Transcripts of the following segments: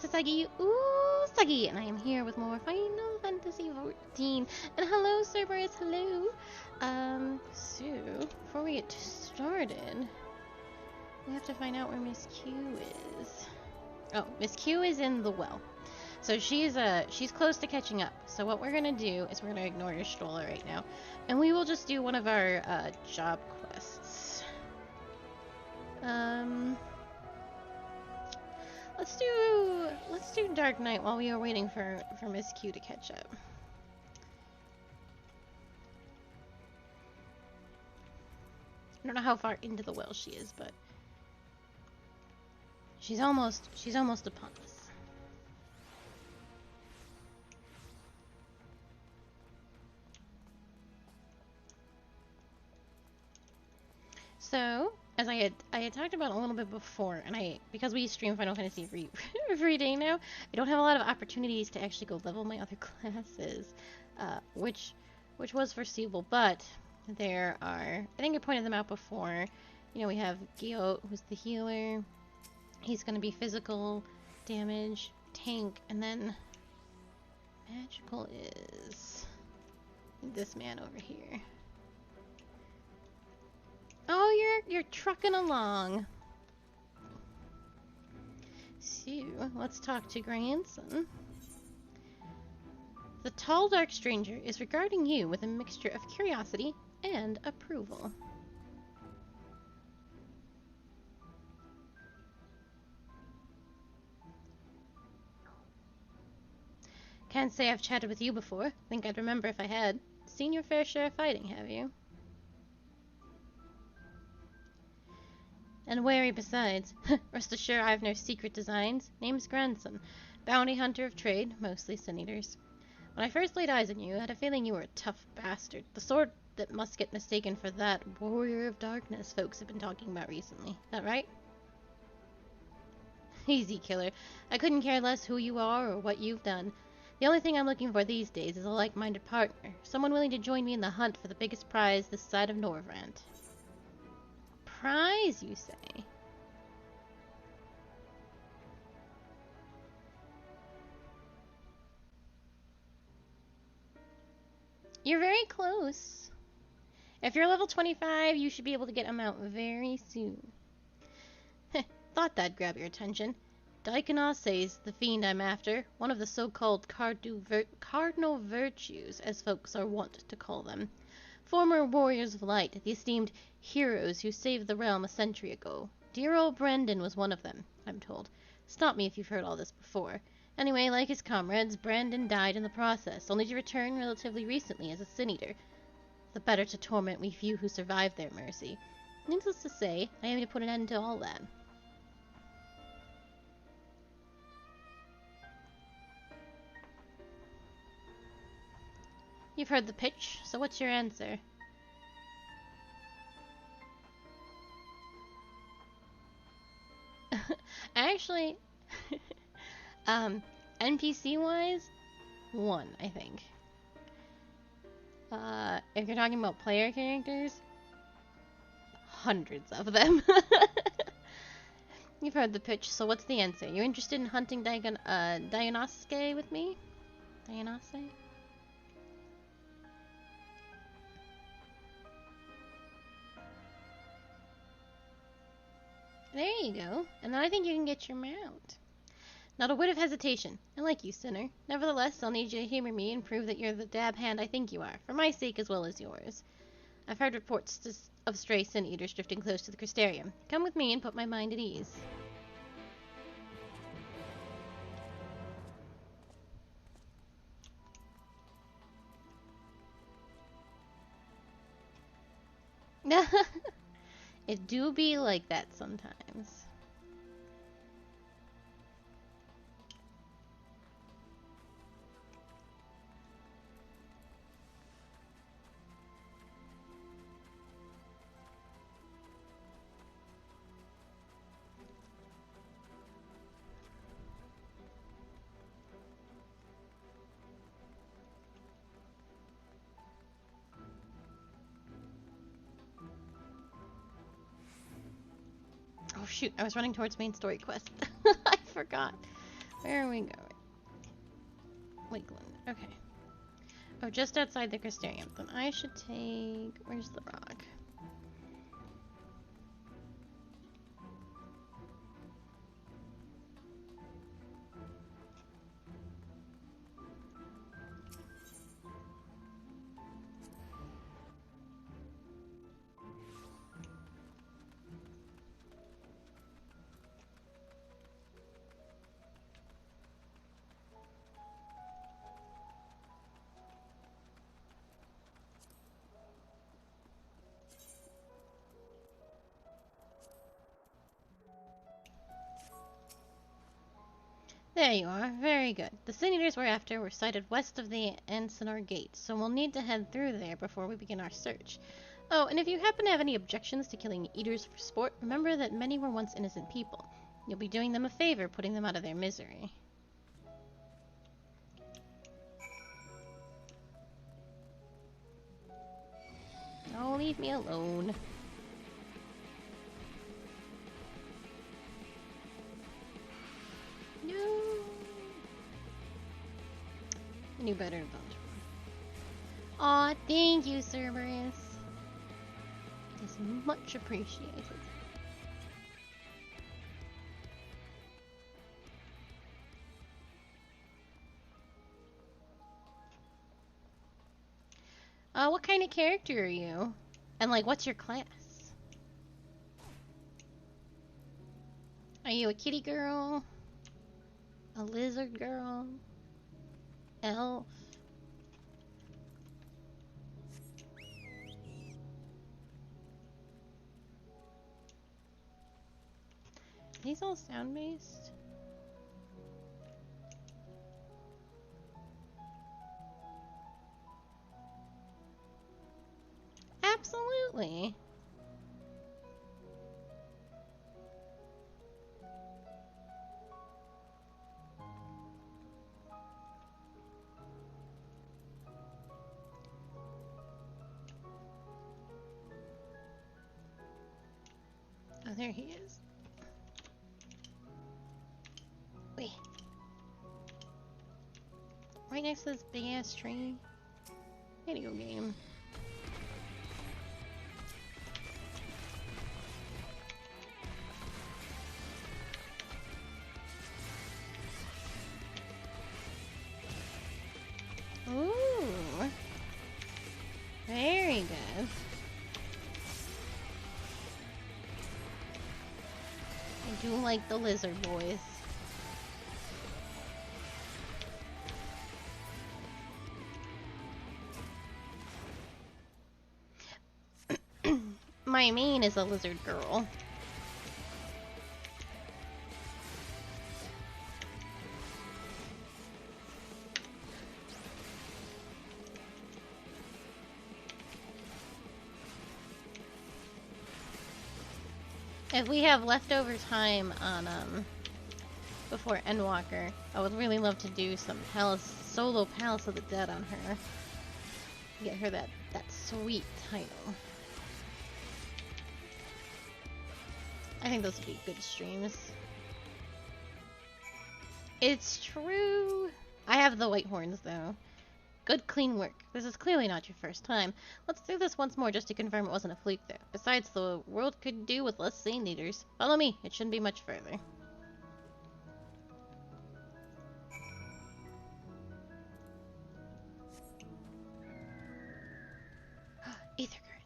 Kasagi Usagi, and I am here with more Final Fantasy XIV. And hello, Cerberus, hello! So, before we get started, we have to find out where Miss Q is. Oh, Miss Q is in the well. So she's close to catching up. So what we're gonna do is we're gonna ignore your stroller right now, and we will just do one of our job quests. Let's do Dark Knight while we are waiting for Miss Q to catch up. I don't know how far into the well she is, but she's almost upon us. So, as I had talked about a little bit before, and because we stream Final Fantasy every day now, I don't have a lot of opportunities to actually go level my other classes, which was foreseeable. But there are, I think I pointed them out before. You know, we have Gyo, who's the healer. He's going to be physical damage, tank, and then magical is this man over here. Oh, you're trucking along. So, let's talk to Grandson. The tall, dark stranger is regarding you with a mixture of curiosity and approval. Can't say I've chatted with you before. Think I'd remember if I had. Seen your fair share of fighting, have you? And wary besides. Rest assured I have no secret designs. Name's Grandson. Bounty hunter of trade, mostly sin-eaters. When I first laid eyes on you, I had a feeling you were a tough bastard. The sort that must get mistaken for that warrior of darkness folks have been talking about recently. That right? Easy, killer. I couldn't care less who you are or what you've done. The only thing I'm looking for these days is a like-minded partner. Someone willing to join me in the hunt for the biggest prize this side of Norvrant. Prize, you say? You're very close. If you're level 25, you should be able to get a mount very soon. Thought that'd grab your attention. Daikanase's the fiend I'm after, one of the so-called cardinal virtues, as folks are wont to call them. Former warriors of light, the esteemed heroes who saved the realm a century ago. Dear old Brandon was one of them, I'm told. Stop me if you've heard all this before. Anyway, like his comrades, Brandon died in the process, only to return relatively recently as a sin-eater. The better to torment we few who survived their mercy. Needless to say, I aim to put an end to all that. You've heard the pitch, so what's your answer? Actually, NPC-wise, one, I think. If you're talking about player characters, hundreds of them. You've heard the pitch, so what's the answer? You interested in hunting Daionasuke with me? Daionase? There you go. And then I think you can get your mount. Not a whit of hesitation. I like you, sinner. Nevertheless, I'll need you to humor me and prove that you're the dab hand I think you are, for my sake as well as yours. I've heard reports of stray sin-eaters drifting close to the Crystarium. Come with me and put my mind at ease. It do be like that sometimes. Oh shoot, I was running towards main story quest. I forgot. Where are we going? Lakeland. Okay. Oh, just outside the Crystarium. Then I should take... Where's the rock? There you are. Very good. The sin eaters we're after were sighted west of the Encinor Gate, so we'll need to head through there before we begin our search. Oh, and if you happen to have any objections to killing eaters for sport, remember that many were once innocent people. You'll be doing them a favor, putting them out of their misery. Oh, leave me alone. No. I knew better about it. Aw, thank you, Cerberus. It is much appreciated. What kind of character are you? And, like, what's your class? Are you a kitty girl? A lizard girl? Elf? Are these all sound-based? Absolutely. Oh, there he is. Wait. Right next to this big-ass tree. Way to go, game. Ooh. Very good. I do like the lizard boys. My main is a lizard girl. If we have leftover time on, before Endwalker, I would really love to do some solo Palace of the Dead on her. Get her that sweet title. I think those would be good streams. It's true! I have the white horns, though. Good, clean work. This is clearly not your first time. Let's do this once more just to confirm it wasn't a fluke, though. Besides, the world could do with less Saint Eaters. Follow me. It shouldn't be much further. Ether current.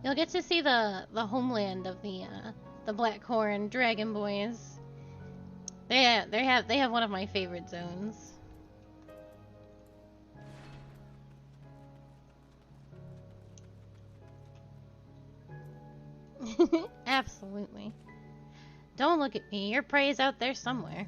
You'll get to see the homeland of the Blackhorn Dragon Boys. They have one of my favorite zones. Absolutely. Don't look at me. Your prey is out there somewhere.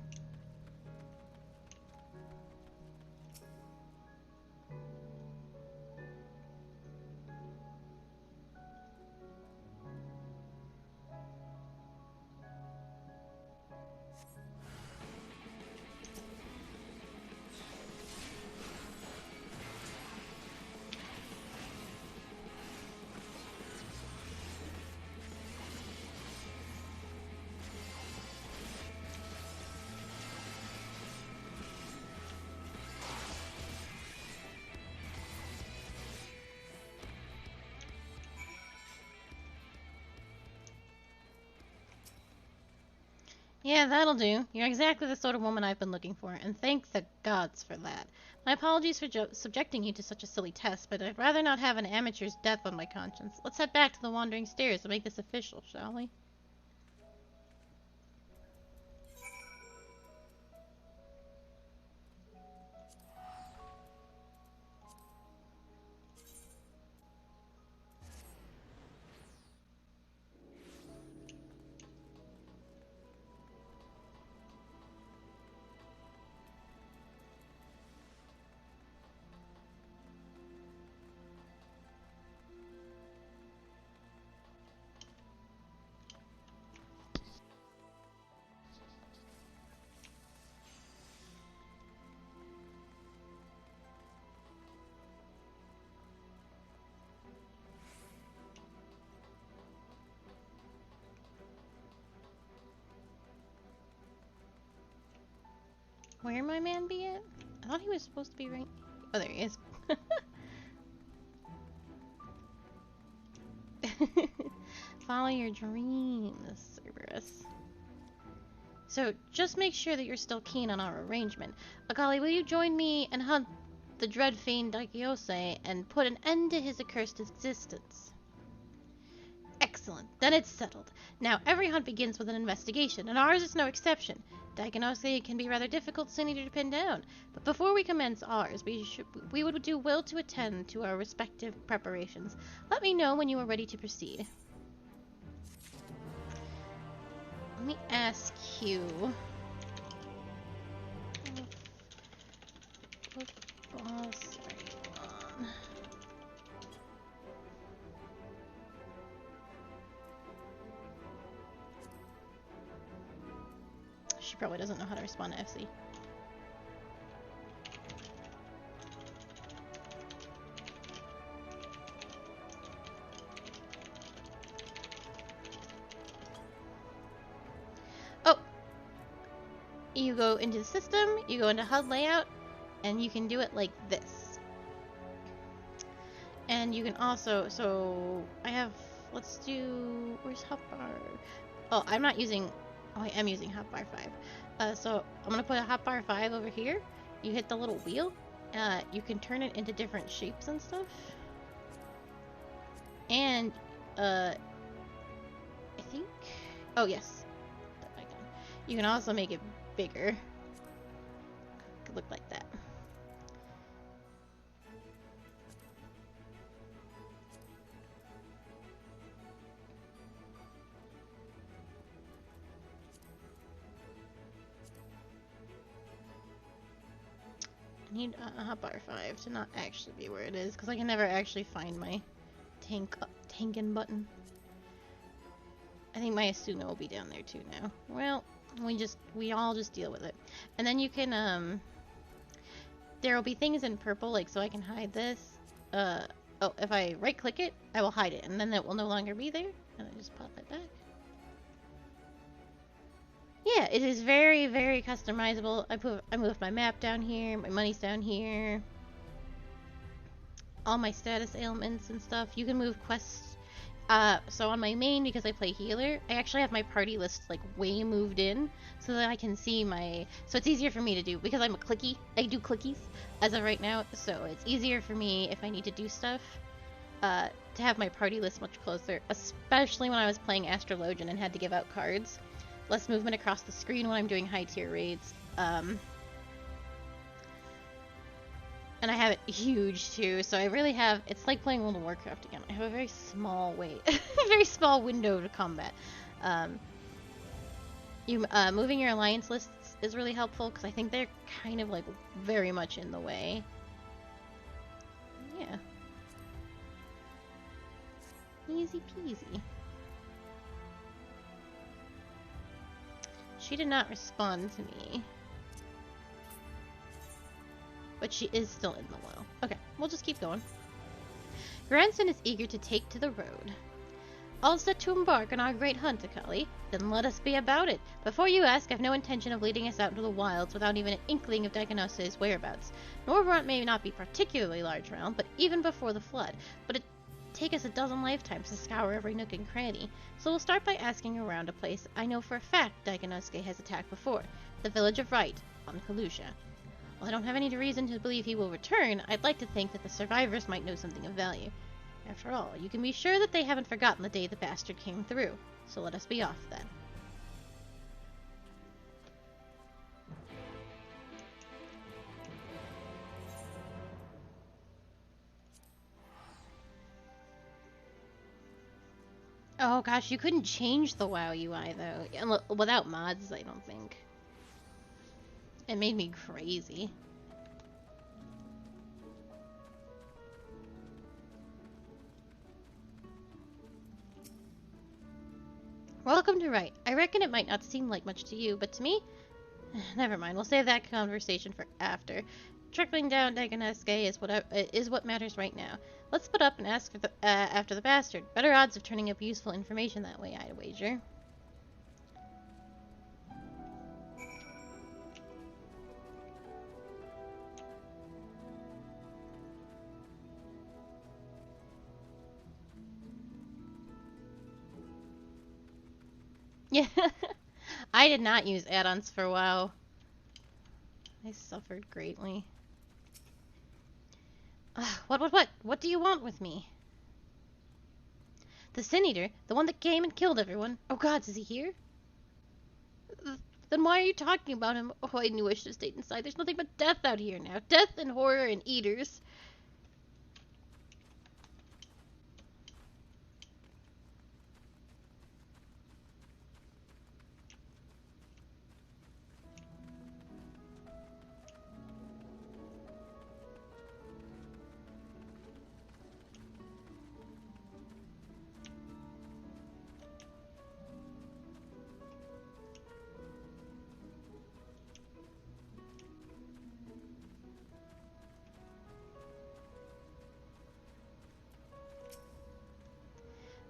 Yeah, that'll do. You're exactly the sort of woman I've been looking for, and thank the gods for that. My apologies for subjecting you to such a silly test, but I'd rather not have an amateur's death on my conscience. Let's head back to the Wandering Stairs and make this official, shall we? Where my man be at? I thought he was supposed to be right... Oh, there he is. Follow your dreams, Cerberus. So, just make sure that you're still keen on our arrangement. Akali, will you join me and hunt the dread fiend Daikiose and put an end to his accursed existence? Excellent. Then it's settled. Now, every hunt begins with an investigation, and ours is no exception. Daikiose can be rather difficult senator to pin down, but before we commence ours, we would do well to attend to our respective preparations. Let me know when you are ready to proceed. Let me ask you... What boss are you on? She probably doesn't know how to respond to FC. Oh! You go into the system, you go into Hud Layout, and you can do it like this. And you can also, so I have, let's do, where's hotbar? Oh, I'm not using... Oh, I am using hotbar 5. So I'm gonna put a hotbar 5 over here. You hit the little wheel. You can turn it into different shapes and stuff. And I think. Oh yes, that icon. You can also make it bigger. Could look like that. I need a hotbar 5 to not actually be where it is, because I can never actually find my tankin button. I think my Asuna will be down there too now. Well, we all just deal with it. And then you can, there will be things in purple, like, so I can hide this. Oh, if I right click it, I will hide it, and then it will no longer be there. And I just pop it back. Yeah, it is very, very customizable. I moved my map down here, my money's down here. All my status ailments and stuff. You can move quests. So on my main, because I play healer, I actually have my party list like way moved in so that I can see my... So it's easier for me to do, because I'm a clicky. I do clickies as of right now, so it's easier for me if I need to do stuff. to have my party list much closer, especially when I was playing Astrologian and had to give out cards. Less movement across the screen when I'm doing high tier raids. And I have it huge too, so I really have, it's like playing World of Warcraft again. I have a very small very small window to combat. Moving your alliance lists is really helpful, because I think they're kind of like very much in the way. Yeah. Easy peasy. She did not respond to me. But she is still in the well. Okay, we'll just keep going. Grandson is eager to take to the road. All set to embark on our great hunt, Akali. Then let us be about it. Before you ask, I've no intention of leading us out into the wilds without even an inkling of Daikanose's whereabouts. Norvrant may not be particularly large realm, but even before the flood. But it take us a dozen lifetimes to scour every nook and cranny. So we'll start by asking around a place I know for a fact Daikanosuke has attacked before. The village of Wright, on Kalusha. While I don't have any reason to believe he will return, I'd like to think that the survivors might know something of value. After all, you can be sure that they haven't forgotten the day the bastard came through. So let us be off, then. Oh gosh, you couldn't change the WoW UI, though. Without mods, I don't think. It made me crazy. Welcome to Wright. I reckon it might not seem like much to you, but to me? Never mind, we'll save that conversation for after. Trickling down Daikanosuke is what matters right now. Let's split up and ask for after the bastard. Better odds of turning up useful information that way, I'd wager. Yeah, I did not use add-ons for WoW. I suffered greatly. What do you want with me? The Sin Eater? The one that came and killed everyone? Oh gods, is he here? Then why are you talking about him? Oh, I knew I should have stayed inside. There's nothing but death out here now. Death and horror and eaters.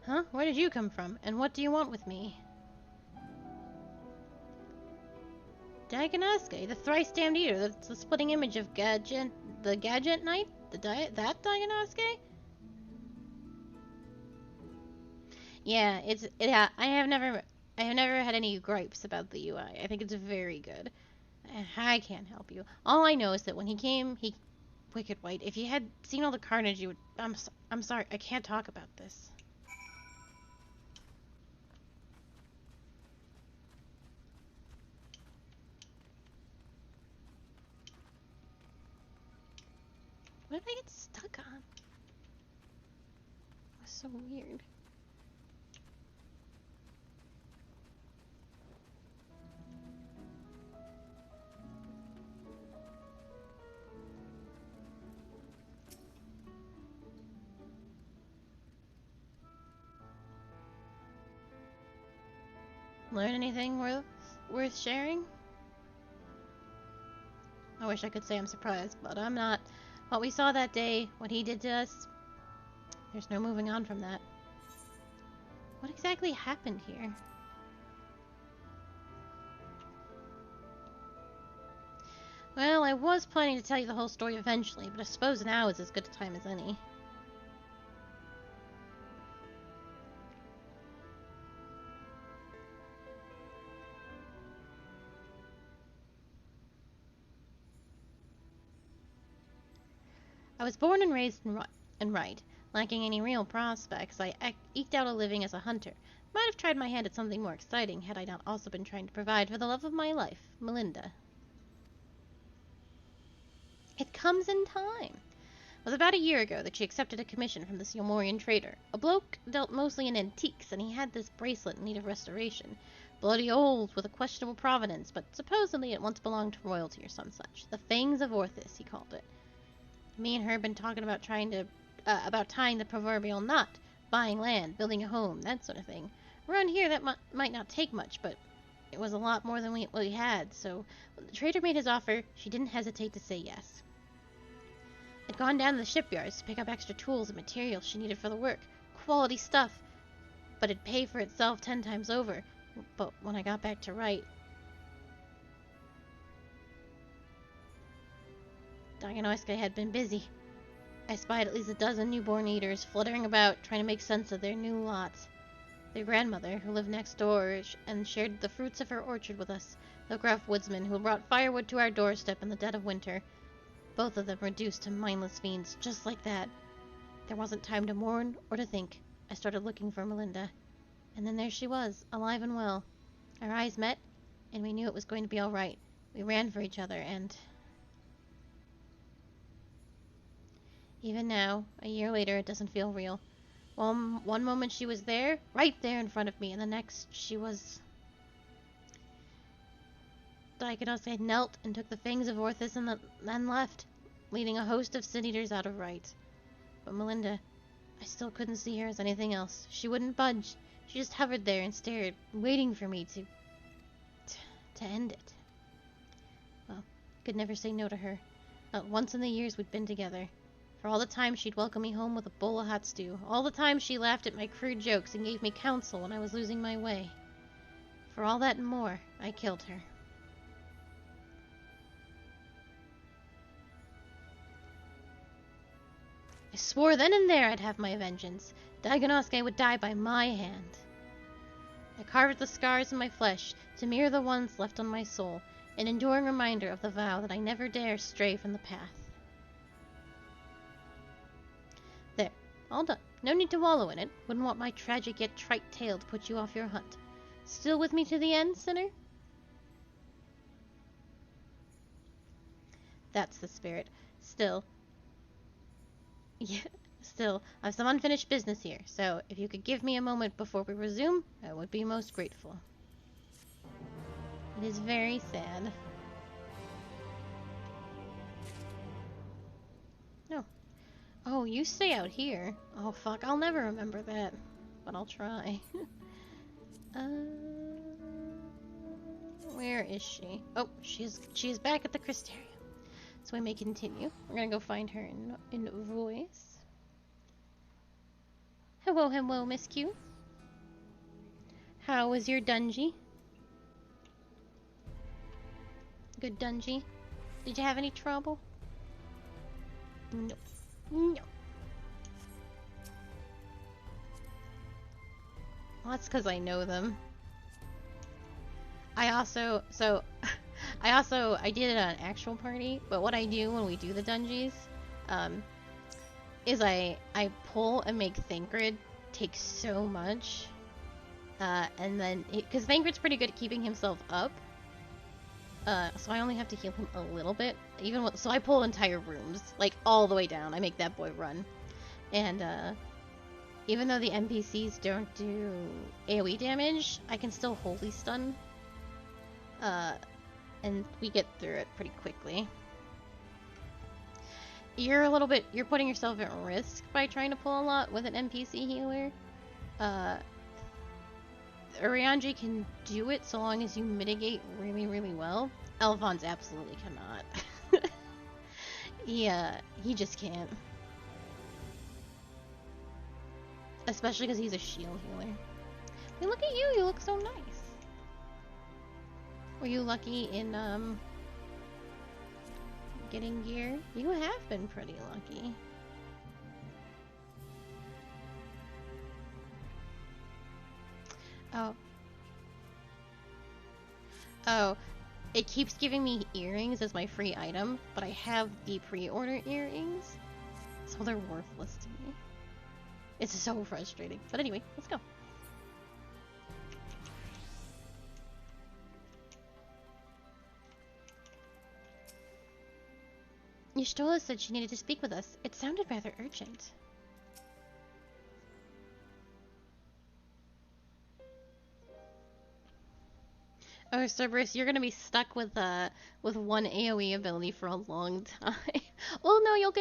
Huh? Where did you come from? And what do you want with me? Daikanosuke, the thrice-damned eater. That's the splitting image of the Gadget Knight? That Daikanosuke? Yeah, I have never had any gripes about the UI. I think it's very good. I can't help you. All I know is that when he came, Wicked White. If you had seen all the carnage, you would. I'm sorry. I can't talk about this. What did I get stuck on? It was so weird. Learn anything worth sharing? I wish I could say I'm surprised, but I'm not. What we saw that day, what he did to us, there's no moving on from that. What exactly happened here? Well, I was planning to tell you the whole story eventually, but I suppose now is as good a time as any. I was born and raised in Wright. Lacking any real prospects, I eked out a living as a hunter. Might have tried my hand at something more exciting had I not also been trying to provide for the love of my life, Melinda. It comes in time. It was about a year ago that she accepted a commission from this Yomorian trader. A bloke dealt mostly in antiques, and he had this bracelet in need of restoration. Bloody old, with a questionable provenance, but supposedly it once belonged to royalty or some such. The Fangs of Orthus, he called it. Me and her had been talking about about tying the proverbial knot, buying land, building a home, that sort of thing. Around here, that might not take much, but it was a lot more than we had, so when the trader made his offer, she didn't hesitate to say yes. I'd gone down to the shipyards to pick up extra tools and materials she needed for the work. Quality stuff, but it'd pay for itself 10 times over. But when I got back to write, Diagnoska had been busy. I spied at least a dozen newborn eaters fluttering about, trying to make sense of their new lots. Their grandmother, who lived next door and shared the fruits of her orchard with us, the gruff woodsman who brought firewood to our doorstep in the dead of winter, both of them reduced to mindless fiends, just like that. There wasn't time to mourn or to think. I started looking for Melinda. And then there she was, alive and well. Our eyes met, and we knew it was going to be all right. We ran for each other, and even now, a year later, it doesn't feel real. One moment she was there, right there in front of me, and the next she was... Diagnoska knelt and took the Fangs of Orthus and then left, leading a host of sin-eaters out of right. But Melinda, I still couldn't see her as anything else. She wouldn't budge. She just hovered there and stared, waiting for me to end it. Well, could never say no to her. Not once in the years we'd been together. For all the time she'd welcome me home with a bowl of hot stew. All the time she laughed at my crude jokes and gave me counsel when I was losing my way. For all that and more, I killed her. I swore then and there I'd have my vengeance. Diagnoska would die by my hand. I carved the scars in my flesh to mirror the ones left on my soul, an enduring reminder of the vow that I never dare stray from the path. There, all done. No need to wallow in it. Wouldn't want my tragic yet trite tale to put you off your hunt. Still with me to the end, sinner? That's the spirit. Still, I've some unfinished business here, so if you could give me a moment before we resume, I would be most grateful. It is very sad. No. Oh, you stay out here. Oh, fuck, I'll never remember that. But I'll try. Where is she? Oh, she is back at the Crystarium. So we may continue. We're gonna go find her in voice. Hello, Miss Q. How was your dungeon? Good dungeon. Did you have any trouble? No. No. Well, that's because I know them. I did an actual party, but what I do when we do the dungeons, is I pull and make Thancred take so much, and then, because Thancred's pretty good at keeping himself up, so I only have to heal him a little bit, so I pull entire rooms, like, all the way down. I make that boy run, and, even though the NPCs don't do AoE damage, I can still holy stun, and we get through it pretty quickly. You're putting yourself at risk by trying to pull a lot with an NPC healer. Urianger can do it so long as you mitigate really, really well. Alphonse absolutely cannot. He just can't. Especially because he's a shield healer. Hey, look at you! You look so nice. Were you lucky in, getting gear? You have been pretty lucky. Oh, it keeps giving me earrings as my free item, but I have the pre-order earrings, so they're worthless to me. It's so frustrating. But anyway, let's go. Y'shtola said she needed to speak with us. It sounded rather urgent. Oh, Cerberus, you're gonna be stuck with one AoE ability for a long time. Well, no, you'll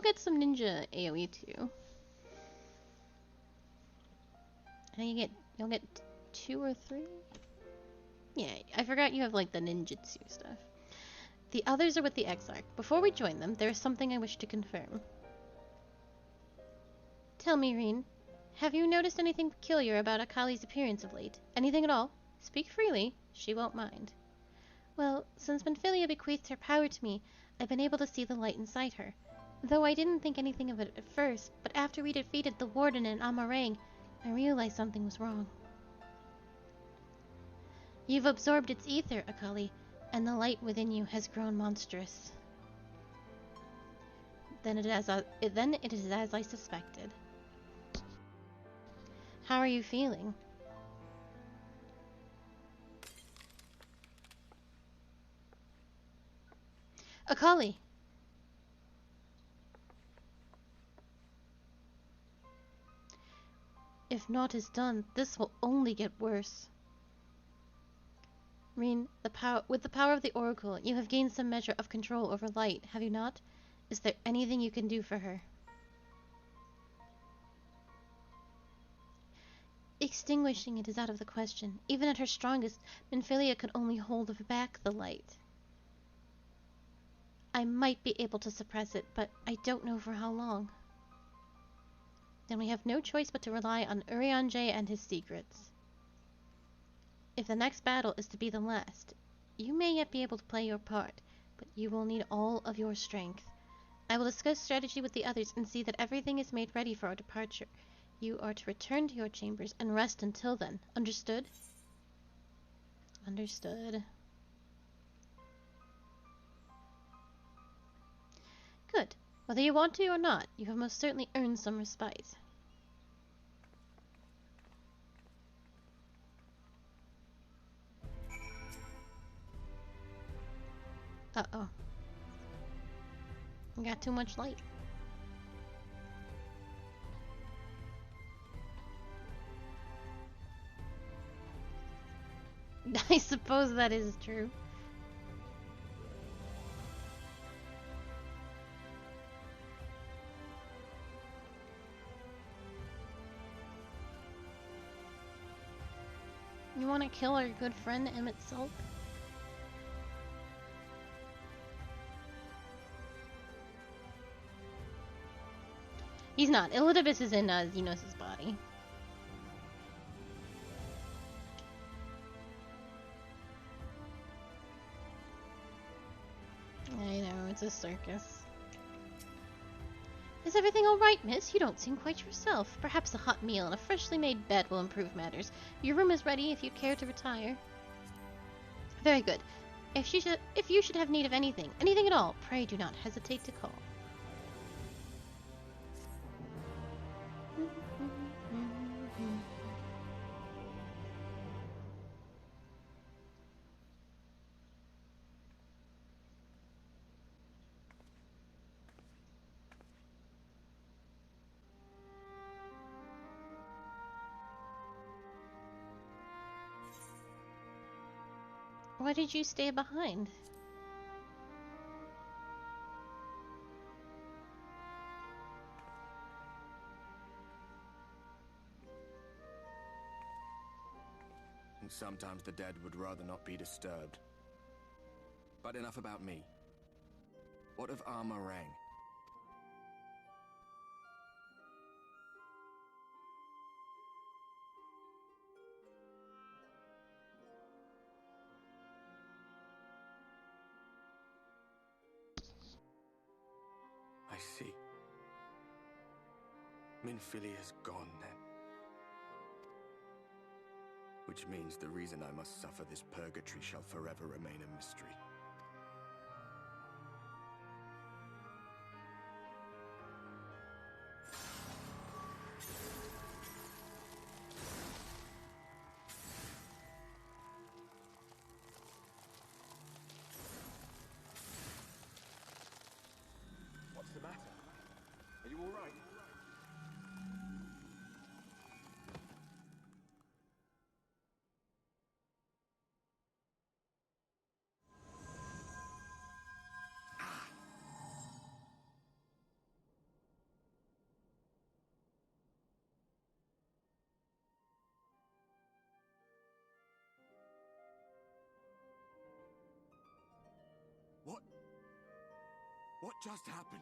get some ninja AoE too. I think you'll get 2 or 3. Yeah, I forgot you have like the ninjutsu stuff. The others are with the Exarch. Before we join them, there is something I wish to confirm. Tell me, Reen, have you noticed anything peculiar about Akali's appearance of late? Anything at all? Speak freely. She won't mind. Well, since Minfilia bequeathed her power to me, I've been able to see the light inside her. Though I didn't think anything of it at first, but after we defeated the Warden and Amarang, I realized something was wrong. You've absorbed its ether, Akali, and the light within you has grown monstrous. Then it is as I suspected. How are you feeling? Akali! If naught is done, this will only get worse. Reen, with the power of the Oracle, you have gained some measure of control over light, have you not? Is there anything you can do for her? Extinguishing it is out of the question. Even at her strongest, Minfilia could only hold back the light. I might be able to suppress it, but I don't know for how long. Then we have no choice but to rely on Urianger and his secrets. If the next battle is to be the last, you may yet be able to play your part, but you will need all of your strength. I will discuss strategy with the others and see that everything is made ready for our departure. You are to return to your chambers and rest until then. Understood? Understood. Good. Whether you want to or not, you have most certainly earned some respite. Uh-oh. We got too much light. I suppose that is true. You want to kill our good friend Emmett Sulk? He's not. Elidibus is in Xenos' body. I know, it's a circus. Is everything alright, miss? You don't seem quite yourself. Perhaps a hot meal and a freshly made bed will improve matters. Your room is ready if you care to retire. Very good. If you should have need of anything at all, pray do not hesitate to call. Why did you stay behind? And sometimes the dead would rather not be disturbed. But enough about me. What of Amarang? I see. Minfilia's gone then. Which means the reason I must suffer this purgatory shall forever remain a mystery. What just happened?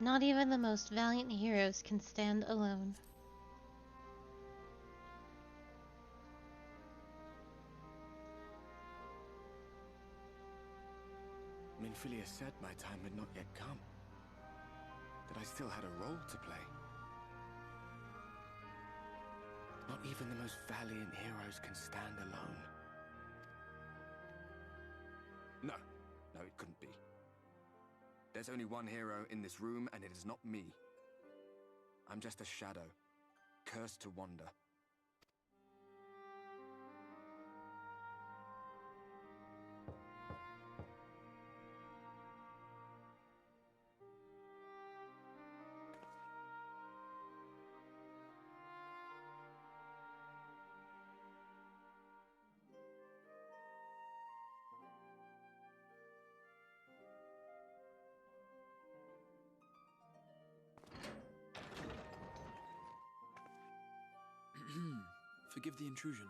Not even the most valiant heroes can stand alone. Minfilia said my time had not yet come. That I still had a role to play. Not even the most valiant heroes can stand alone. No, it couldn't be. There's only one hero in this room, and it is not me. I'm just a shadow, cursed to wander. Forgive the intrusion,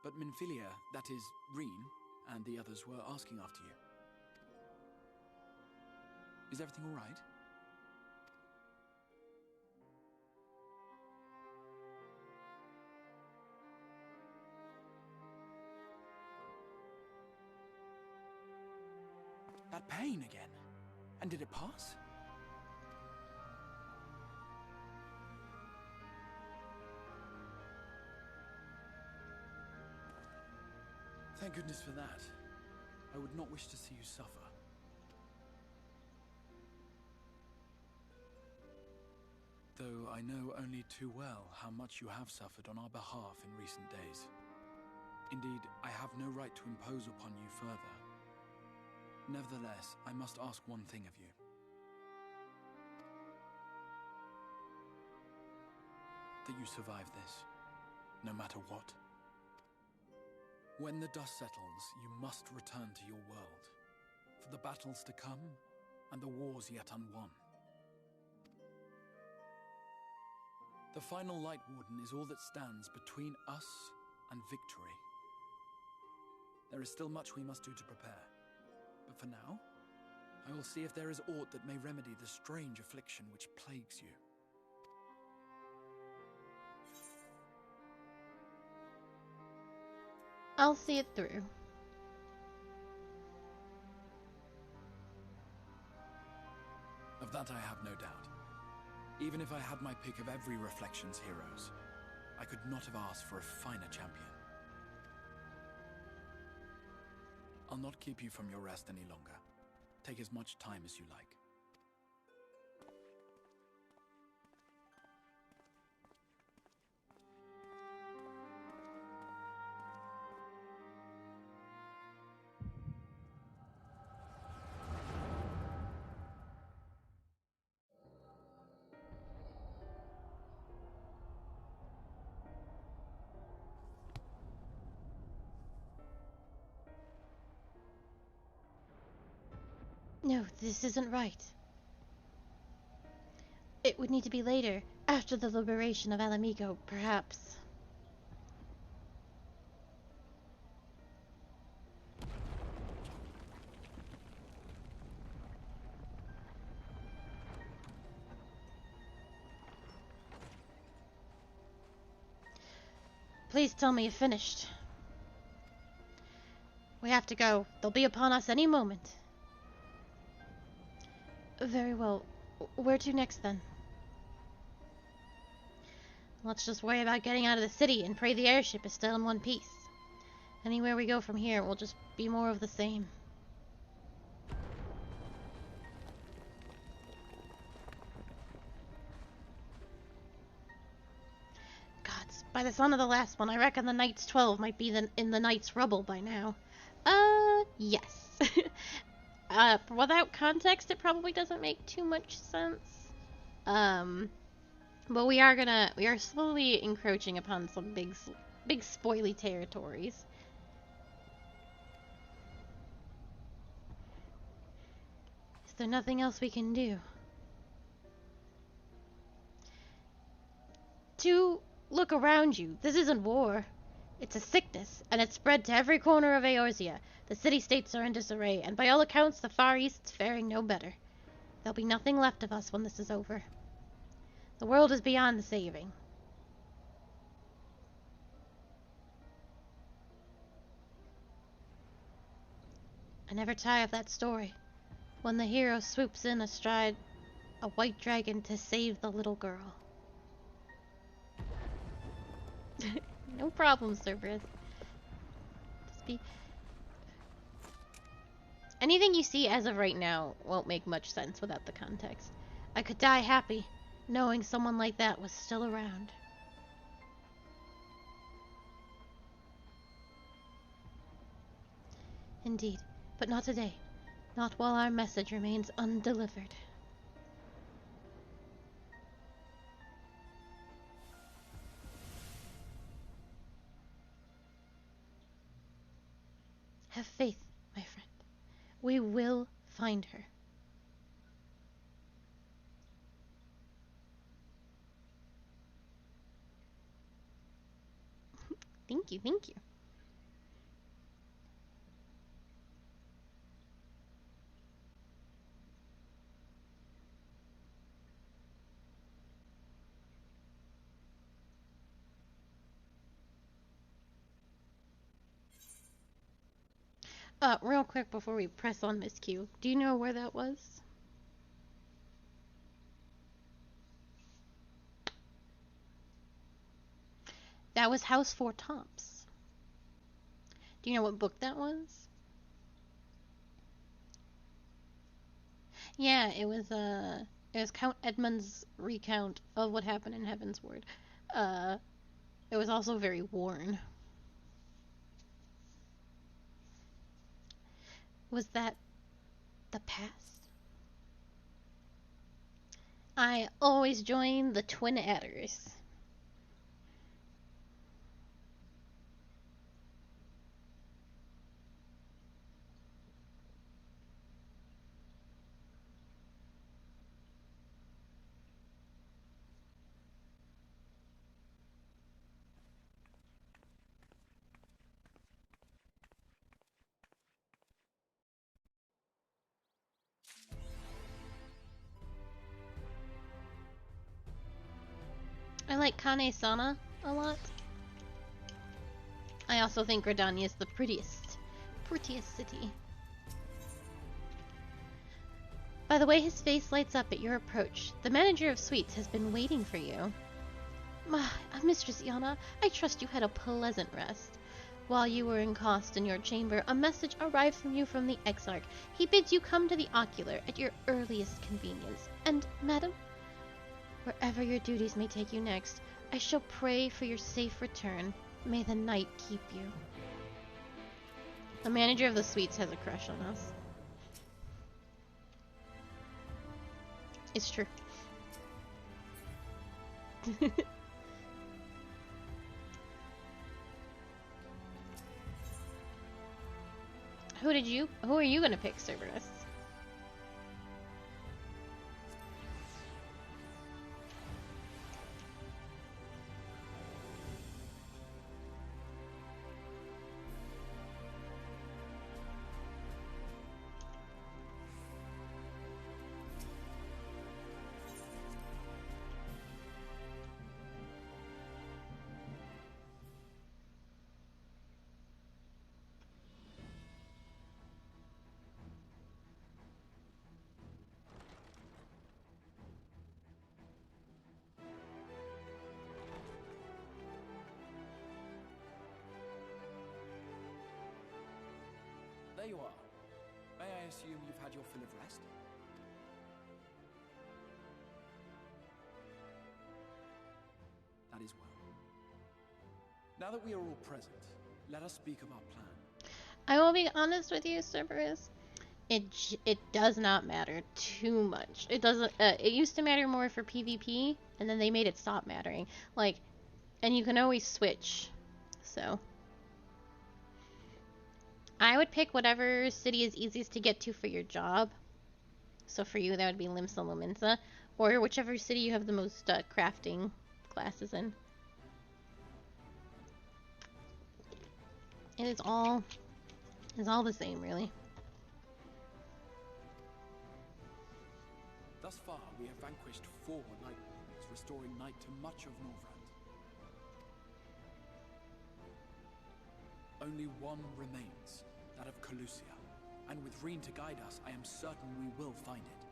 but Minfilia, that is, Reen, and the others were asking after you. Is everything all right? That pain again? And did it pass? Thank goodness for that. I would not wish to see you suffer. Though I know only too well how much you have suffered on our behalf in recent days. Indeed, I have no right to impose upon you further. Nevertheless, I must ask one thing of you. That you survive this, no matter what. When the dust settles, you must return to your world, for the battles to come, and the wars yet unwon. The final Light Warden is all that stands between us and victory. There is still much we must do to prepare, but for now, I will see if there is aught that may remedy the strange affliction which plagues you. I'll see it through. Of that I have no doubt. Even if I had my pick of every Reflections heroes, I could not have asked for a finer champion. I'll not keep you from your rest any longer. Take as much time as you like. No, this isn't right. It would need to be later, after the liberation of Alamigo, perhaps. Please tell me you've finished. We have to go. They'll be upon us any moment. Very well. Where to next, then? Let's just worry about getting out of the city and pray the airship is still in one piece. Anywhere we go from here will just be more of the same. Gods, by the sound of the last one, I reckon the Knight's 12 might be in the Knight's rubble by now. Yes. Without context, it probably doesn't make too much sense. But we are slowly encroaching upon some big spoily territories. Is there nothing else we can do? To look around you. This isn't war. It's a sickness, and it's spread to every corner of Eorzea. The city-states are in disarray, and by all accounts, the Far East's faring no better. There'll be nothing left of us when this is over. The world is beyond saving. I never tire of that story. When the hero swoops in astride a white dragon to save the little girl. No problem, Cerberus. Just be... Anything you see as of right now won't make much sense without the context. I could die happy, knowing someone like that was still around. Indeed, but not today. Not while our message remains undelivered. Have faith, my friend. We will find her. Thank you, thank you. Real quick before we press on Miss Q, do you know where that was? That was House Four Tops. Do you know what book that was? Yeah, it was Count Edmund's recount of what happened in Heaven's Ward. It was also very worn. Was that the past? I always join the Twin Adders. I like Kane-sama a lot. I also think Gridania is the prettiest city. By the way his face lights up at your approach, the manager of suites has been waiting for you. Mistress Iana, I trust you had a pleasant rest. While you were encossed in your chamber, a message arrived from you from the Exarch. He bids you come to the Ocular at your earliest convenience. And, madam, wherever your duties may take you next, I shall pray for your safe return. May the night keep you. The manager of the suites has a crush on us. It's true. Who are you gonna pick, Cerberus? There you are. May I assume you've had your fill of rest? That is well. Now that we are all present, let us speak of our plan. I will be honest with you, Cerberus. It does not matter too much. It doesn't. It used to matter more for PvP, and then they made it stop mattering. Like, and you can always switch. So I would pick whatever city is easiest to get to for your job. So for you, that would be Limsa Lominsa, or whichever city you have the most crafting glasses in. It's all the same, really. Thus far, we have vanquished 4 Night Wardens, restoring night to much of Norvrand. Only one remains, that of Calusia. And with Reen to guide us, I am certain we will find it.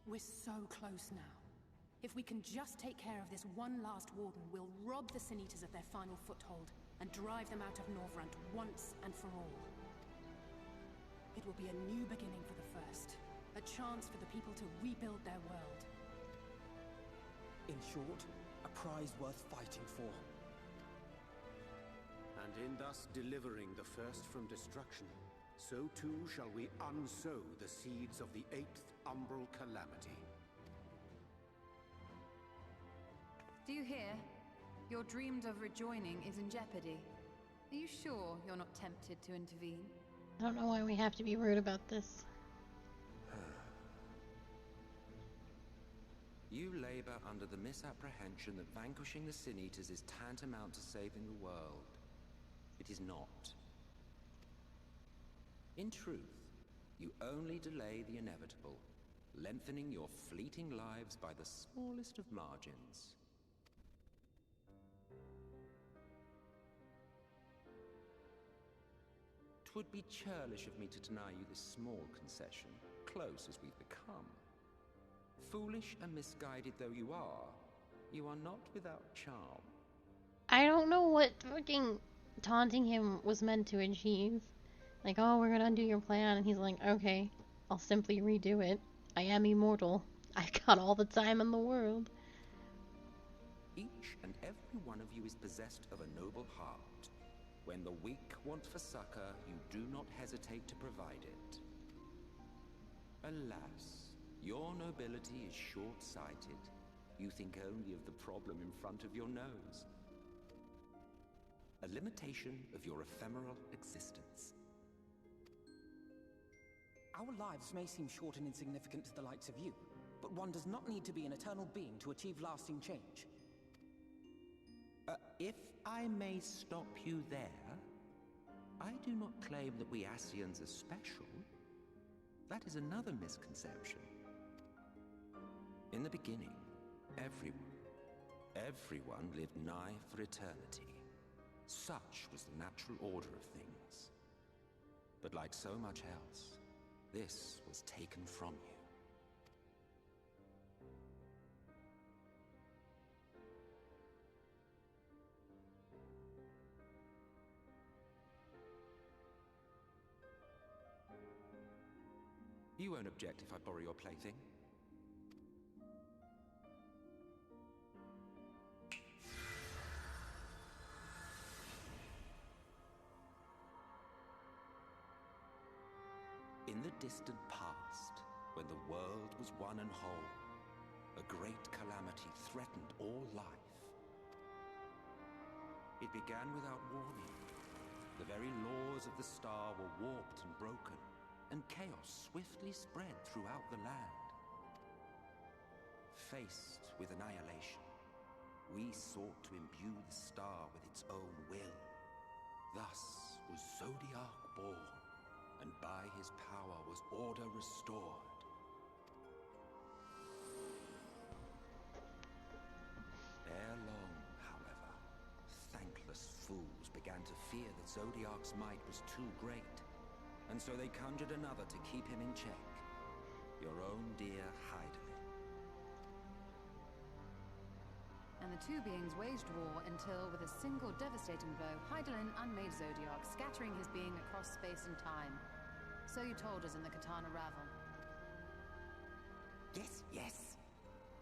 We're so close now. If we can just take care of this one last warden, we'll rob the Sin Eaters of their final foothold and drive them out of Norvrand once and for all. It will be a new beginning for the First, a chance for the people to rebuild their world. In short, a prize worth fighting for. And in thus delivering the First from destruction, so too shall we unsow the seeds of the 8th Umbral Calamity. Do you hear? Your dreamed of rejoining is in jeopardy. Are you sure you're not tempted to intervene? I don't know why we have to be rude about this. You labor under the misapprehension that vanquishing the Sin Eaters is tantamount to saving the world. It is not. In truth, you only delay the inevitable, lengthening your fleeting lives by the smallest of margins. Twould be churlish of me to deny you this small concession, close as we've become. Foolish and misguided though you are not without charm. I don't know what fucking taunting him was meant to achieve. Like, oh, we're gonna undo your plan, and he's like, okay, I'll simply redo it. I am immortal. I got all the time in the world. Each and every one of you is possessed of a noble heart. When the weak want for succor, you do not hesitate to provide it. Alas, your nobility is short-sighted. You think only of the problem in front of your nose. A limitation of your ephemeral existence. Our lives may seem short and insignificant to the likes of you, but one does not need to be an eternal being to achieve lasting change. If I may stop you there, I do not claim that we Ascians are special. That is another misconception. In the beginning, everyone lived nigh for eternity. Such was the natural order of things. But like so much else, this was taken from you. You won't object if I borrow your plaything? In the distant past, when the world was one and whole, a great calamity threatened all life. It began without warning. The very laws of the star were warped and broken, and chaos swiftly spread throughout the land. Faced with annihilation, we sought to imbue the star with its own will. Thus was Zodiac born, and by his power was order restored. Ere long, however, thankless fools began to fear that Zodiac's might was too great, and so they conjured another to keep him in check. Your own dear Hydaelyn. And the two beings waged war until, with a single devastating blow, Hydaelyn unmade Zodiac, scattering his being across space and time. So you told us in the Katana Ravel. Yes.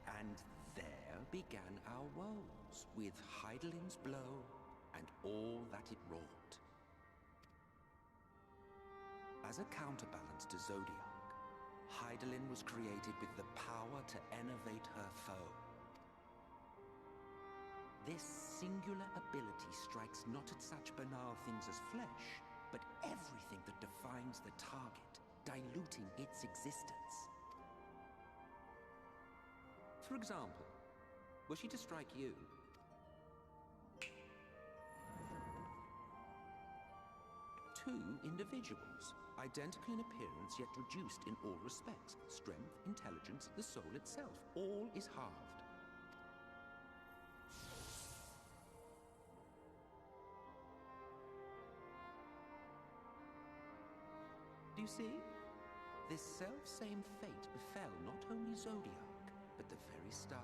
And there began our woes, with Hydaelyn's blow and all that it wrought. As a counterbalance to Zodiac, Hydaelyn was created with the power to enervate her foe. This singular ability strikes not at such banal things as flesh, but everything that defines the target, diluting its existence. For example, were she to strike you, two individuals, identical in appearance yet reduced in all respects. Strength, intelligence, the soul itself, all is halved. Do you see? This self-same fate befell not only Zodiac, but the very star.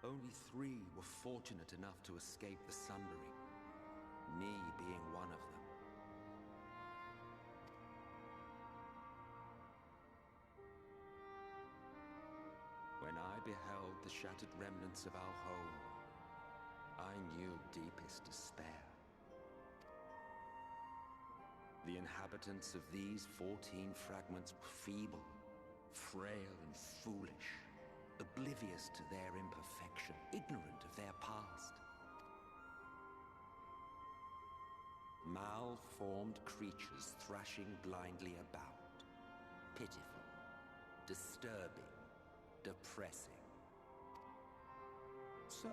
Only 3 were fortunate enough to escape the Sundering, me being one of them. When I beheld the shattered remnants of our home, I knew deepest despair. The inhabitants of these 14 fragments were feeble, frail and foolish, oblivious to their imperfection, ignorant of their past. Malformed creatures thrashing blindly about. Pitiful, disturbing, depressing. So,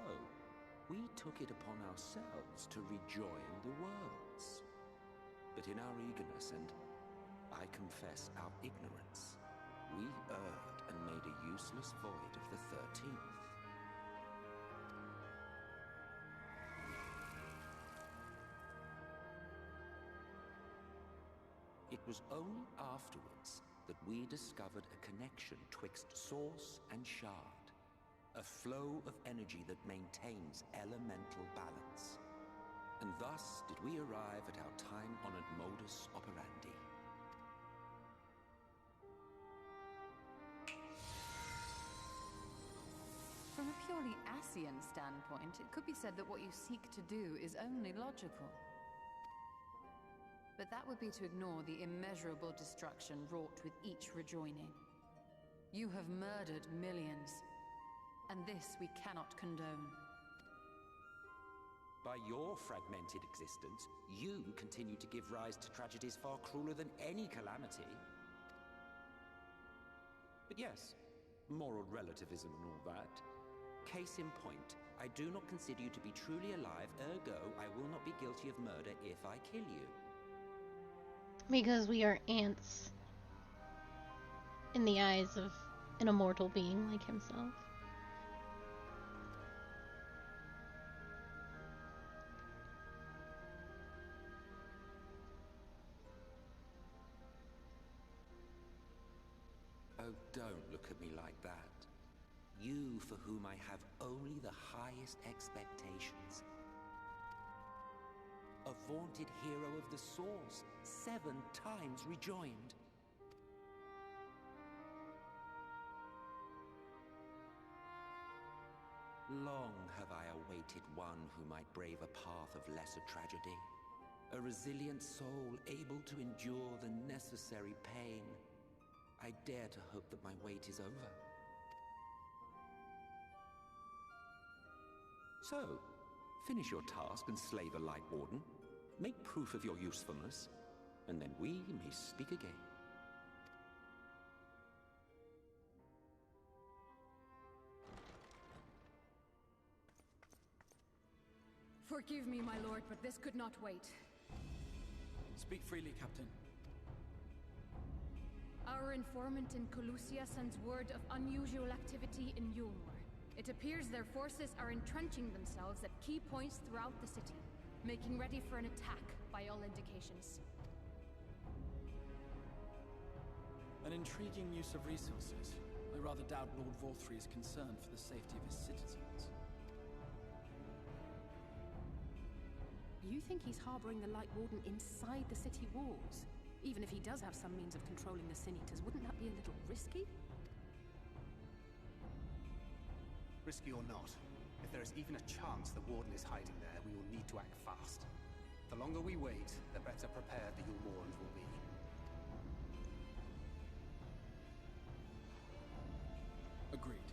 we took it upon ourselves to rejoin the worlds. But in our eagerness and, I confess, our ignorance, we erred and made a useless void of the 13th. It was only afterwards that we discovered a connection twixt source and shard, a flow of energy that maintains elemental balance. And thus did we arrive at our time-honored modus operandi. From a purely Asian standpoint, it could be said that what you seek to do is only logical. But that would be to ignore the immeasurable destruction wrought with each rejoining. You have murdered millions, and this we cannot condone. By your fragmented existence, you continue to give rise to tragedies far crueler than any calamity. But yes, moral relativism and all that. Case in point, I do not consider you to be truly alive, ergo I will not be guilty of murder if I kill you. Because we are ants in the eyes of an immortal being like himself. Oh, don't look at me like that. You for whom I have only the highest expectations. A vaunted hero of the Source, 7 times rejoined. Long have I awaited one who might brave a path of lesser tragedy. A resilient soul able to endure the necessary pain. I dare to hope that my wait is over. So, finish your task and slay the Light Warden. Make proof of your usefulness, and then we may speak again. Forgive me, my lord, but this could not wait. Speak freely, Captain. Our informant in Colusia sends word of unusual activity in Yulmore. It appears their forces are entrenching themselves at key points throughout the city, making ready for an attack by all indications. An intriguing use of resources. I rather doubt Lord Vorthry is concerned for the safety of his citizens. You think he's harboring the Light Warden inside the city walls? Even if he does have some means of controlling the Sin Eaters, wouldn't that be a little risky? Risky or not, if there is even a chance the Warden is hiding there, we will need to act fast. The longer we wait, the better prepared the Yulmorans will be. Agreed.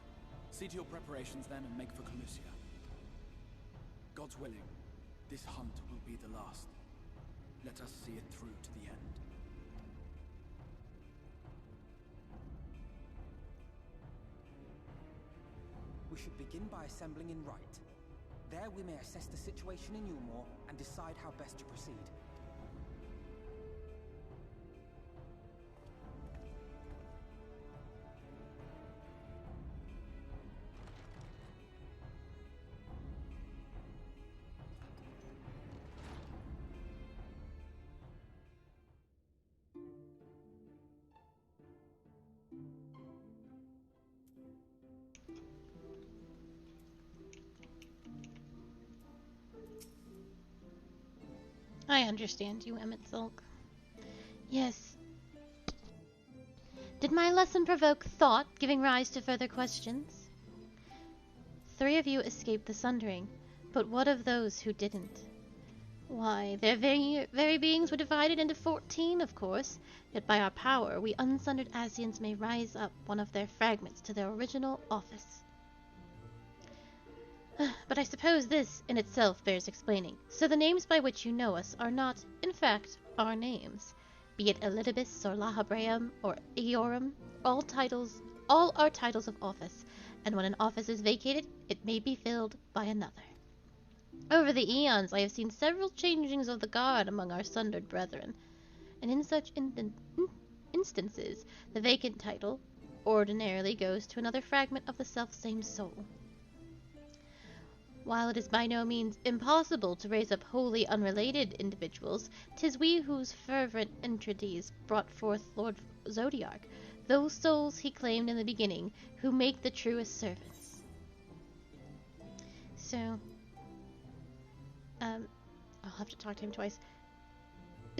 See to your preparations then and make for Calusia. God's willing, this hunt will be the last. Let us see it through to the end. We should begin by assembling in Rite. There we may assess the situation in Yulmore and decide how best to proceed. I understand you, Emmett Silk. Yes. Did my lesson provoke thought, giving rise to further questions? 3 of you escaped the Sundering, but what of those who didn't? Why, their very beings were divided into 14, of course, yet by our power, we unsundered Asians may rise up one of their fragments to their original office. But I suppose this, in itself, bears explaining. So the names by which you know us are not, in fact, our names. Be it Elidibus or Lahabreum or Eorum, all are titles of office, and when an office is vacated, it may be filled by another. Over the eons, I have seen several changings of the guard among our sundered brethren, and in such instances, the vacant title ordinarily goes to another fragment of the self-same soul. While it is by no means impossible to raise up wholly unrelated individuals, 'tis we whose fervent entreaties brought forth Lord Zodiark, those souls he claimed in the beginning, who make the truest servants. So, I'll have to talk to him twice.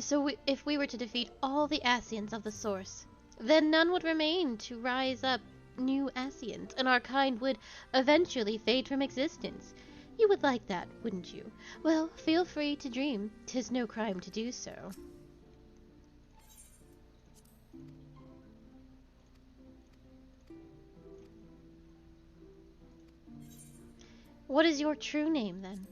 So if we were to defeat all the Asians of the Source, then none would remain to rise up new Asians, and our kind would eventually fade from existence. You would like that, wouldn't you? Well, feel free to dream. 'Tis no crime to do so. What is your true name, then?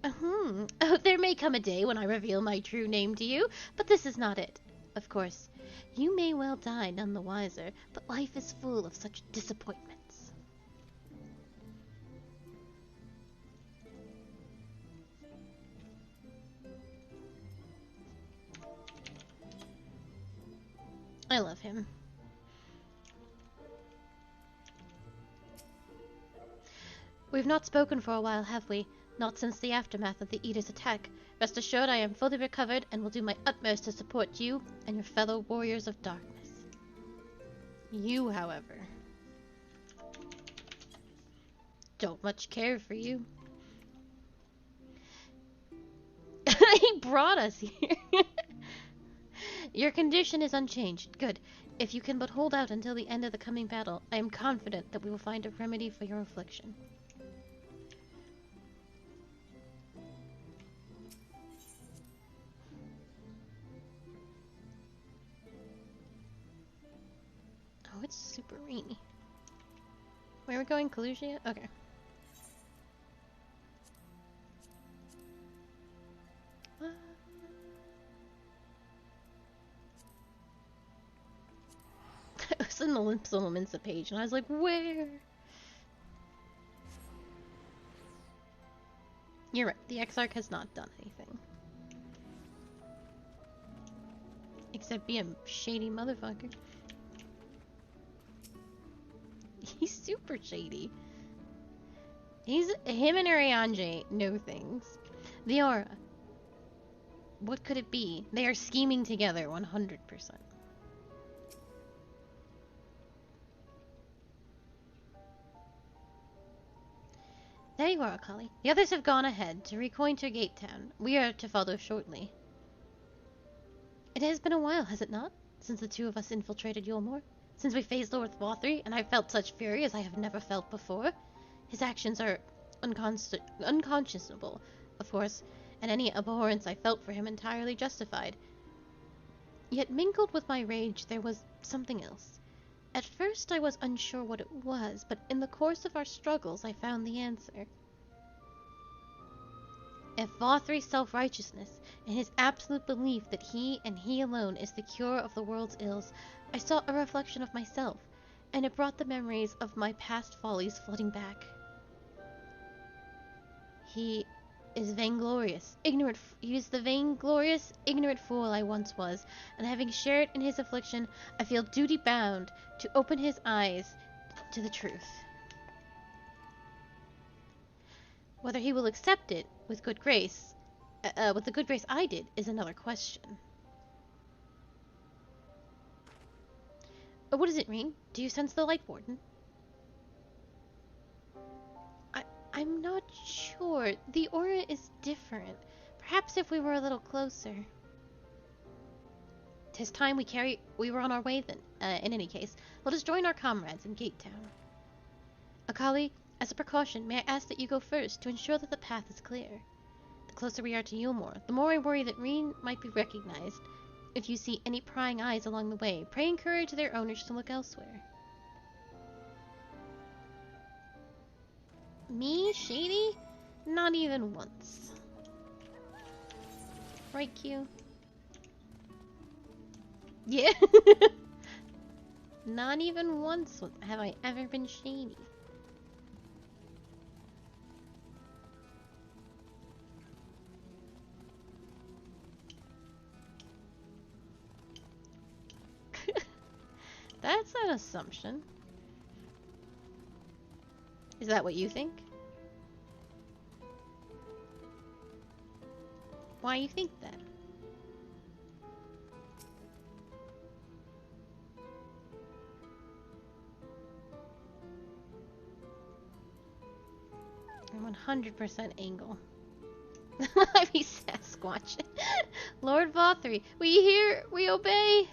Oh, there may come a day when I reveal my true name to you, but this is not it. Of course, you may well die none the wiser, but life is full of such disappointments. I love him. We've not spoken for a while, have we? Not since the aftermath of the Eater's attack. Rest assured I am fully recovered and will do my utmost to support you and your fellow warriors of darkness. You, however, don't much care for you. He brought us here. Your condition is unchanged. Good. If you can but hold out until the end of the coming battle, I am confident that we will find a remedy for your affliction. Oh, it's super rainy. Where are we going? Calusia? Okay. I was in the Limpsolominsa page, and I was like, where? You're right, the Exarch has not done anything. Except be a shady motherfucker. He's super shady. Him and Ariange know things. The Aura. What could it be? They are scheming together 100%. There you are, Akali. The others have gone ahead to reconnoiter Gate Town. We are to follow shortly. It has been a while, has it not? Since the two of us infiltrated Yulmore? Since we faced Lord Thwothry, and I felt such fury as I have never felt before. His actions are unconscionable, of course, and any abhorrence I felt for him entirely justified. Yet mingled with my rage there was something else. At first I was unsure what it was, but in the course of our struggles I found the answer. If Vothri's self-righteousness and his absolute belief that he and he alone is the cure of the world's ills, I saw a reflection of myself, and it brought the memories of my past follies flooding back. He is vainglorious, ignorant. He is the vainglorious, ignorant fool I once was, and having shared in his affliction, I feel duty bound to open his eyes to the truth. Whether he will accept it with good grace, with the good grace I did, is another question. What does it mean? Do you sense the Light Warden? I'm not sure. The aura is different. Perhaps if we were a little closer. 'Tis time we were on our way then. In any case, let us join our comrades in Gate Town. Akali, as a precaution, may I ask that you go first to ensure that the path is clear? The closer we are to Yulmore, the more I worry that Reen might be recognized. If you see any prying eyes along the way, pray encourage their owners to look elsewhere. Me? Shady? Not even once. Right, Q? Yeah. Not even once have I ever been shady. That's an assumption. Is that what you think? Why you think that? I'm 100% angle. I mean Sasquatch. Lord Vothri, we hear, we obey.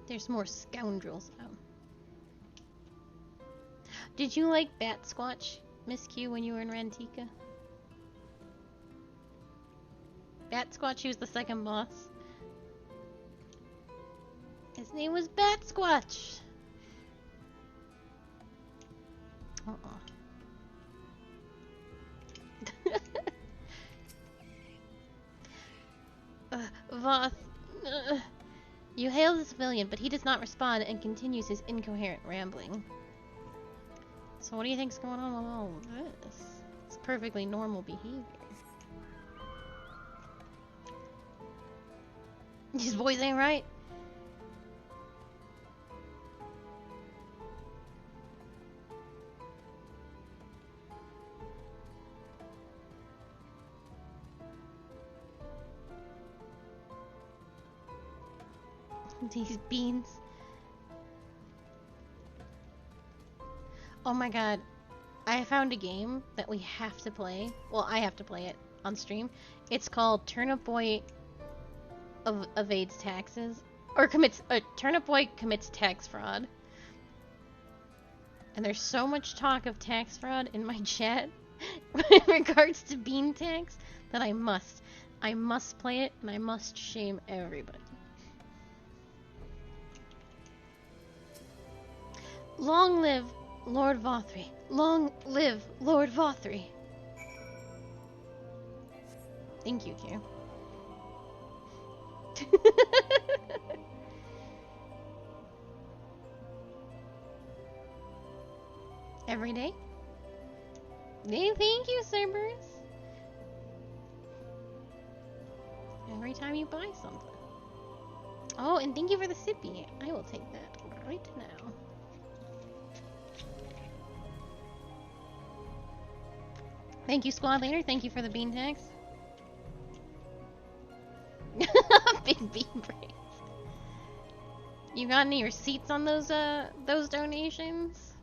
There's more scoundrels out. Did you like Bat Squatch, Miss Q, when you were in Rantika? Bat Squatch, he was the second boss. His name was Bat Squatch. Voth. You hail the civilian, but he does not respond and continues his incoherent rambling. So what do you think's going on with all of this? It's perfectly normal behavior. His voice ain't right. These beans. Oh my god. I found a game that we have to play. Well, I have to play it on stream. It's called Turnip Boy Evades Taxes. Or commits... Turnip Boy commits tax fraud. And there's so much talk of tax fraud in my chat in regards to bean tax that I must play it and I must shame everybody. Long live Lord Vothri. Long live Lord Vothri. Thank you, Q. Every day? Hey, thank you, Cerberus. Every time you buy something. Oh, and thank you for the sippy. I will take that right now. Thank you, Squad Leader. Thank you for the bean tags. Big bean brains. You got any receipts on those donations?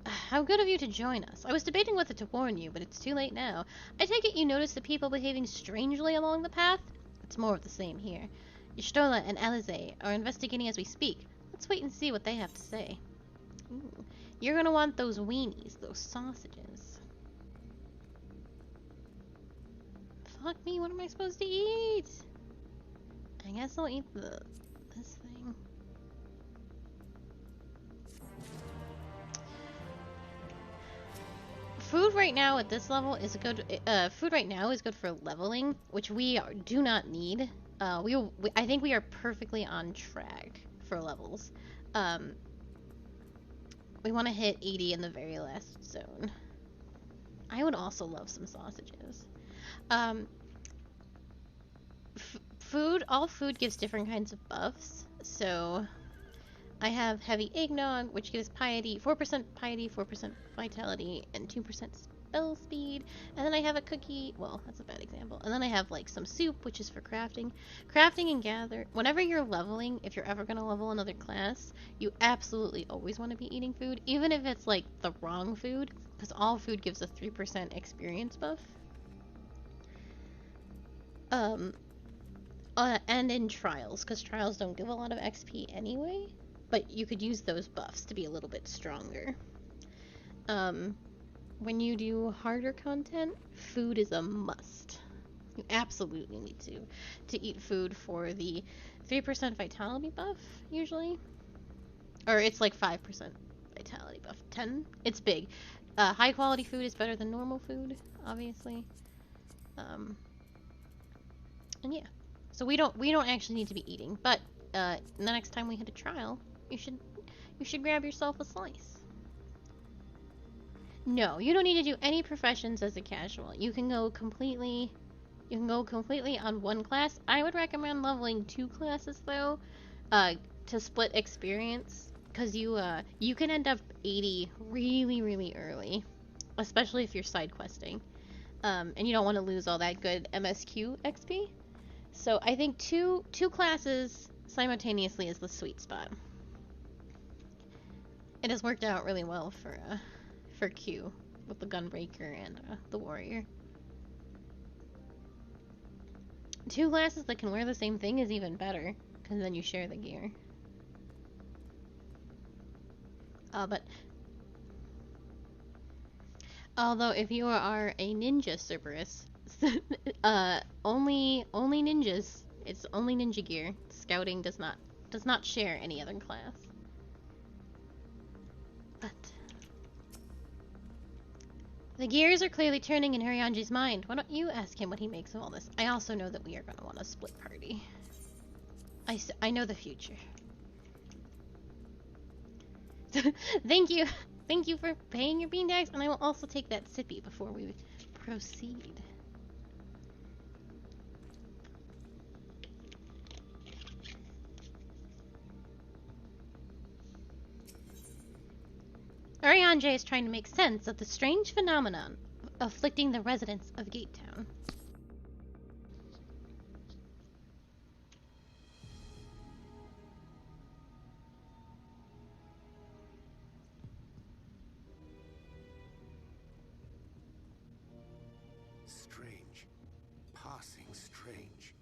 How good of you to join us. I was debating whether to warn you, but it's too late now. I take it you noticed the people behaving strangely along the path? It's more of the same here. Y'shtola and Alize are investigating as we speak. Let's wait and see what they have to say. Ooh. You're gonna want those weenies, those sausages. Fuck me, what am I supposed to eat? I guess I'll eat this thing. Food right now at this level is good. Food right now is good for leveling, which we do not need. I think we are perfectly on track for levels. We want to hit 80 in the very last zone. I would also love some sausages. All food gives different kinds of buffs. So I have heavy eggnog, which gives piety, 4% piety, 4% vitality, and 2% spell speed. And then I have a cookie, well, that's a bad example. And then I have like some soup, which is for crafting. Crafting and gather, whenever you're leveling, if you're ever going to level another class, you absolutely always want to be eating food, even if it's like the wrong food, because all food gives a 3% experience buff. And in trials, because trials don't give a lot of XP anyway. But you could use those buffs to be a little bit stronger. When you do harder content, food is a must. You absolutely need to eat food for the 3% vitality buff, usually. Or it's like 5% vitality buff. 10? It's big. High quality food is better than normal food, obviously. And yeah. So we don't actually need to be eating, but the next time we hit a trial, you should grab yourself a slice. No, you don't need to do any professions as a casual. You can go completely on one class. I would recommend leveling 2 classes though, to split experience, because you can end up 80 really, really early, especially if you're side questing, and you don't want to lose all that good MSQ XP. So I think two classes simultaneously is the sweet spot. It has worked out really well for Q with the Gunbreaker and the Warrior. 2 classes that can wear the same thing is even better, because then you share the gear. But although if you are a ninja Cerberus, only ninjas. It's only ninja gear. Scouting does not share any other class. But the gears are clearly turning in Huryanji's mind. Why don't you ask him what he makes of all this? I also know that we are going to want a split party. I know the future. Thank you for paying your bean tags, and I will also take that sippy before we proceed. Urianger is trying to make sense of the strange phenomenon afflicting the residents of Gatetown. Strange. Passing strange.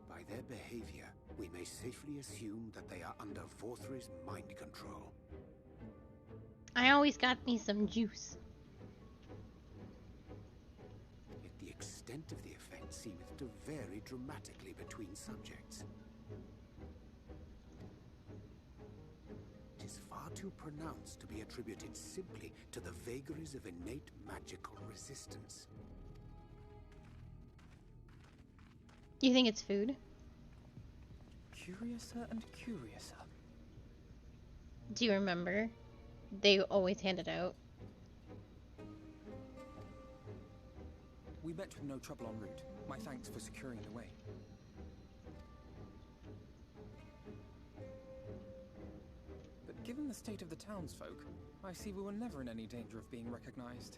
By their behavior, we may safely assume that they are under Vorthri's mind control. I always got me some juice. Yet the extent of the effect seemeth to vary dramatically between subjects. It is far too pronounced to be attributed simply to the vagaries of innate magical resistance. You think it's food? Curiouser and curiouser. Do you remember? They always hand it out. We met with no trouble en route. My thanks for securing the way. the state of the townsfolk, I see we were never in any danger of being recognized.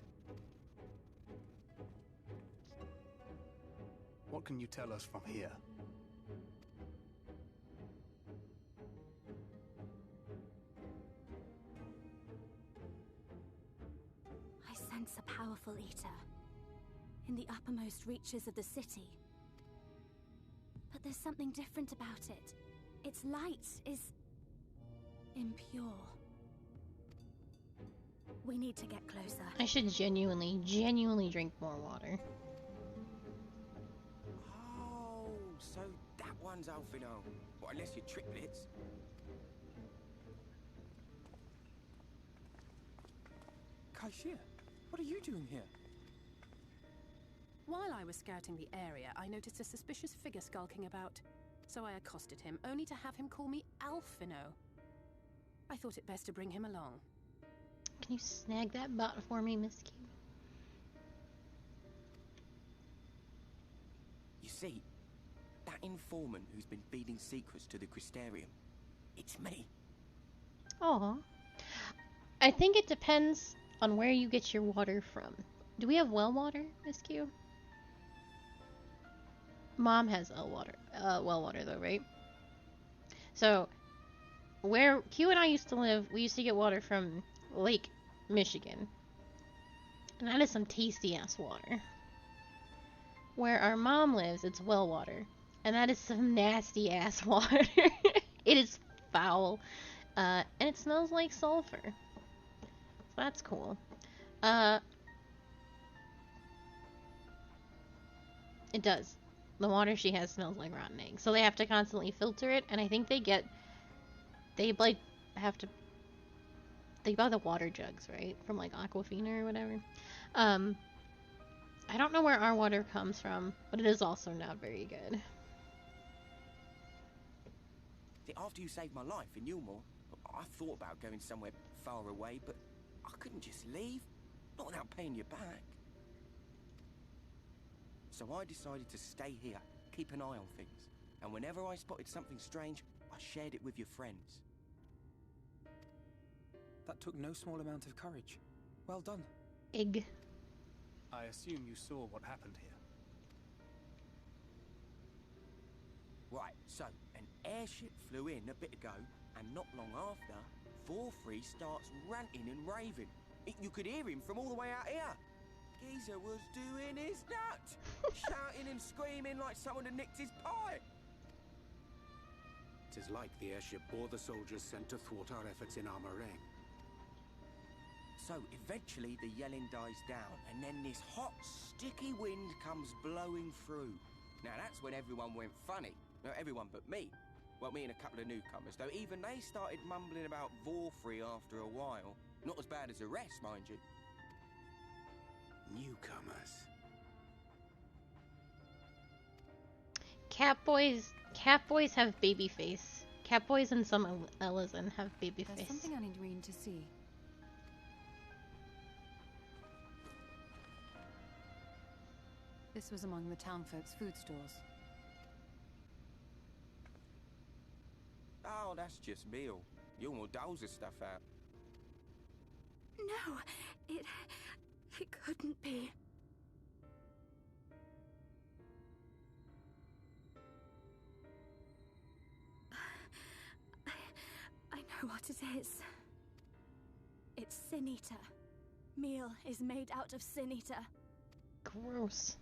What can you tell us from here? I sense a powerful eater in the uppermost reaches of the city. But there's something different about it. Its light is impure. We need to get closer. I should genuinely drink more water. Oh, so that one's Alfino. Well, unless you're triplets. Kaishir, what are you doing here? While I was scouting the area, I noticed a suspicious figure skulking about. So I accosted him, only to have him call me Alfino. I thought it best to bring him along. Can you snag that bot for me, Miss Q? You see, that informant who's been feeding secrets to the Crystarium, it's me. Aw. I think it depends on where you get your water from. Do we have well water, Miss Q? Mom has well water though, right? So, where Q and I used to live, we used to get water from Lake Michigan. And that is some tasty ass water. Where our mom lives, it's well water. And that is some nasty ass water. It is foul. And it smells like sulfur. So that's cool. It does. The water she has smells like rotten eggs. So they have to constantly filter it, and I think they buy the water jugs, right? From like Aquafina or whatever. I don't know where our water comes from, but it is also not very good. After you saved my life in Yulmore, I thought about going somewhere far away, but I couldn't just leave. Not without paying you back. So I decided to stay here, keep an eye on things. And whenever I spotted something strange, I shared it with your friends. That took no small amount of courage. Well done. Egg. I assume you saw what happened here. Right, so an airship flew in a bit ago, and not long after, Vorfree starts ranting and raving. You could hear him from all the way out here. Geezer was doing his nut, shouting and screaming like someone had nicked his pie. 'Tis like the airship bore the soldiers sent to thwart our efforts in Armorang. So eventually the yelling dies down, and then this hot, sticky wind comes blowing through. Now that's when everyone went funny. No, everyone but me. Well, me and a couple of newcomers, though even they started mumbling about Vorfree after a while. Not as bad as the rest, mind you. Newcomers. Catboys have baby face. Catboys and some Ellison have baby There's face. something I need Reen to see. This was among the townfolk's food stores. Oh, that's just meal. Yulmore doles the stuff out. No, it couldn't be. I know what it is. It's Sin Eater. Meal is made out of Sin Eater. Gross.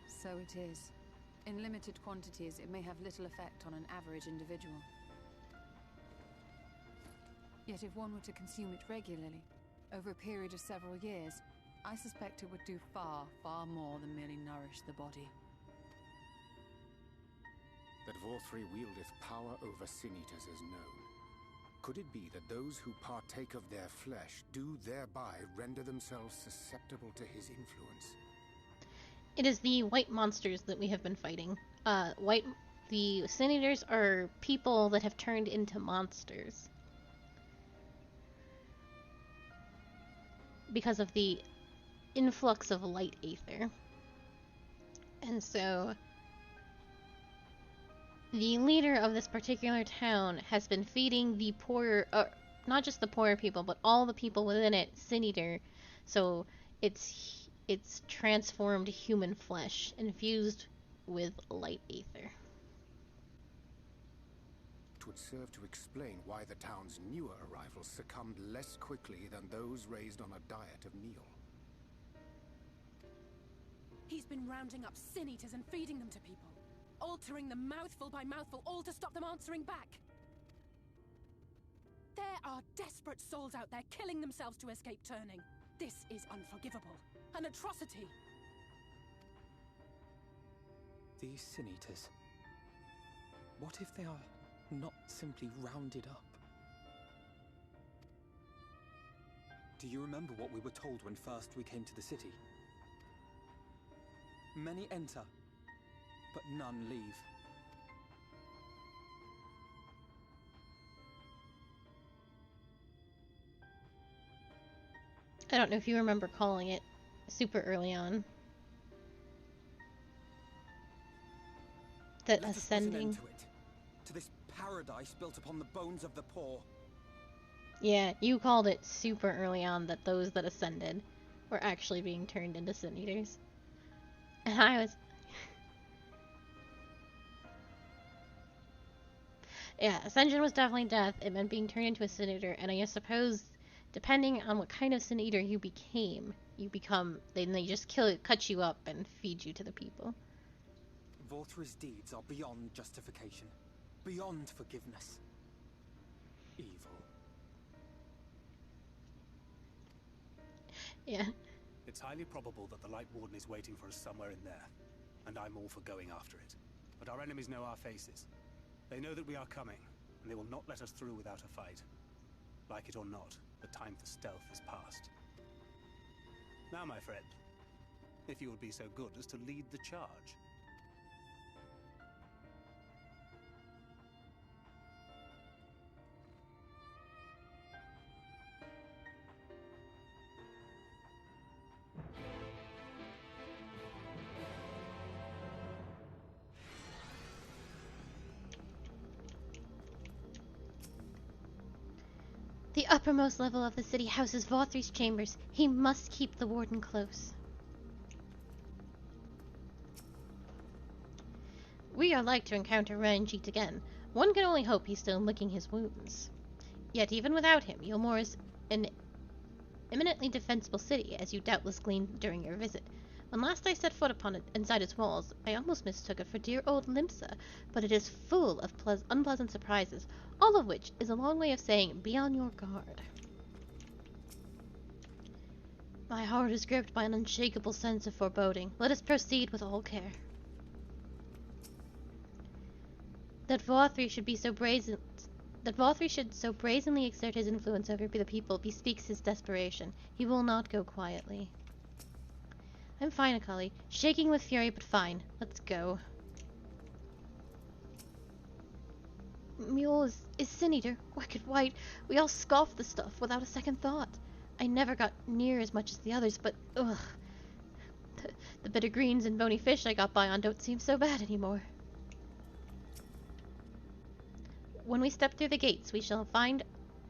So it is. In limited quantities, it may have little effect on an average individual. Yet if one were to consume it regularly, over a period of several years, I suspect it would do far, far more than merely nourish the body. That Vorfree wieldeth power over sin-eaters is known. Could it be that those who partake of their flesh do thereby render themselves susceptible to his influence? It is the white monsters that we have been fighting. The Sin Eaters are people that have turned into monsters. Because of the influx of light aether. And so the leader of this particular town has been feeding the poorer, not just the poorer people, but all the people within it, Sin Eater. So it's transformed human flesh infused with light aether. It would serve to explain why the town's newer arrivals succumbed less quickly than those raised on a diet of meal. He's been rounding up Sin Eaters and feeding them to people. Altering them mouthful by mouthful, all to stop them answering back. There are desperate souls out there killing themselves to escape turning. This is unforgivable. An atrocity. These Sin Eaters. What if they are not simply rounded up? Do you remember what we were told when first we came to the city? Many enter, but none leave. I don't know if you remember calling it super early on. That Let us put an ascending. end to it. To this paradise built upon the bones of the poor. Yeah, you called it super early on that those that ascended were actually being turned into Sin Eaters. And I was... Yeah, Ascension was definitely death. It meant being turned into a Sin Eater, and I suppose, depending on what kind of Sin Eater you become, then they just cut you up and feed you to the people. Vorthri's deeds are beyond justification, beyond forgiveness. Evil. Yeah. It's highly probable that the Light Warden is waiting for us somewhere in there, and I'm all for going after it. But our enemies know our faces. They know that we are coming, and they will not let us through without a fight. Like it or not, the time for stealth is past. Now, my friend, if you would be so good as to lead the charge. The uppermost level of the city houses Vorthri's chambers. He must keep the warden close. We are like to encounter Ranjit again. One can only hope he's still licking his wounds. Yet even without him, Yulmore is an eminently defensible city, as you doubtless gleaned during your visit. When last I set foot upon it inside its walls, I almost mistook it for dear old Limsa, but it is full of unpleasant surprises, all of which is a long way of saying, be on your guard. My heart is gripped by an unshakable sense of foreboding. Let us proceed with all care. That Vorthri should so brazenly exert his influence over the people bespeaks his desperation. He will not go quietly. I'm fine, Akali. Shaking with fury, but fine. Let's go. Mule is Sin Eater, wicked white. We all scoffed the stuff without a second thought. I never got near as much as the others, but ugh. The bit of greens and bony fish I got by on don't seem so bad anymore. When we step through the gates, we shall find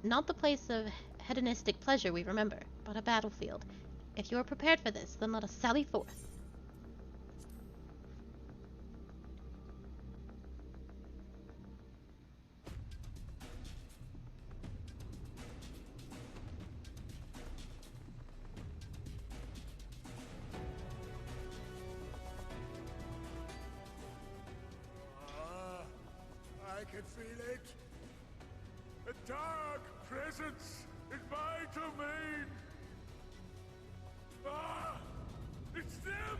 not the place of hedonistic pleasure we remember, but a battlefield. If you are prepared for this, then let us sally forth. I can feel it. A dark presence in my domain. Ah! It's them!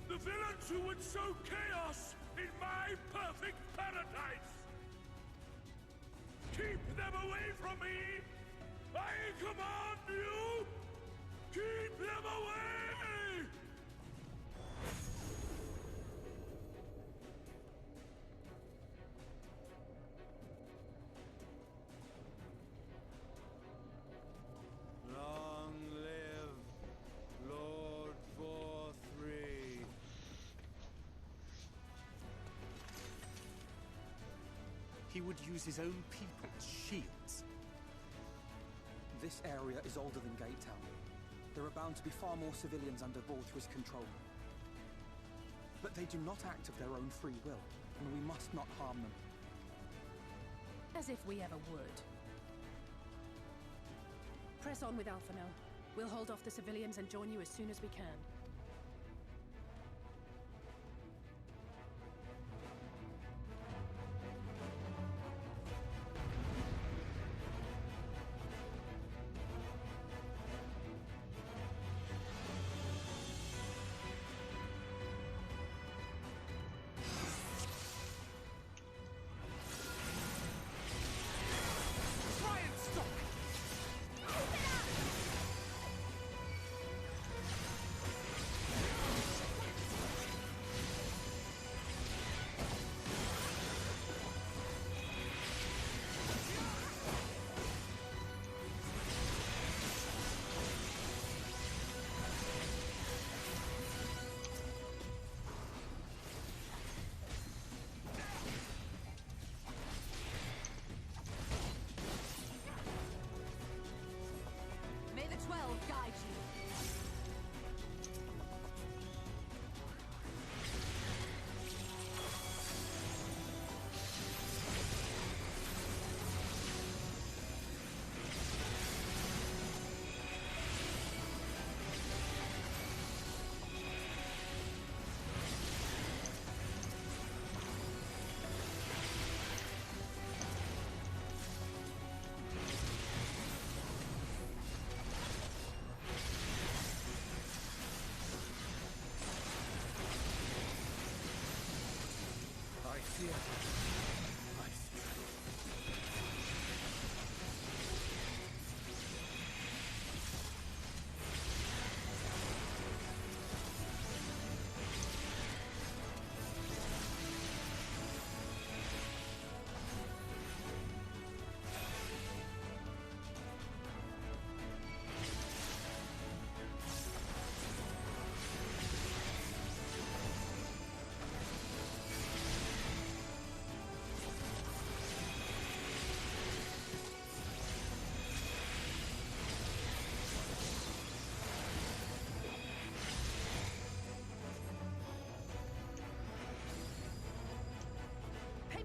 The villains who would sow chaos in my perfect paradise! Keep them away from me! I command you! Keep them away! Long live Lord Vorthri. he would use his own people as shields. This area is older than Gatetown. There are bound to be far more civilians under Balthrus' control. But they do not act of their own free will, and we must not harm them. As if we ever would. Press on with Alphonel. We'll hold off the civilians and join you as soon as we can.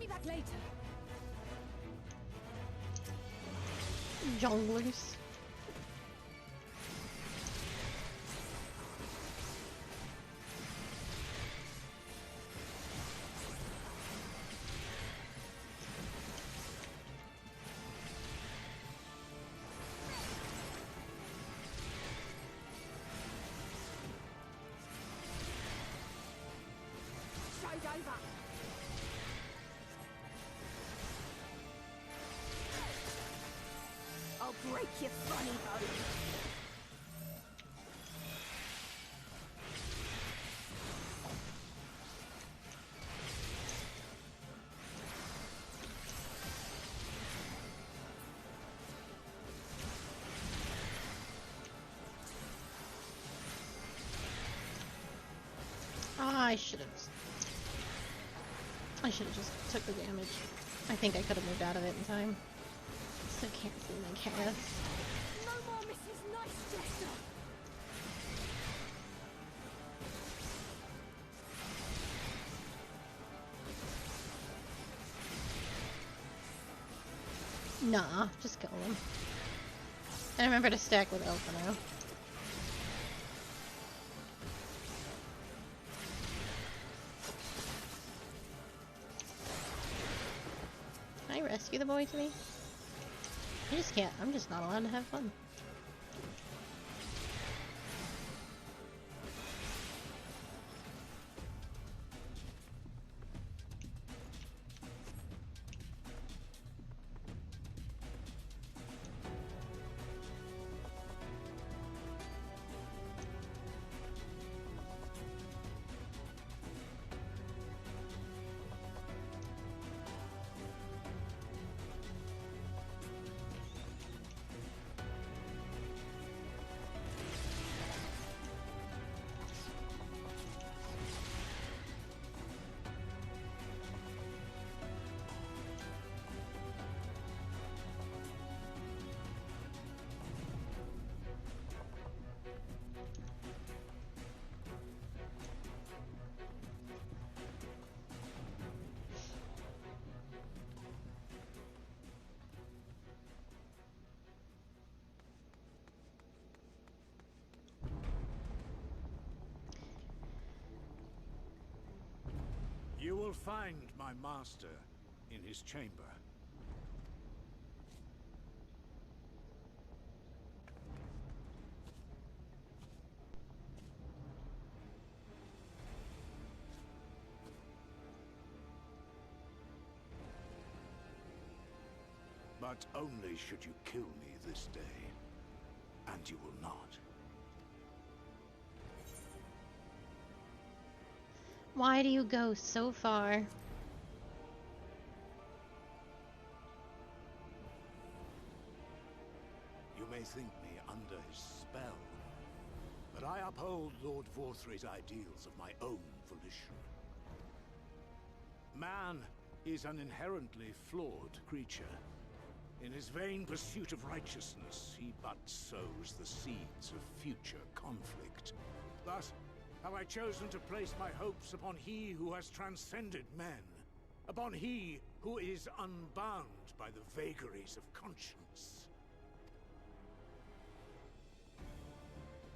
Back later. Junglers. Show's over. I'll break your funny bone. I should have just took the damage. I think I could have moved out of it in time. Still can't see my cast. No more Mrs. Nice Jester. Nah, just kill them. And remember to stack with Alpha now. Can I rescue the boy to me? I just can't. I'm just not allowed to have fun. will find my master in his chamber. But only should you kill me this day. And you will not. Why do you go so far? You may think me under his spell, but I uphold Lord Vorthry's ideals of my own volition. Man is an inherently flawed creature. In his vain pursuit of righteousness, he but sows the seeds of future conflict. Thus, have I chosen to place my hopes upon he who has transcended men, upon he who is unbound by the vagaries of conscience.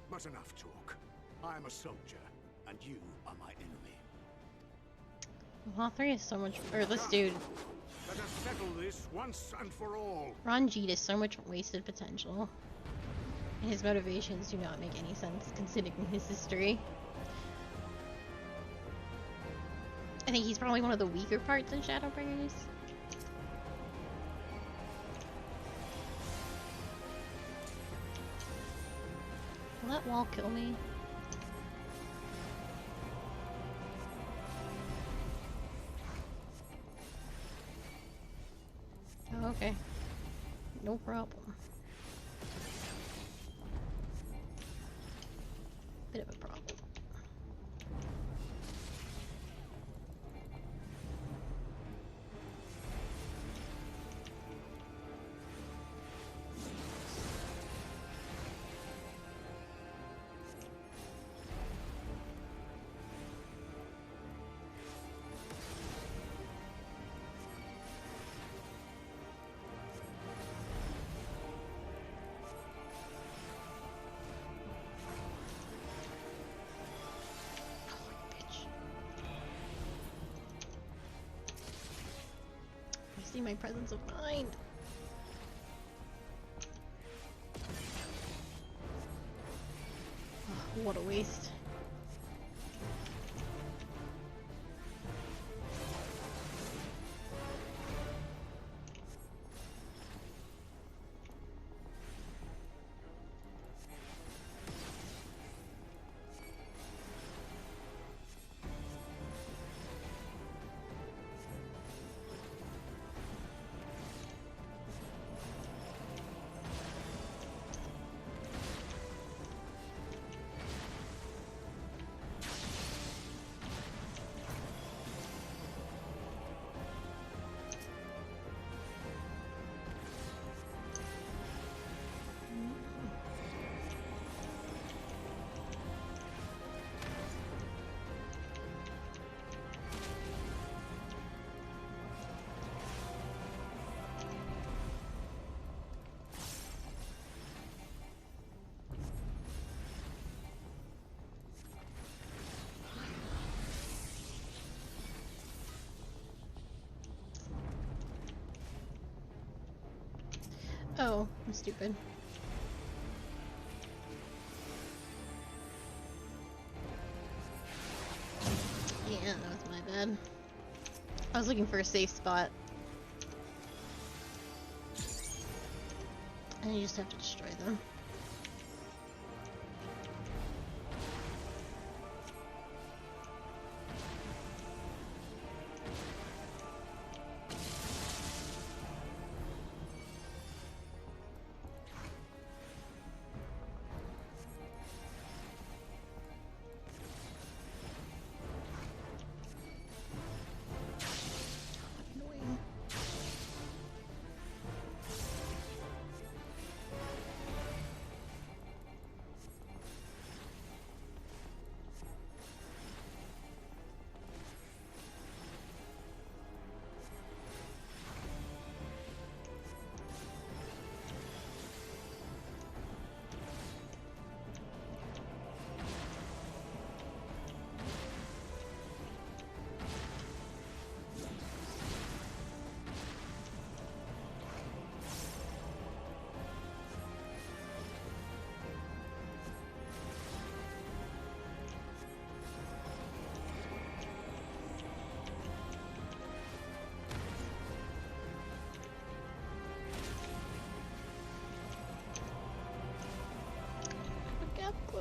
But enough talk. I am a soldier, and you are my enemy. Vorthry is so much. Or this dude. Let us settle this once and for all. Ranjit is so much wasted potential. And his motivations do not make any sense considering his history. I think he's probably one of the weaker parts in Shadowbringers. Will that wall kill me? Oh, okay. No problem. Bit of a problem. See my presence of mind. Oh, what a waste. Oh, I'm stupid. Yeah, that was my bad. I was looking for a safe spot. And you just have to destroy them.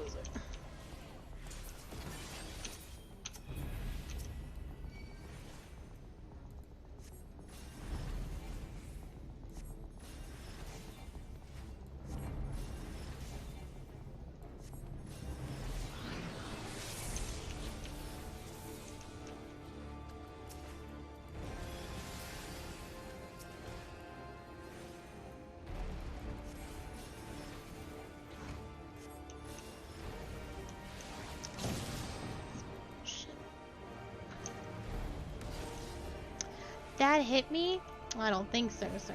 closer. That hit me? I don't think so, sir.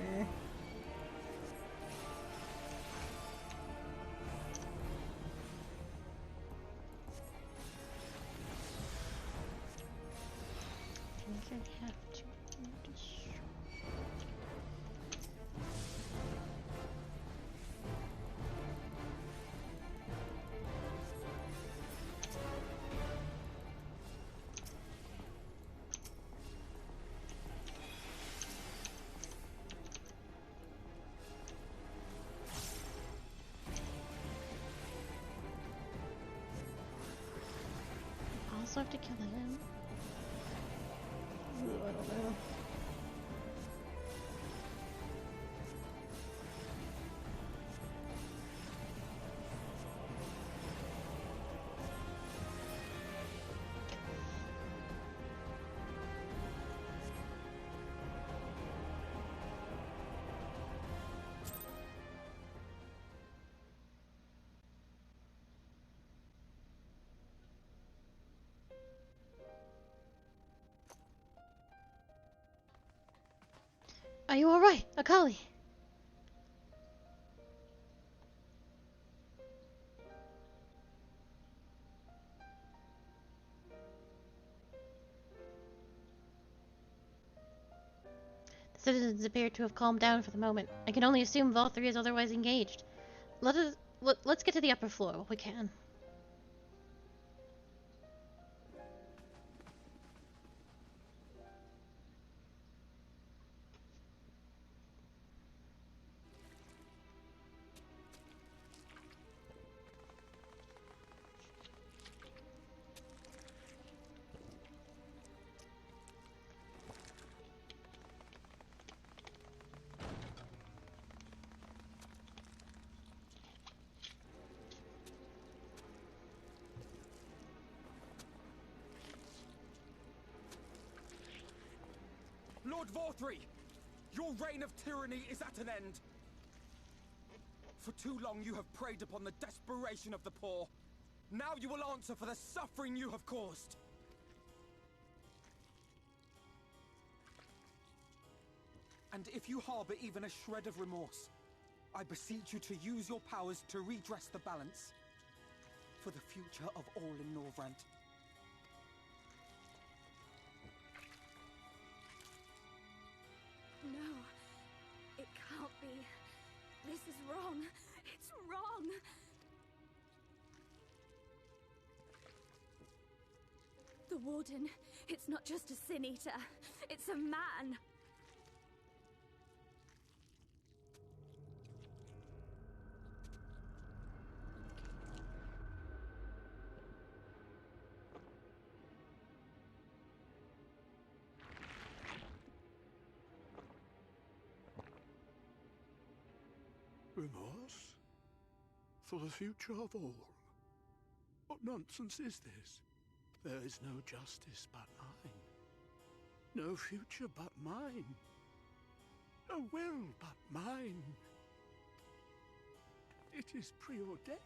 I think I have to destroy. Also have to kill him. Ooh, I don't know. Are you alright, Akali? The citizens appear to have calmed down for the moment. I can only assume Vault 3 is otherwise engaged. Let's get to the upper floor while we can. Lord Vorthree, your reign of tyranny is at an end. For too long you have preyed upon the desperation of the poor. Now you will answer for the suffering you have caused. And if you harbor even a shred of remorse, I beseech you to use your powers to redress the balance for the future of all in Norvrant. No, it can't be. This is wrong. It's wrong. The Warden, it's not just a Sin Eater. It's a man. Remorse? For the future of all? What nonsense is this? There is no justice but mine. No future but mine. No will but mine. It is preordained.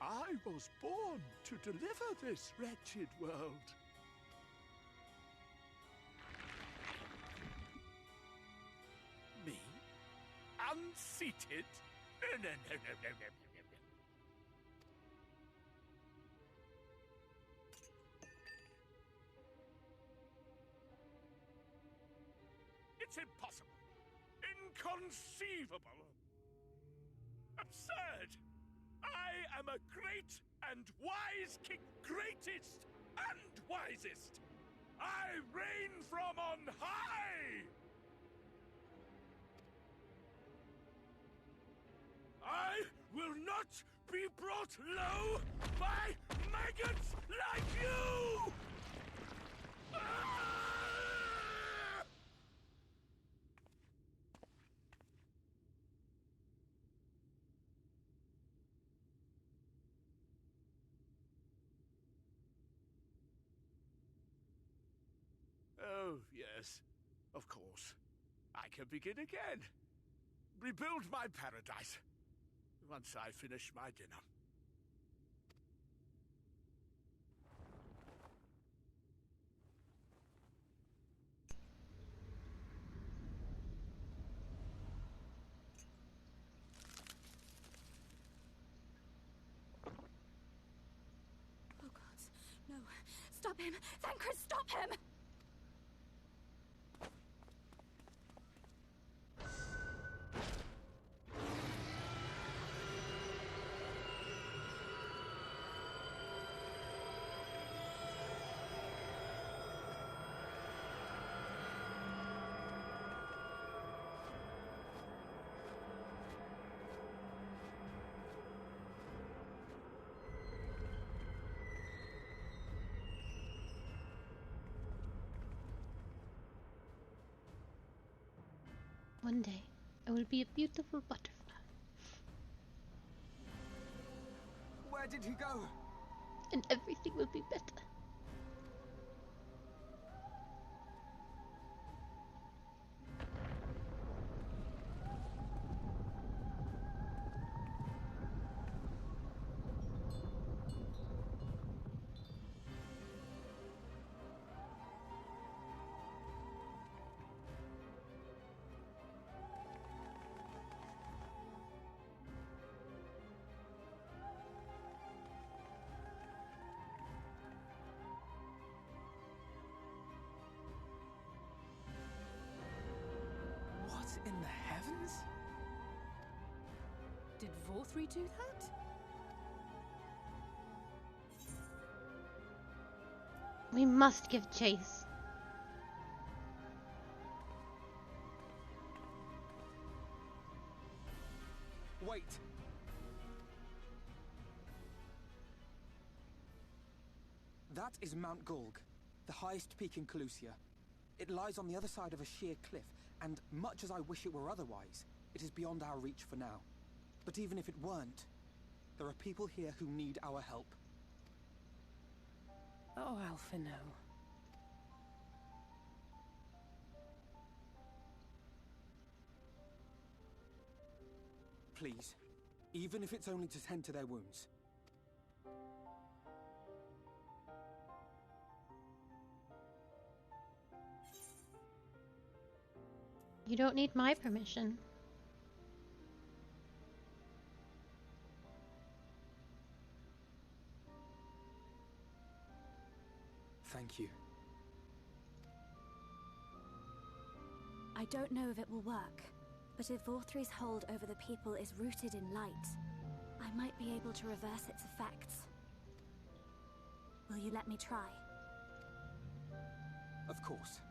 I was born to deliver this wretched world. Me? Unseated? No. It's impossible. Inconceivable. Absurd. I am a great and wise king. Greatest and wisest. I reign from on high. I will not be brought low by maggots like you! Oh, yes, of course. I can begin again. Rebuild my paradise once I finish my dinner. Oh God, no. Stop him! Thancred, stop him! One day, I will be a beautiful butterfly. Where did he go? And everything will be better. What in the heavens? Did Vorthree do that? We must give chase. Wait! That is Mount Gulg, the highest peak in Calusia. It lies on the other side of a sheer cliff, and much as I wish it were otherwise, it is beyond our reach for now. But even if it weren't, there are people here who need our help. Oh, Alphino. Please, even if it's only to tend to their wounds. You don't need my permission. Thank you. I don't know if it will work, but if Vorthree's hold over the people is rooted in light, I might be able to reverse its effects. Will you let me try? Of course.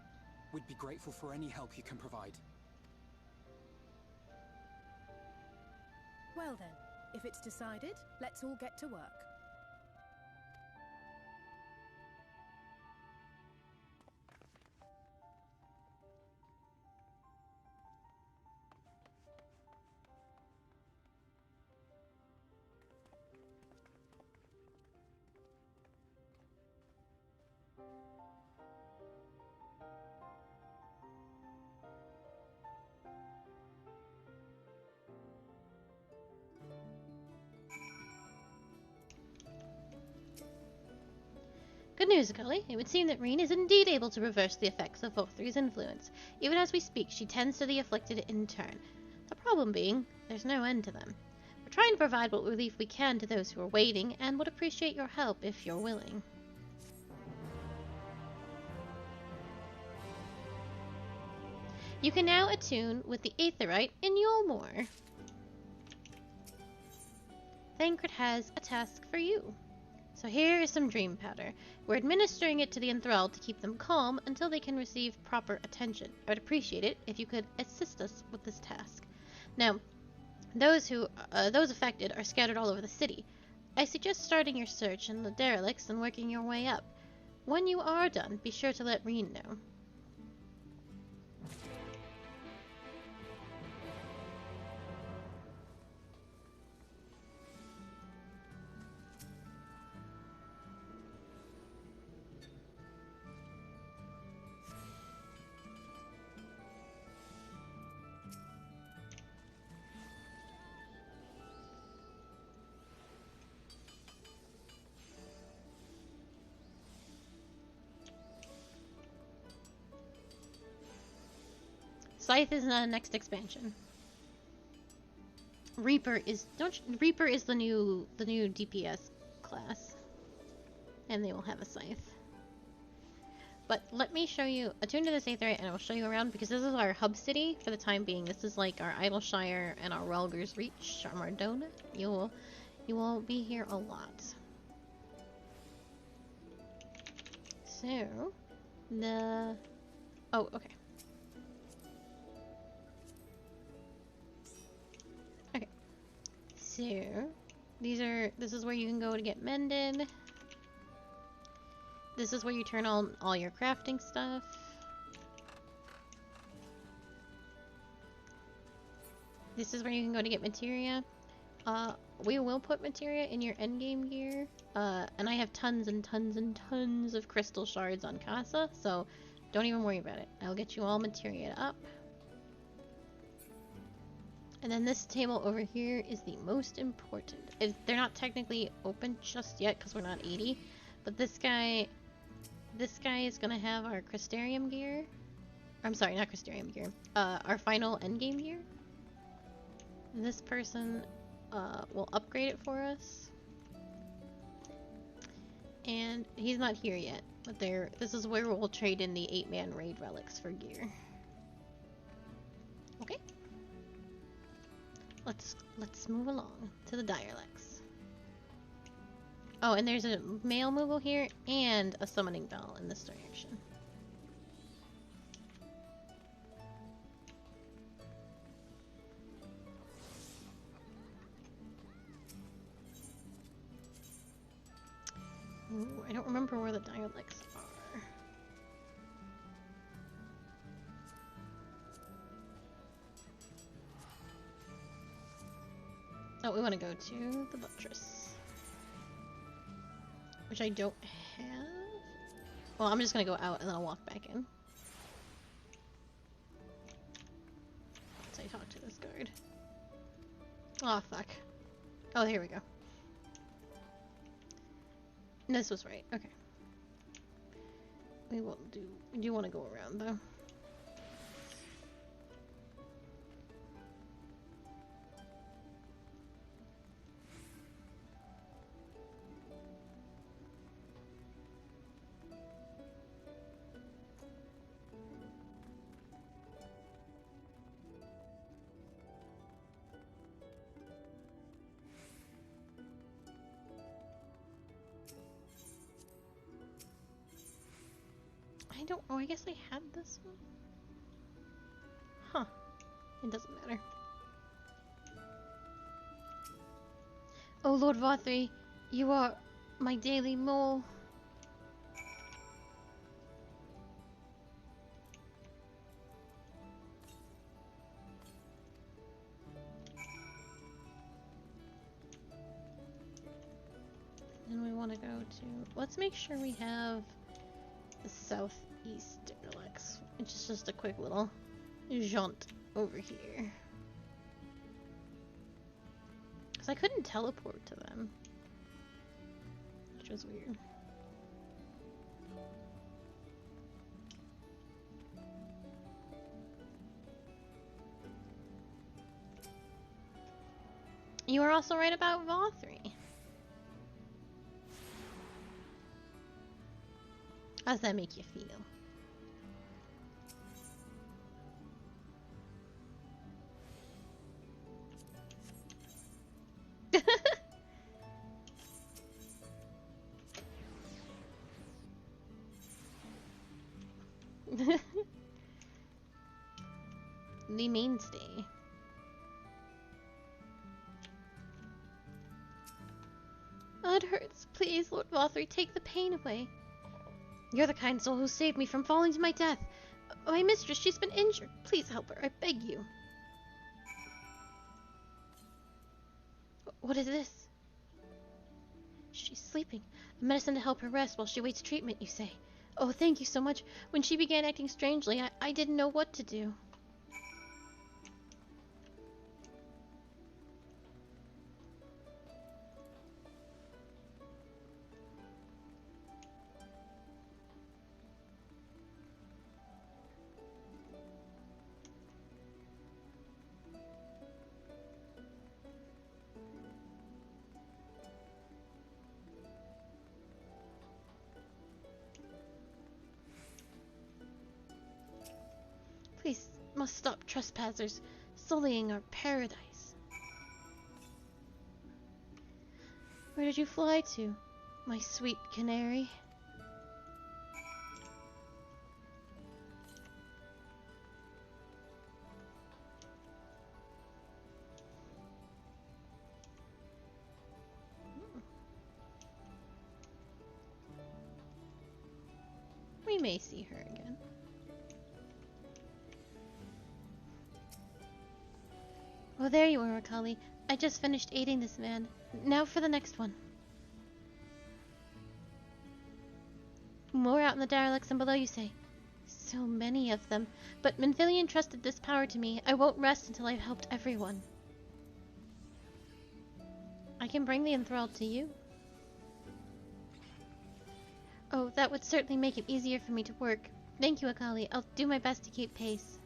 We'd be grateful for any help you can provide. Well then, if it's decided, let's all get to work. Good news, Cully. It would seem that Reen is indeed able to reverse the effects of Vorthree's influence. Even as we speak, she tends to the afflicted in turn. The problem being, there's no end to them. We're trying to provide what relief we can to those who are waiting, and would appreciate your help if you're willing. You can now attune with the Aetherite in Yulmore. Thancred has a task for you. So here is some dream powder. We're administering it to the enthralled to keep them calm until they can receive proper attention. I would appreciate it if you could assist us with this task. Now, Those affected are scattered all over the city. I suggest starting your search in the derelicts and working your way up. When you are done, be sure to let Reen know. Scythe is not a next expansion. Reaper is the new DPS class, and they will have a scythe. But let me show you. Attune to this aether, and I will show you around because this is our hub city for the time being. This is like our Idleshire and our Relger's Reach, our Mardona. You will be here a lot. So okay. So, this is where you can go to get mended. This is where you turn on all your crafting stuff. This is where you can go to get materia. We will put materia in your endgame gear. And I have tons and tons and tons of crystal shards on Casa, so don't even worry about it. I'll get you all materia up. And then this table over here is the most important. They're not technically open just yet because we're not 80, but this guy is gonna have our Crystarium gear. I'm sorry, not Crystarium gear. Our final endgame gear. And this person will upgrade it for us. And he's not here yet, but this is where we'll trade in the 8-man raid relics for gear. Okay. Let's move along to the Dialects. Oh, and there's a mail Moogle here and a summoning bell in this direction. Ooh, I don't remember where the Dialects are. Oh, we want to go to the buttress. Which I don't have. Well, I'm just going to go out and then I'll walk back in. Once I talk to this guard. Oh, fuck. Oh, here we go. This was right. Okay. We do want to go around, though. Oh, I guess I had this one. Huh. It doesn't matter. Oh, Lord Vothri, you are my daily mole. And we want to go to... Let's make sure we have the southeast Derelict, which is just a quick little jaunt over here. Because I couldn't teleport to them, which was weird. You are also right about Vothri. How does that make you feel? The mainstay. Please, Lord Vothry, take the pain away. You're the kind soul who saved me from falling to my death. My mistress, she's been injured. Please help her, I beg you. What is this? She's sleeping. A medicine to help her rest while she waits treatment, you say. Oh, thank you so much. When she began acting strangely, I didn't know what to do. Please, must stop trespassers sullying our paradise. Where did you fly to, my sweet canary? We may see her again. Oh, there you are, Akali. I just finished aiding this man. Now for the next one. More out in the dialects and below, you say. So many of them. But Minfillion entrusted this power to me. I won't rest until I've helped everyone. I can bring the enthralled to you. Oh, that would certainly make it easier for me to work. Thank you, Akali. I'll do my best to keep pace.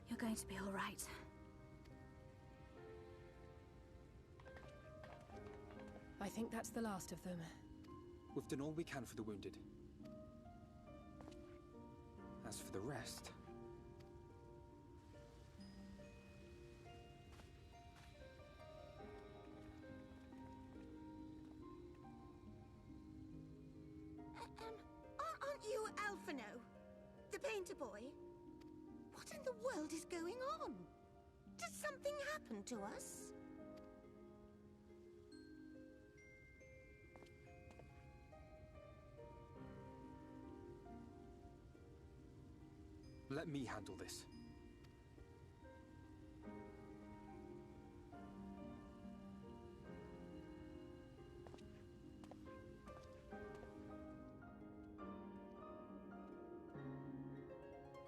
You're going to be all right. I think that's the last of them. We've done all we can for the wounded. As for the rest... Aren't you Alphino? The painter boy? What in the world is going on? Did something happen to us? Let me handle this.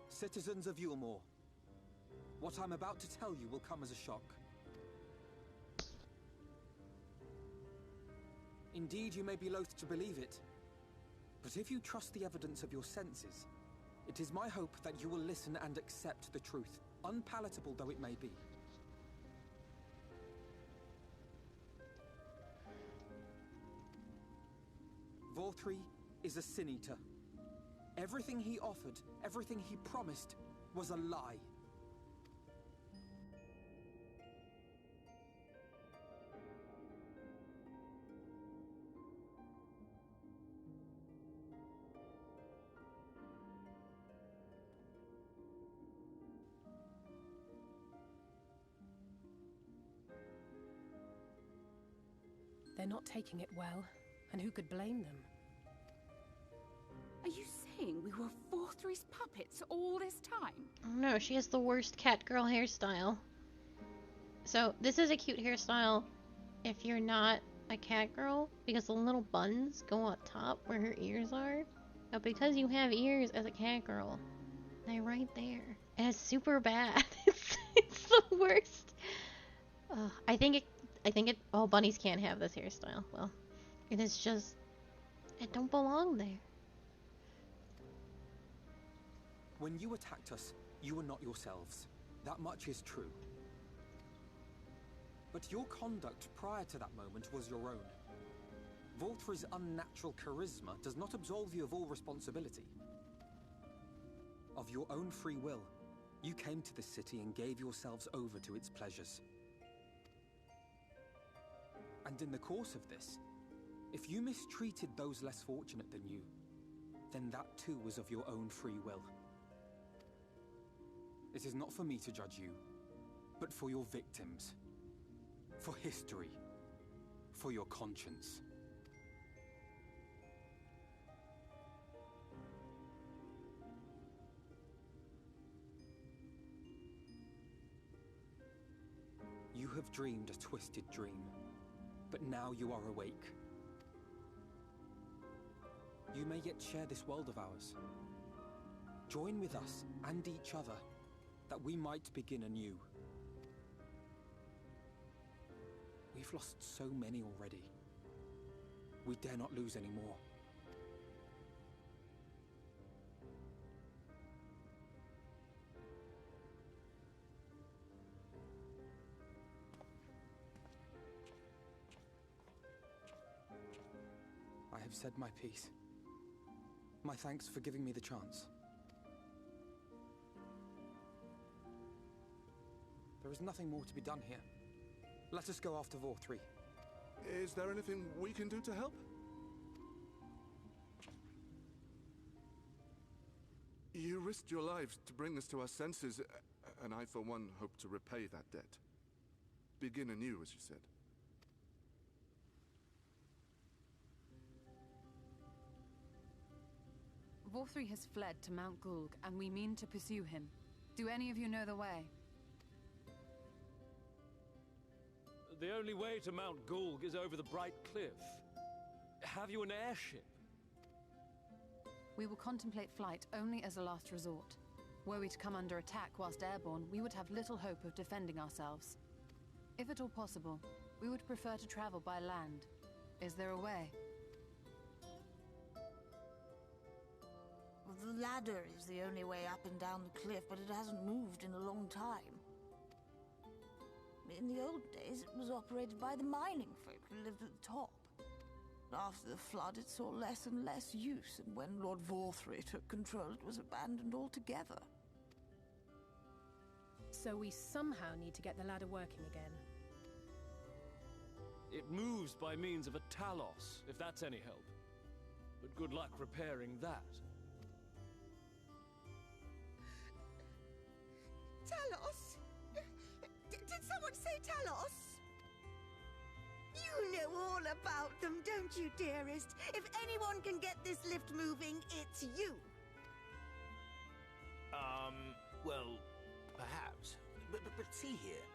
Citizens of Yulmore, what I'm about to tell you will come as a shock. Indeed, you may be loath to believe it, but if you trust the evidence of your senses, it is my hope that you will listen and accept the truth, unpalatable though it may be. Vorthri is a sin eater. Everything he offered, everything he promised, was a lie. They're not taking it well, and who could blame them? Are you saying we were Vorthri's puppets all this time? Oh no, she has the worst cat girl hairstyle. So, this is a cute hairstyle if you're not a cat girl, because the little buns go up top where her ears are. But because you have ears as a cat girl, they're right there. And it's super bad. It's the worst. I think it, all bunnies can't have this hairstyle. Well, it is just, it don't belong there. When you attacked us, you were not yourselves. That much is true. But your conduct prior to that moment was your own. Vorthri's unnatural charisma does not absolve you of all responsibility. Of your own free will, You came to the city and gave yourselves over to its pleasures. And in the course of this, if you mistreated those less fortunate than you, then that too was of your own free will. It is not for me to judge you, but for your victims, for history, for your conscience. You have dreamed a twisted dream, but now you are awake. You may yet share this world of ours. Join with us and each other, that we might begin anew. We've lost so many already. We dare not lose any more. I have said my piece. My thanks for giving me the chance. There is nothing more to be done here. Let us go after VOR3. Is there anything we can do to help? You risked your lives to bring us to our senses, and I, for one, hope to repay that debt. Begin anew, as you said. VOR3 has fled to Mount Gulg, and we mean to pursue him. Do any of you know the way? The only way to Mount Gulg is over the Bright Cliff. Have you an airship? We will contemplate flight only as a last resort. Were we to come under attack whilst airborne, we would have little hope of defending ourselves. If at all possible, we would prefer to travel by land. Is there a way? Well, the ladder is the only way up and down the cliff, but it hasn't moved in a long time. In the old days, it was operated by the mining folk who lived at the top. After the flood, it saw less and less use, and when Lord VOR3 took control, it was abandoned altogether. So we somehow need to get the ladder working again. It moves by means of a Talos, if that's any help. But good luck repairing that. Talos? Did someone say Talos? You know all about them, don't you, dearest? If anyone can get this lift moving, it's you. Well, perhaps. But see here.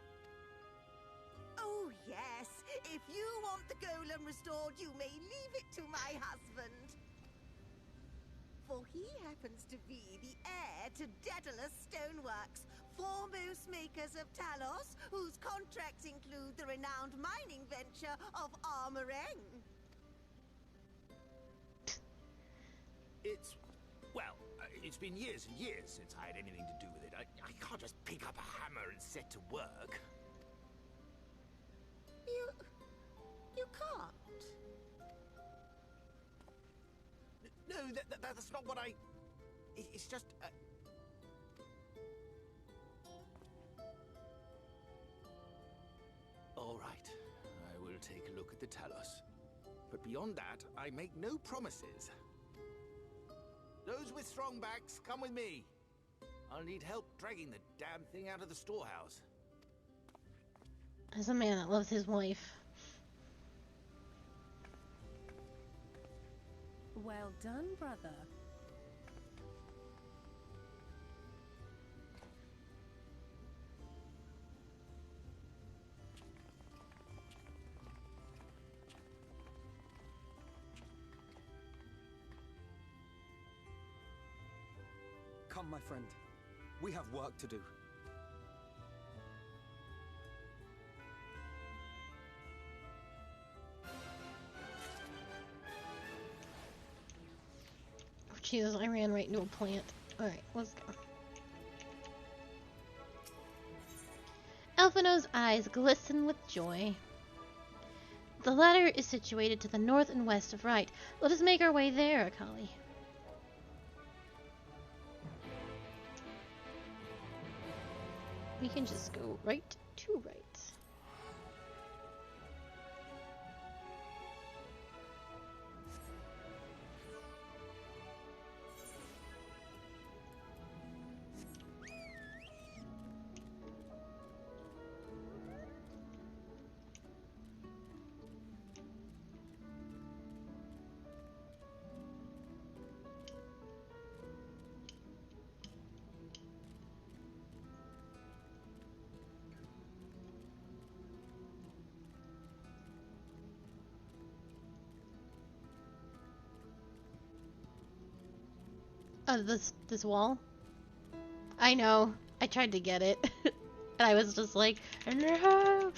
Oh, yes. If you want the golem restored, you may leave it to my husband. For he happens to be the heir to Daedalus Stoneworks, foremost makers of Talos, whose contracts include the renowned mining venture of Armoreng. It's been years and years since I had anything to do with it. I can't just pick up a hammer and set to work. You can't? No, that's not what I... It's just... All right, I will take a look at the Talos. But beyond that, I make no promises. Those with strong backs, come with me. I'll need help dragging the damn thing out of the storehouse. As a man that loves his wife. Well done, brother. Come, my friend. We have work to do. Oh, Jesus, I ran right into a plant. Alright, let's go. Elphino's eyes glisten with joy. The ladder is situated to the north and west of Right. Let us make our way there, Akali. We can just go right to right. Oh, this wall? I know. I tried to get it. And I was just like, no!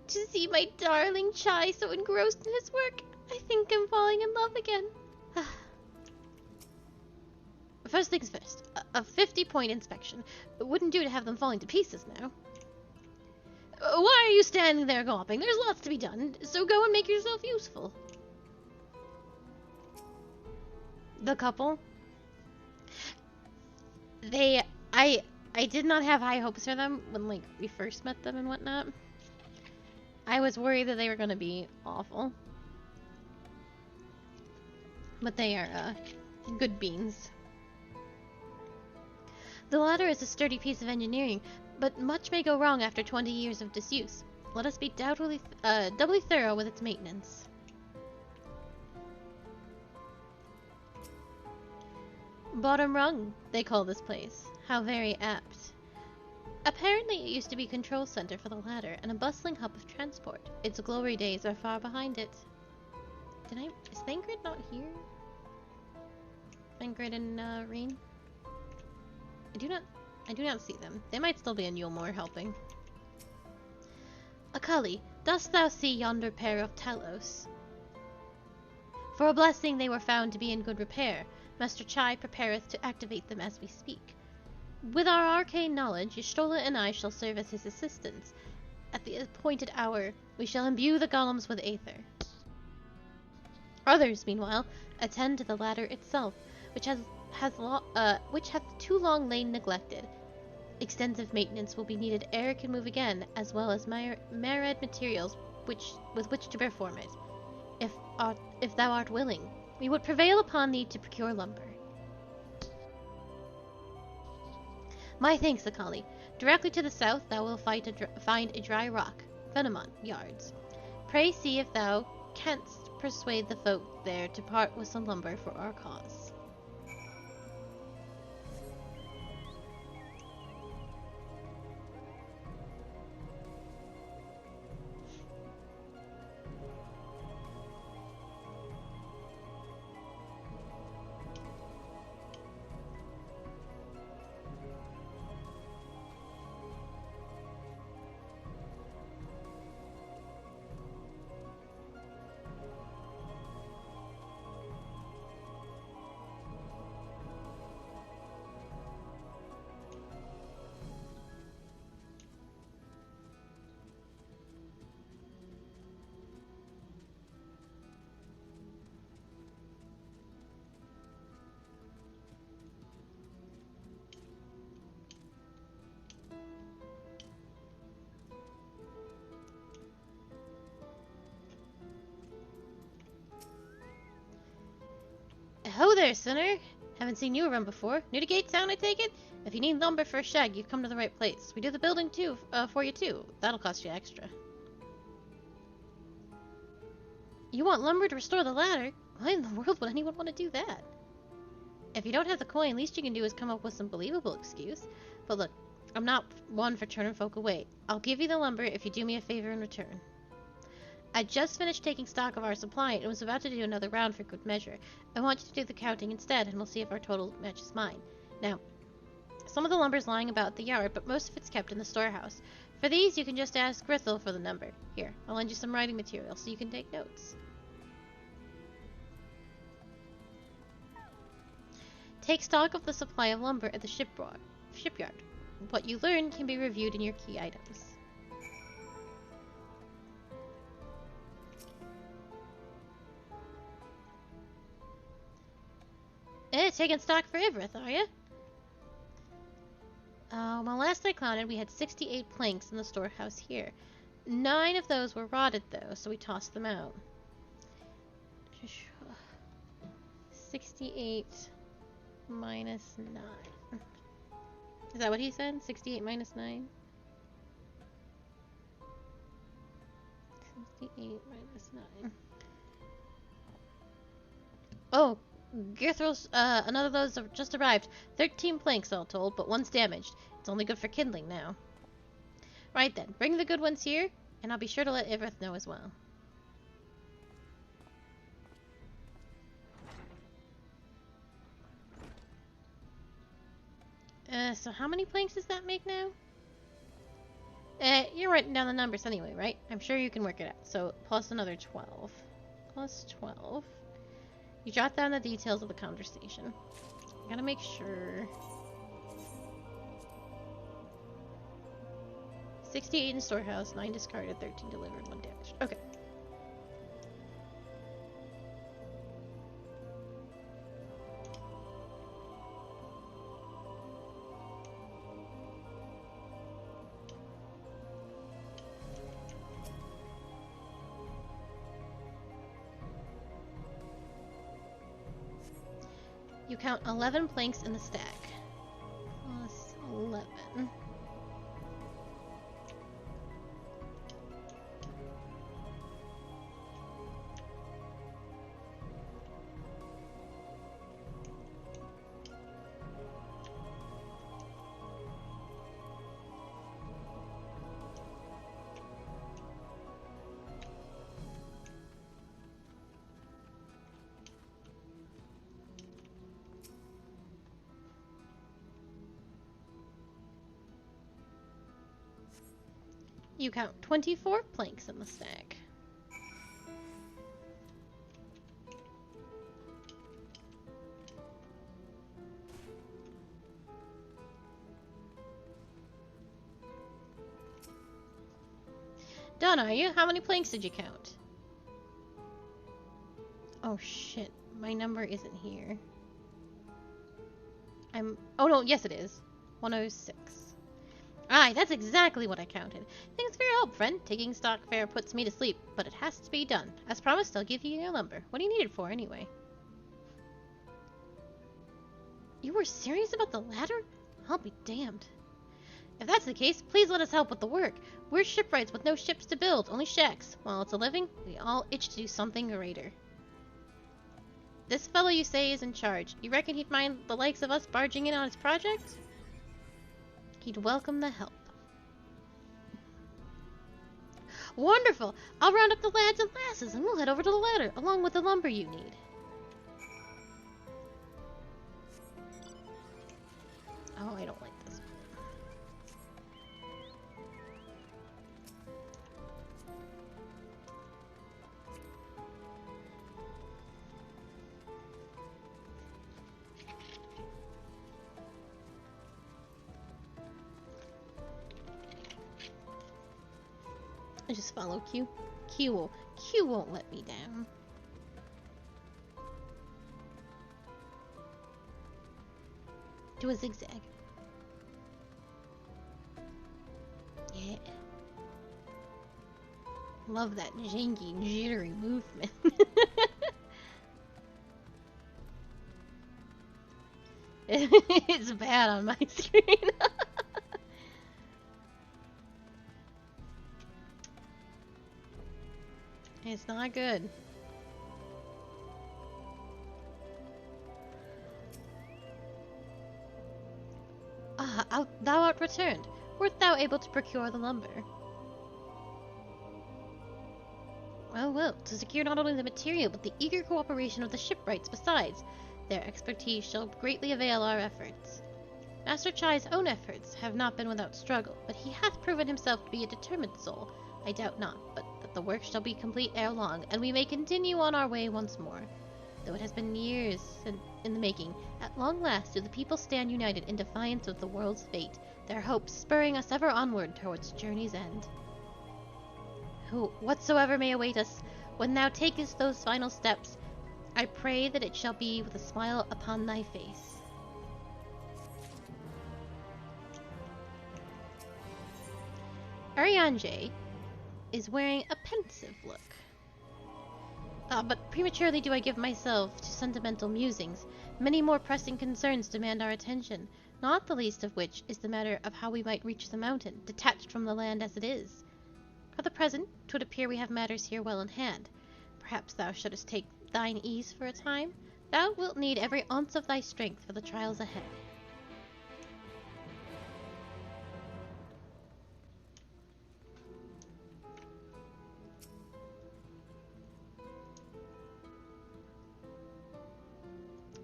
To see my darling Chai so engrossed in his work, I think I'm falling in love again. First things first, a 50-point inspection. It wouldn't do to have them falling to pieces now. Why are you standing there gawping? There's lots to be done, so go and make yourself useful. The couple? I did not have high hopes for them when, like, we first met them and whatnot. I was worried that they were gonna be awful. But they are, good beans. The ladder is a sturdy piece of engineering, but much may go wrong after 20 years of disuse. Let us be doubly thorough with its maintenance. Bottom rung, they call this place. How very apt. Apparently it used to be a control center for the ladder and a bustling hub of transport. Its glory days are far behind it. Is Thancred not here? Thancred and Reen? I do not see them. They might still be in Yulmore helping. Akali, dost thou see yonder pair of Talos? For a blessing they were found to be in good repair. Master Chai prepareth to activate them as we speak. With our arcane knowledge, Y'shtola and I shall serve as his assistants. At the appointed hour, we shall imbue the golems with aether. Others, meanwhile, attend to the ladder itself, which hath too long lain neglected. Extensive maintenance will be needed ere it can move again, as well as myriad materials with which to perform it. If thou art willing, we would prevail upon thee to procure lumber. My thanks, Akali. Directly to the south thou wilt find a dry rock, Phenomon yards. Pray see if thou canst persuade the folk there to part with some lumber for our cause. Ho there, sinner! Haven't seen you around before. New to Gate Town, I take it? If you need lumber for a shed, you've come to the right place. We do the building too, for you too. That'll cost you extra. You want lumber to restore the ladder? Why in the world would anyone want to do that? If you don't have the coin, least you can do is come up with some believable excuse. But look, I'm not one for turning folk away. I'll give you the lumber if you do me a favor in return. I just finished taking stock of our supply and was about to do another round for good measure. I want you to do the counting instead, and we'll see if our total matches mine. Now, some of the lumber's lying about the yard, but most of it's kept in the storehouse. For these, you can just ask Grithel for the number. Here, I'll lend you some writing material so you can take notes. Take stock of the supply of lumber at the shipyard. What you learn can be reviewed in your key items. Taking stock for Ivrith, are you? Well, last I counted, we had 68 planks in the storehouse here. 9 of those were rotted, though, so we tossed them out. 68 minus 9. Is that what he said? 68 minus 9? 68 minus 9. Oh, Gearthrill's, another of those have just arrived. 13 planks all told, but one's damaged. It's only good for kindling now. Right then, bring the good ones here, and I'll be sure to let Ivrith know as well. So how many planks does that make now? You're writing down the numbers anyway, right? I'm sure you can work it out. So, plus another 12. Plus 12. You jot down the details of the conversation. I gotta make sure. 68 in the storehouse, 9 discarded, 13 delivered, 1 damaged. Okay. You count 11 planks in the stack. Plus 11. You count 24 planks in the stack. Done, are you? How many planks did you count? Oh shit, my number isn't here. Oh no, yes it is. 106. Aye, that's exactly what I counted. Thanks for your help, friend. Taking stock fare puts me to sleep, but it has to be done. As promised, I'll give you your lumber. What do you need it for, anyway? You were serious about the ladder? I'll be damned. If that's the case, please let us help with the work. We're shipwrights with no ships to build, only shacks. While it's a living, we all itch to do something greater. This fellow you say is in charge. You reckon he'd mind the likes of us barging in on his project? He'd welcome the help. Wonderful! I'll round up the lads and lasses and we'll head over to the ladder, along with the lumber you need. Oh, I don't like this. I just follow Q. Q won't let me down. Do a zigzag. Yeah. Love that janky, jittery movement. It's bad on my screen. It's not good. Ah, thou art returned. Wert thou able to procure the lumber? Well, to secure not only the material, but the eager cooperation of the shipwrights besides. Their expertise shall greatly avail our efforts. Master Chai's own efforts have not been without struggle, but he hath proven himself to be a determined soul. I doubt not, but that the work shall be complete ere long, and we may continue on our way once more. though it has been years in the making, at long last do the people stand united in defiance of the world's fate, their hopes spurring us ever onward towards journey's end. Whatsoever may await us, when thou takest those final steps, I pray that it shall be with a smile upon thy face. Ariange is wearing a pensive look. But prematurely do I give myself to sentimental musings. Many more pressing concerns demand our attention, not the least of which is the matter of how we might reach the mountain, detached from the land as it is. For the present, 'twould appear we have matters here well in hand. Perhaps thou shouldst take thine ease for a time. Thou wilt need every ounce of thy strength for the trials ahead.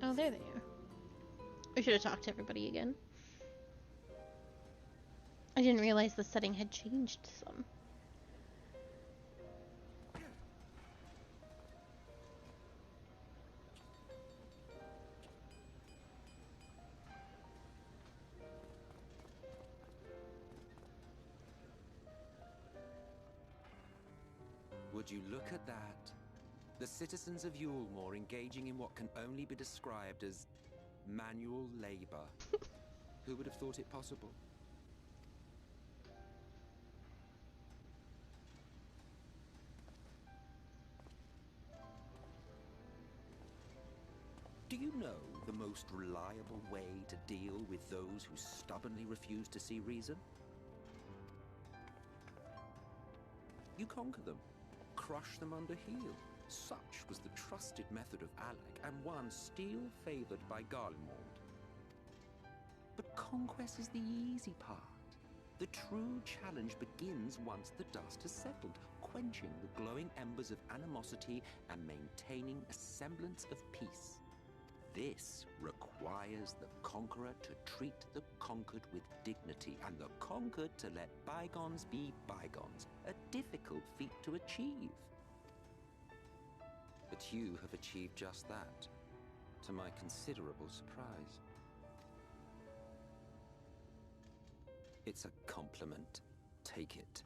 Oh, there they are. I should have talked to everybody again. I didn't realize the setting had changed some. Would you look at that? The citizens of Yulemore engaging in what can only be described as manual labor. Who would have thought it possible? Do you know the most reliable way to deal with those who stubbornly refuse to see reason? You conquer them, crush them under heel. Such was the trusted method of Alec, and one still favored by Garlemald. But conquest is the easy part. The true challenge begins once the dust has settled, quenching the glowing embers of animosity and maintaining a semblance of peace. This requires the conqueror to treat the conquered with dignity, and the conquered to let bygones be bygones, a difficult feat to achieve. But you have achieved just that, to my considerable surprise. It's a compliment. Take it.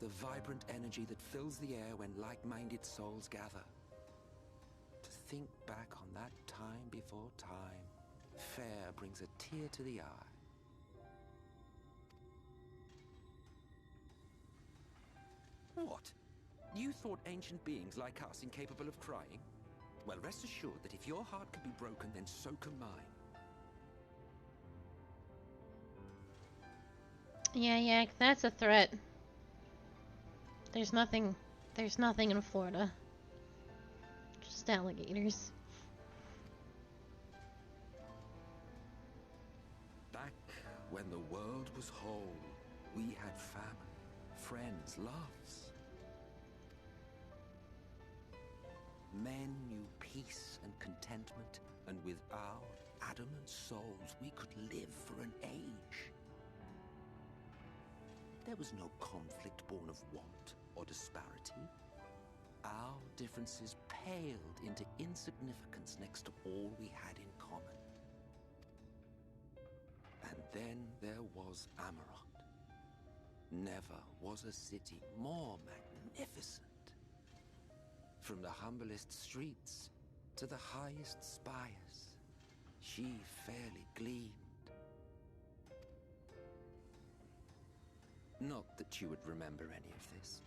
The vibrant energy that fills the air when like-minded souls gather. To think back on that time before time, fair brings a tear to the eye. What? You thought ancient beings like us incapable of crying? Well, rest assured that if your heart can be broken, then so can mine. Yeah, that's a threat. There's nothing in Florida. Just alligators. Back when the world was whole, we had family, friends, loves. Men knew peace and contentment, and with our adamant souls, we could live for an age. There was no conflict born of want or disparity. Our differences paled into insignificance next to all we had in common. And then there was Amarant. Never was a city more magnificent. From the humblest streets to the highest spires, she fairly gleamed. Not that you would remember any of this.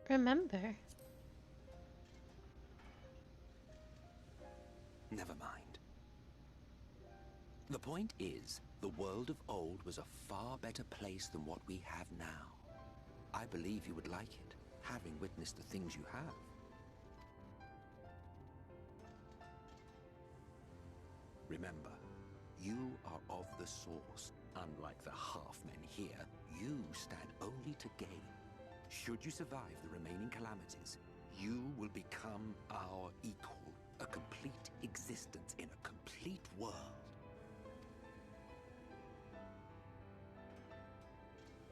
Remember? Never mind. The point is, the world of old was a far better place than what we have now. I believe you would like it, having witnessed the things you have. Remember, You are of the source. Unlike the half-men here, you stand only to gain. Should you survive the remaining calamities, you will become our equal. A complete existence in a complete world.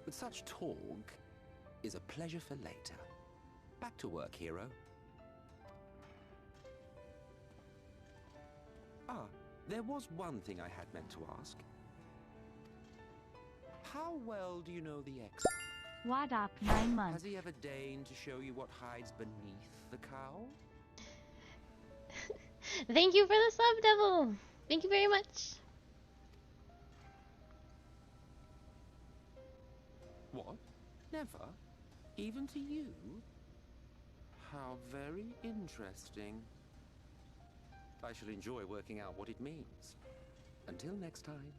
But such talk is a pleasure for later. Back to work, hero. Ah, there was one thing I had meant to ask. How well do you know the ex? What up, 9 months? Has he ever deigned to show you what hides beneath the cowl? Thank you for the sub, Devil. Thank you very much. What? Never? Even to you? How very interesting. I shall enjoy working out what it means. Until next time.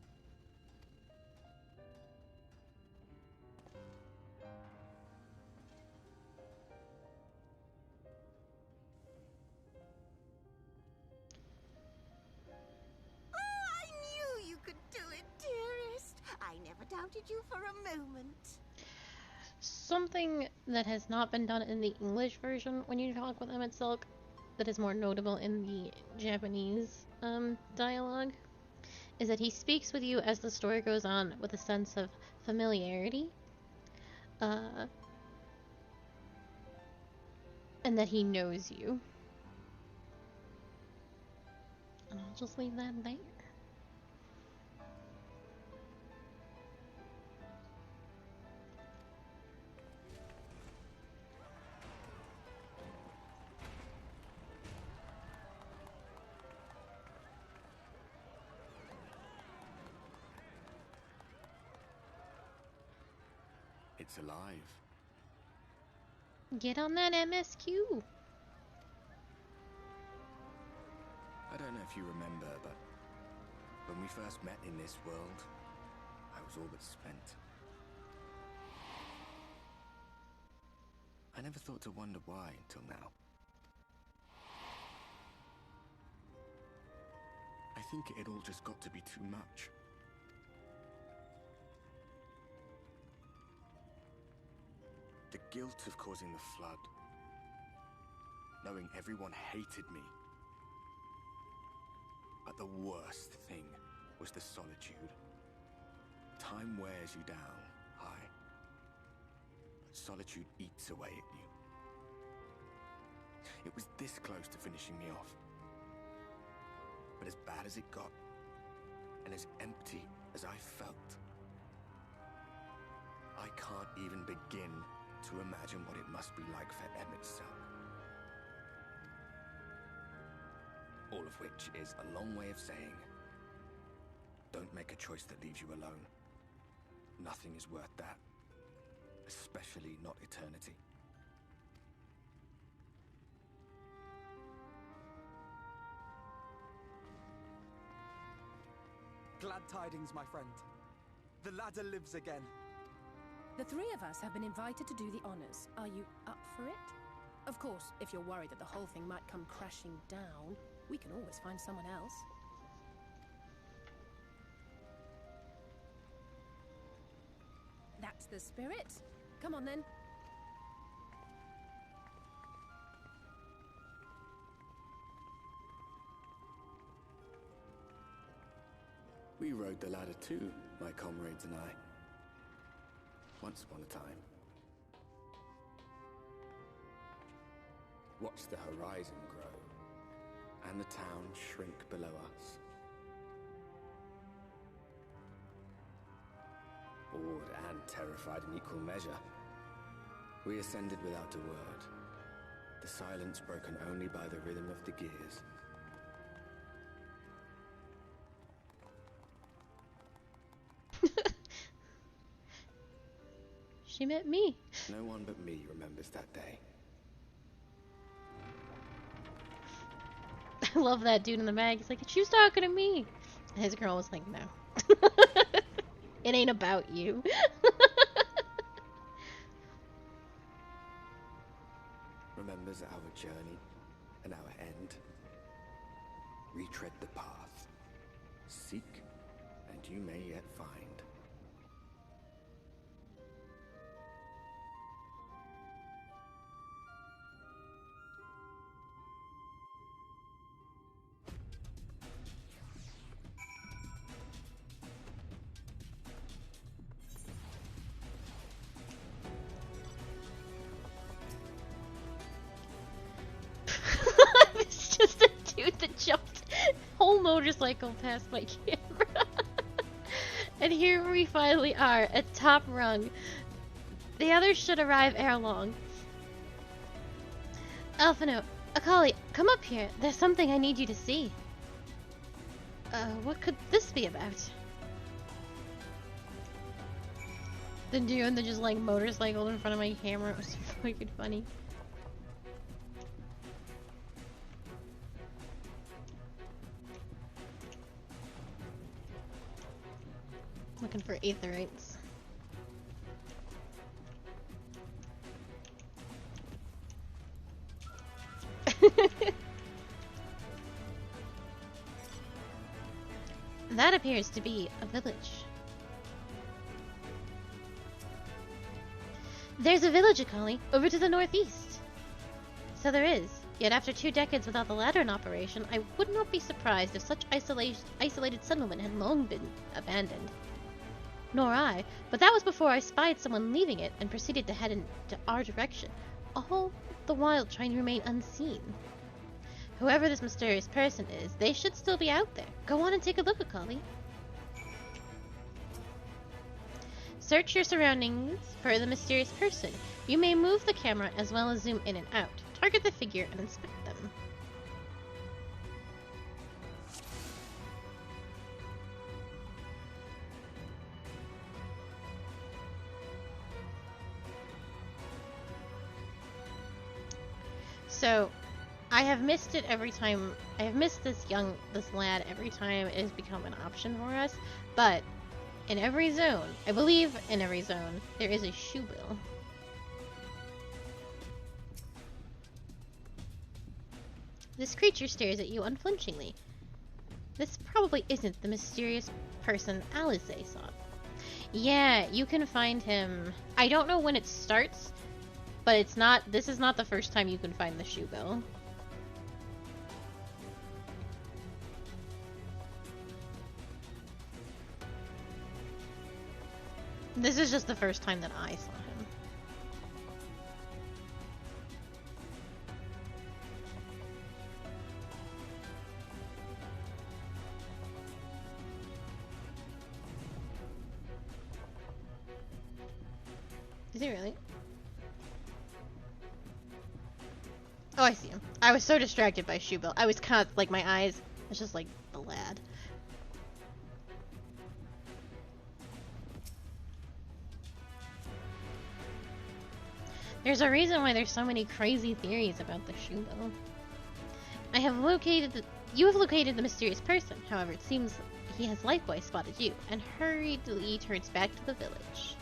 Doubted you for a moment. Something that has not been done in the English version when you talk with Emmett Silk that is more notable in the Japanese dialogue is that he speaks with you as the story goes on with a sense of familiarity, and that he knows you. And I'll just leave that there. It's alive. Get on that MSQ. I don't know if you remember, but when we first met in this world, I was all but spent. I never thought to wonder why until now. I think it all just got to be too much. The guilt of causing the flood. Knowing everyone hated me. But the worst thing was the solitude. Time wears you down, aye. But solitude eats away at you. It was this close to finishing me off. But as bad as it got, and as empty as I felt, I can't even begin to imagine what it must be like for Emmett Silk. All of which is a long way of saying, don't make a choice that leaves you alone. Nothing is worth that. Especially not eternity. Glad tidings, my friend. The ladder lives again. The three of us have been invited to do the honors. Are you up for it? Of course, if you're worried that the whole thing might come crashing down, we can always find someone else. That's the spirit. Come on then. We rode the ladder too, my comrades and I. Once upon a time. Watched the horizon grow, and the town shrink below us. Awed and terrified in equal measure, we ascended without a word, the silence broken only by the rhythm of the gears. She met me. No one but me remembers that day. I love that dude in the mag. He's like, she was talking to me. And his girl was like, no. It ain't about you. Remembers our journey and our end. Retread the path. Seek and you may yet find. It's just a dude that jumped whole motorcycle past my camera. And here we finally are, at top rung. The others should arrive ere long. Alphino, Akali, come up here. There's something I need you to see. What could this be about? The dude that just like motorcycled in front of my camera was fucking funny. Looking for aetherites. That appears to be a village. There's a village, Akali, over to the northeast. So there is. Yet after 2 decades without the ladder in operation, I would not be surprised if such isolated settlement had long been abandoned. Nor I, but that was before I spied someone leaving it and proceeded to head into our direction, all the while trying to remain unseen. Whoever this mysterious person is, they should still be out there. Go on and take a look, Akali. Search your surroundings for the mysterious person. You may move the camera as well as zoom in and out. Target the figure and inspect them. So, I have missed it every time. I have missed this lad every time it has become an option for us. But in every zone, I believe in every zone, there is a shoe bill. This creature stares at you unflinchingly. This probably isn't the mysterious person Alize sought. Yeah, you can find him. I don't know when it starts, but it's not. This is not the first time you can find the shoe bill. This is just the first time that I saw him. Is he really? Oh, I see him. I was so distracted by shoe bill. I was kind of like, my eyes was just like the lad. There's a reason why there's so many crazy theories about the shoe bill. You have located the mysterious person. However, it seems he has likewise spotted you and hurriedly turns back to the village.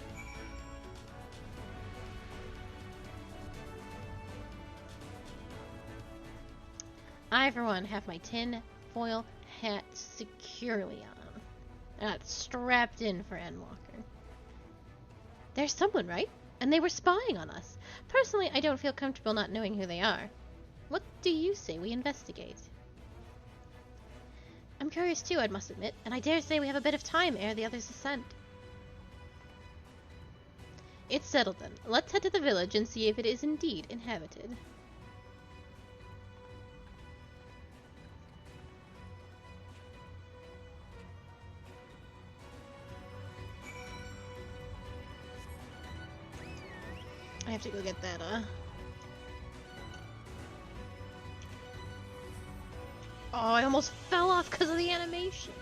I, for one, have my tin foil hat securely on. And it's strapped in for Endwalker. There's someone, right? And they were spying on us. Personally, I don't feel comfortable not knowing who they are. What do you say we investigate? I'm curious too, I must admit, and I dare say we have a bit of time ere the others ascend. It's settled then. Let's head to the village and see if it is indeed inhabited. I have to go get that, Oh, I almost fell off because of the animation.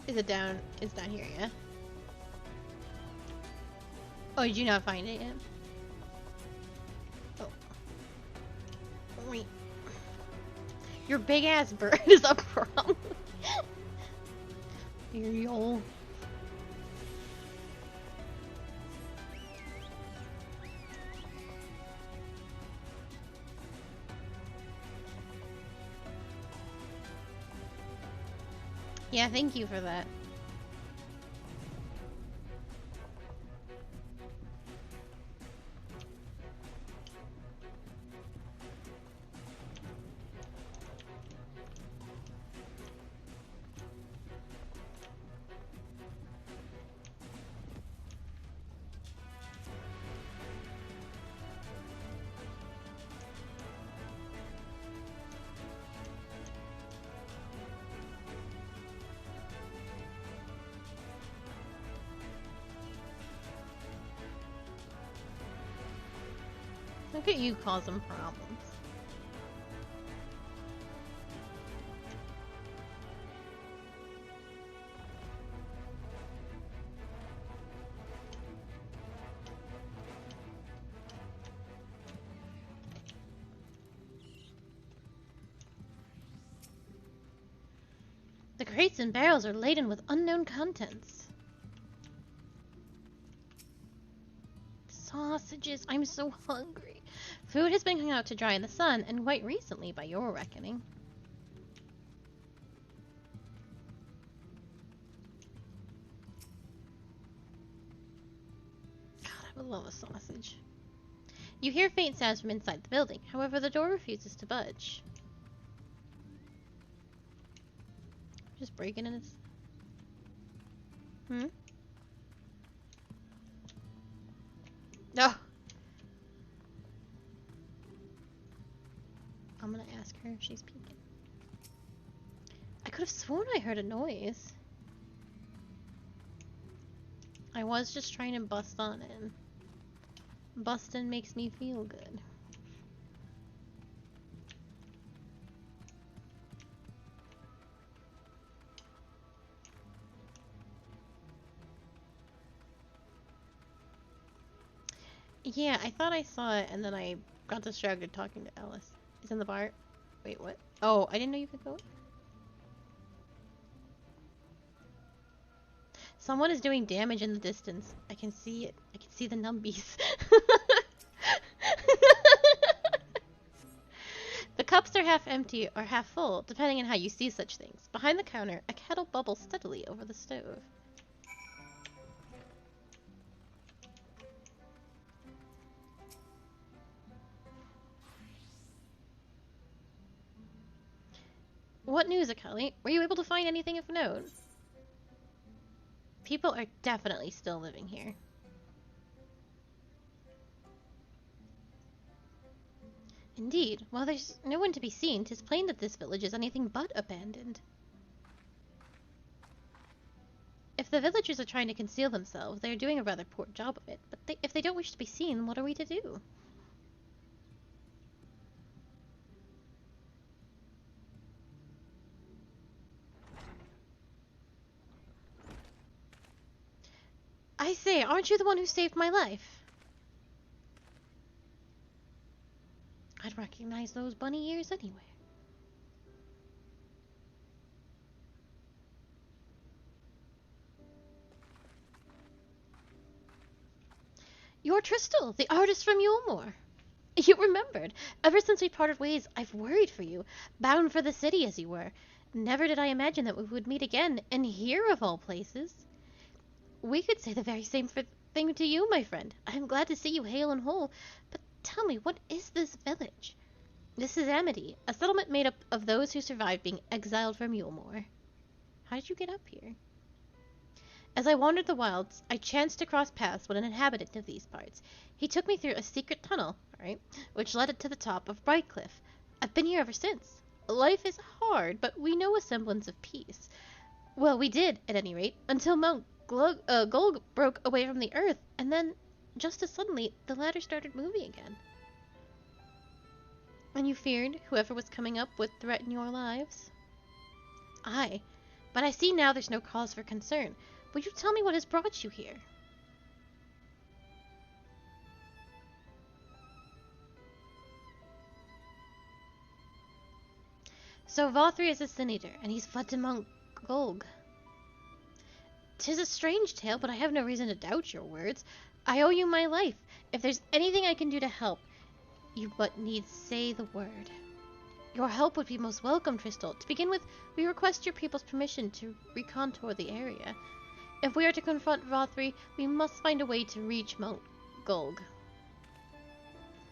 Is it down? It's down here, yeah? Oh, did you not find it yet? Oh. Wait. Your big ass bird is a problem. Ariel. Yeah, thank you for that. Look at you causing problems. The crates and barrels are laden with unknown contents. Sausages, I'm so hungry. Food has been hung out to dry in the sun, and quite recently, by your reckoning. God, I would love a sausage. You hear faint sounds from inside the building. However, the door refuses to budge. Just breaking in his... No! I'm gonna ask her if she's peeking. I could have sworn I heard a noise. I was just trying to bust on in. Bustin' makes me feel good. Yeah, I thought I saw it, and then I got distracted talking to Alice. He's in the bar. Wait, what? Oh, I didn't know you could go. Someone is doing damage in the distance. I can see it. I can see the numbies. The cups are half empty or half full, depending on how you see such things. Behind the counter, a kettle bubbles steadily over the stove. What news, Akali? Were you able to find anything of note? People are definitely still living here. Indeed. While there's no one to be seen, 'tis plain that this village is anything but abandoned. If the villagers are trying to conceal themselves, they are doing a rather poor job of it. But if they don't wish to be seen, what are we to do? I say, aren't you the one who saved my life? I'd recognize those bunny ears anywhere. You're Tristal, the artist from Yulmore. You remembered. Ever since we parted ways, I've worried for you. Bound for the city, as you were. Never did I imagine that we would meet again, and here of all places. We could say the very same thing to you, my friend. I'm glad to see you hale and whole. But tell me, what is this village? This is Amity, a settlement made up of those who survived being exiled from Yulmore. How did you get up here? As I wandered the wilds, I chanced to cross paths with an inhabitant of these parts. He took me through a secret tunnel, which led it to the top of Brightcliff. I've been here ever since. Life is hard, but we know a semblance of peace. Well, we did, at any rate, until Mount Gulg broke away from the earth, and then, just as suddenly, the ladder started moving again. And you feared whoever was coming up would threaten your lives? Aye, but I see now there's no cause for concern. Will you tell me what has brought you here? So Vothri is a Sin Eater, and he's fled to Mount Gulg. 'Tis a strange tale, but I have no reason to doubt your words. I owe you my life. If there's anything I can do to help, you but need say the word. Your help would be most welcome, Tristal. To begin with, we request your people's permission to recontour the area. If we are to confront Vothri, we must find a way to reach Mount Gulg.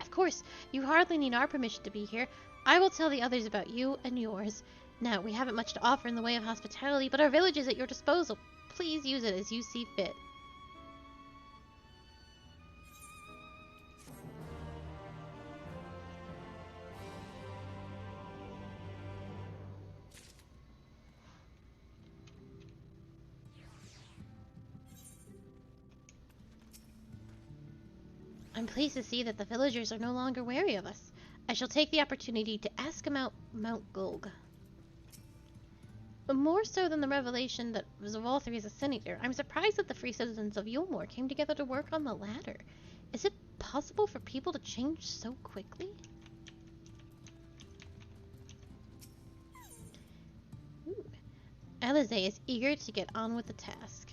Of course, you hardly need our permission to be here. I will tell the others about you and yours. Now, we haven't much to offer in the way of hospitality, but our village is at your disposal. Please use it as you see fit. I'm pleased to see that the villagers are no longer wary of us. I shall take the opportunity to ask about Mount Gulg. But more so than the revelation that Zavalthri is a senator, I'm surprised that the free citizens of Yulmore came together to work on the latter. Is it possible for people to change so quickly? Alize is eager to get on with the task.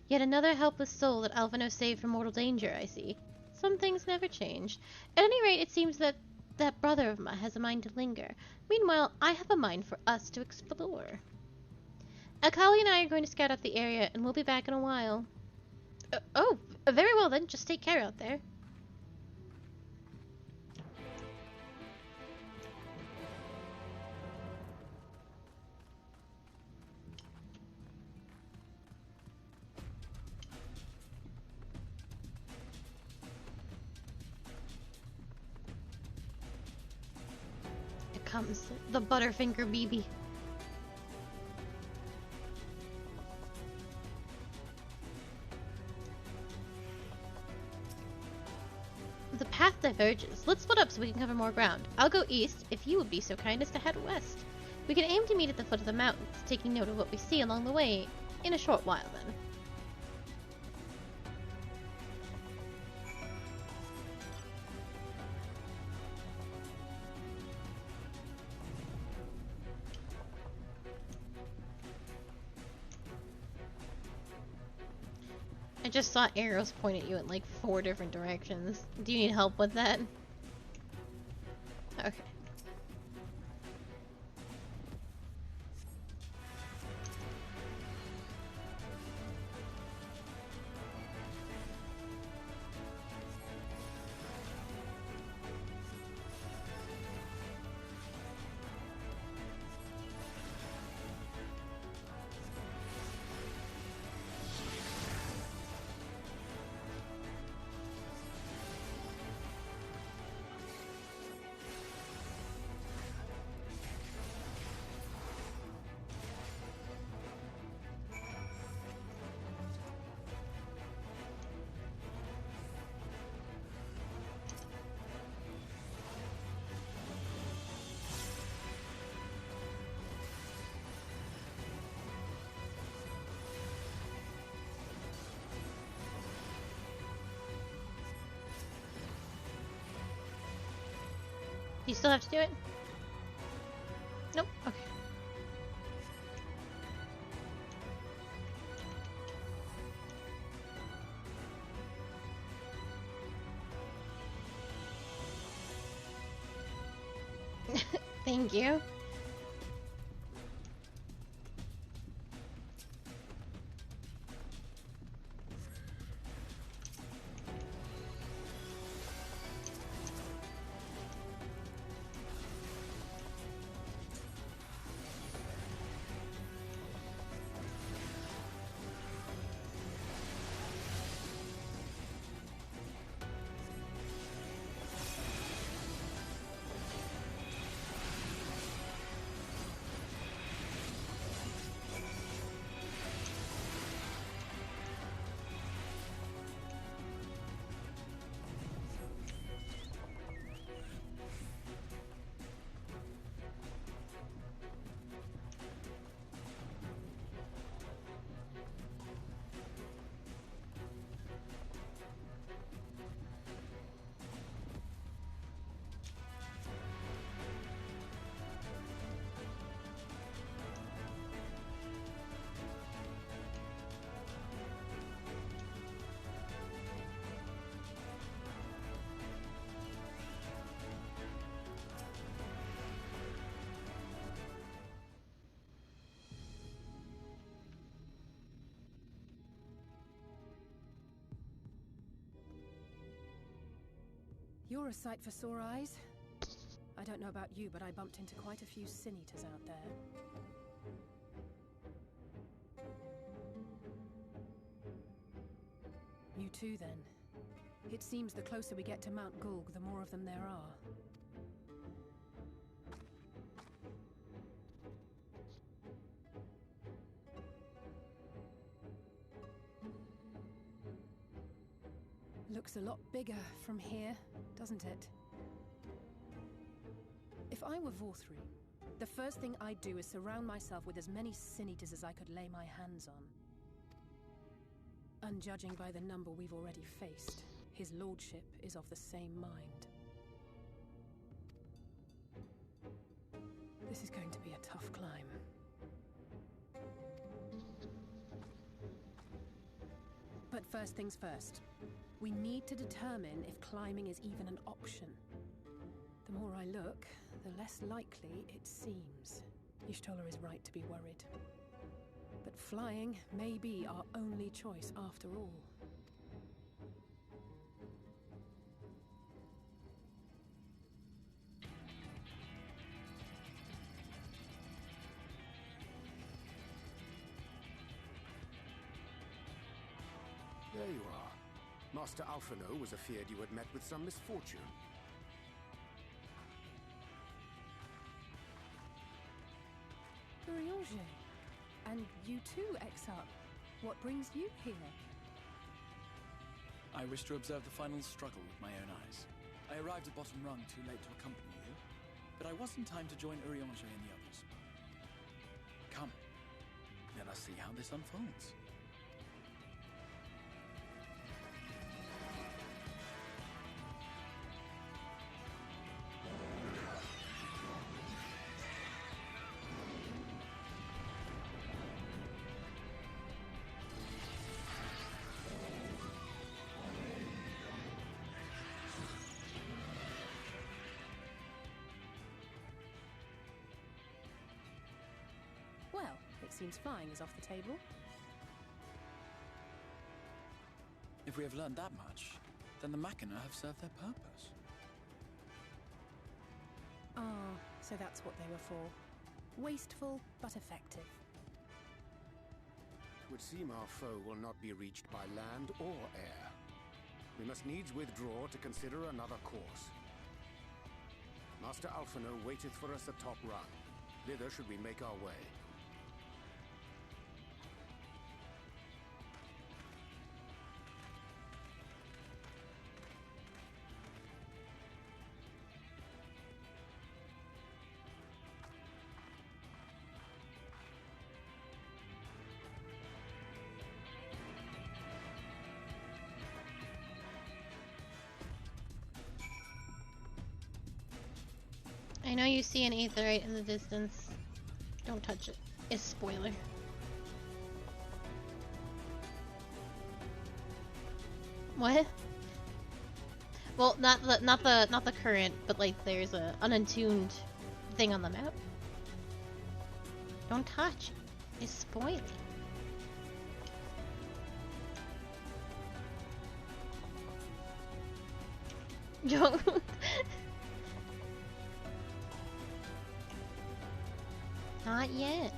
Yet another helpless soul that Alphino saved from mortal danger, I see. Some things never change. At any rate, it seems that that brother of mine has a mind to linger. Meanwhile, I have a mind for us to explore. Akali and I are going to scout out the area, and we'll be back in a while. Very well then. Just take care out there. Comes the Butterfinger BB. The path diverges. Let's split up so we can cover more ground. I'll go east if you would be so kind as to head west. We can aim to meet at the foot of the mountains, taking note of what we see along the way in a short while then. I just saw arrows point at you in like 4 different directions. Do you need help with that? Okay. Do you still have to do it? Nope. Okay. Thank you. You're a sight for sore eyes. I don't know about you, but I bumped into quite a few sin eaters out there. You too, then. It seems the closer we get to Mount Gulg, the more of them there are. Looks a lot bigger from here, doesn't it? If I were Vorthri, the first thing I'd do is surround myself with as many sin eaters as I could lay my hands on. And judging by the number we've already faced, his lordship is of the same mind. This is going to be a tough climb. But first things first. We need to determine if climbing is even an option. The more I look, the less likely it seems. Y'shtola is right to be worried. But flying may be our only choice after all. There you are. Master Alphino was afeard you had met with some misfortune. Urianger. And you too, Exarch. What brings you here? I wish to observe the final struggle with my own eyes. I arrived at bottom rung too late to accompany you, but I was in time to join Urianger and the others. Come, let us see how this unfolds. Well, it seems flying is off the table. If we have learned that much, then the Machina have served their purpose. Ah, so that's what they were for. Wasteful, but effective. It would seem our foe will not be reached by land or air. We must needs withdraw to consider another course. Master Alphino waiteth for us atop run. Thither should we make our way. I know you see an aetherite in the distance. Don't touch it. It's spoiler. What? Well, not the current, but like there's a unattuned thing on the map. Don't touch. It's spoiling. Don't. Not yet.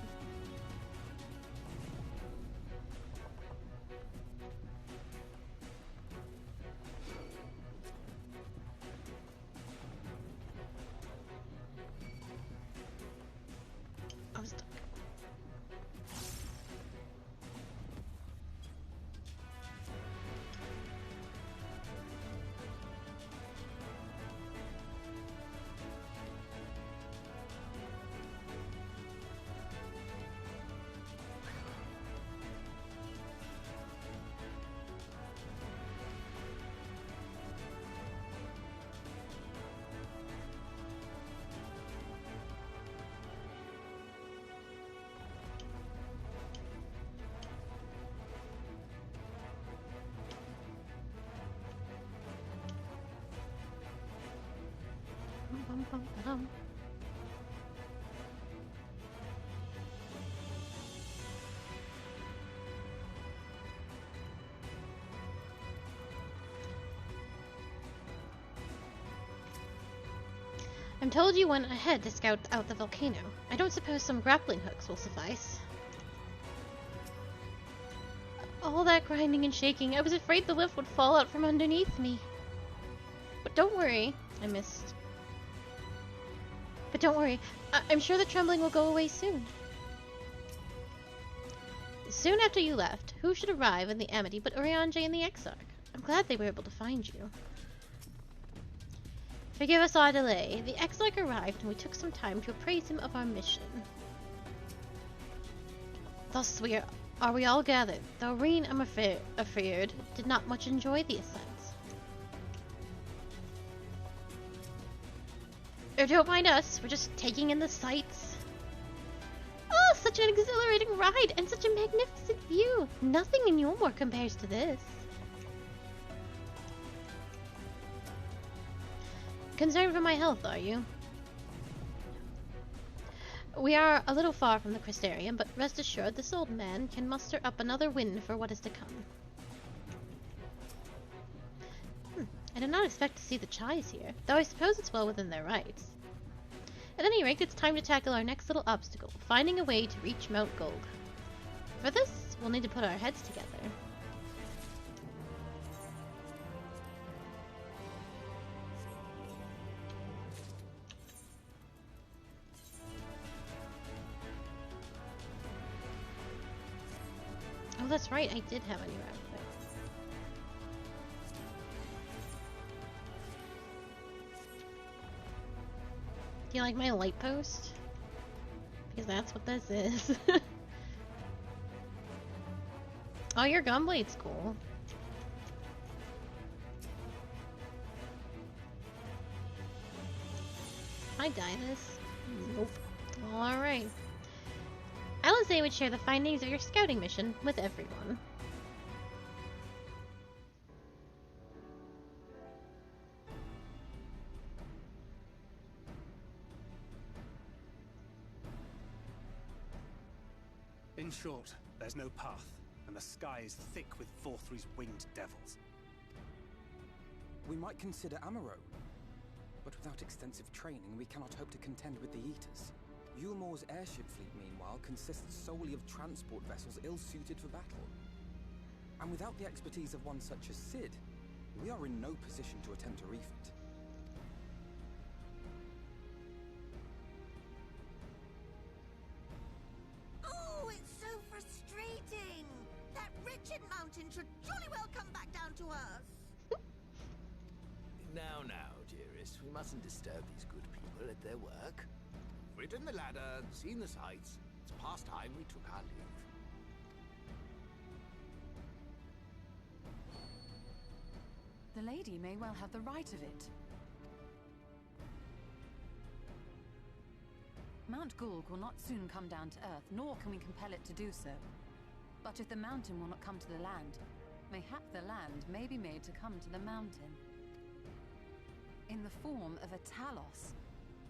I'm stuck. Bum, bum, bum. I'm told you went ahead to scout out the volcano. I don't suppose some grappling hooks will suffice. All that grinding and shaking, I was afraid the lift would fall out from underneath me. But don't worry, But don't worry, I'm sure the trembling will go away soon. Soon after you left, who should arrive in the Amity but Urianger and the Exarch? I'm glad they were able to find you. Forgive us our delay. The Exarch arrived and we took some time to appraise him of our mission. Thus are we all gathered, though Reen, I'm afraid, did not much enjoy the ascent. Or don't mind us, we're just taking in the sights. Oh, such an exhilarating ride and such a magnificent view. Nothing in Yulmore compares to this. Concerned for my health, are you? We are a little far from the Crystarium, but rest assured this old man can muster up another wind for what is to come. I did not expect to see the Chais here, though I suppose it's well within their rights. At any rate, it's time to tackle our next little obstacle, finding a way to reach Mount Gulg. For this, we'll need to put our heads together. Oh, that's right, I did have a new outfit. Do you like my light post? Because that's what this is. Oh, your gunblade's cool. Can I dye this? Nope. Alright. Alizé would share the findings of your scouting mission with everyone. In short, there's no path, and the sky is thick with Vorthry's winged devils. We might consider Amaro, but without extensive training, we cannot hope to contend with the Eaters. Yulmore's airship fleet, meanwhile, consists solely of transport vessels ill-suited for battle. And without the expertise of one such as Cid, we are in no position to attempt a refit. Oh, it's so frustrating! That wretched mountain should jolly well come back down to earth! Now, dearest, we mustn't disturb these good people at their work. Ridden the ladder, seen the sights. It's past time we took our leave. The lady may well have the right of it. Mount Gulg will not soon come down to Earth, nor can we compel it to do so. But if the mountain will not come to the land, mayhap the land may be made to come to the mountain. In the form of a Talos.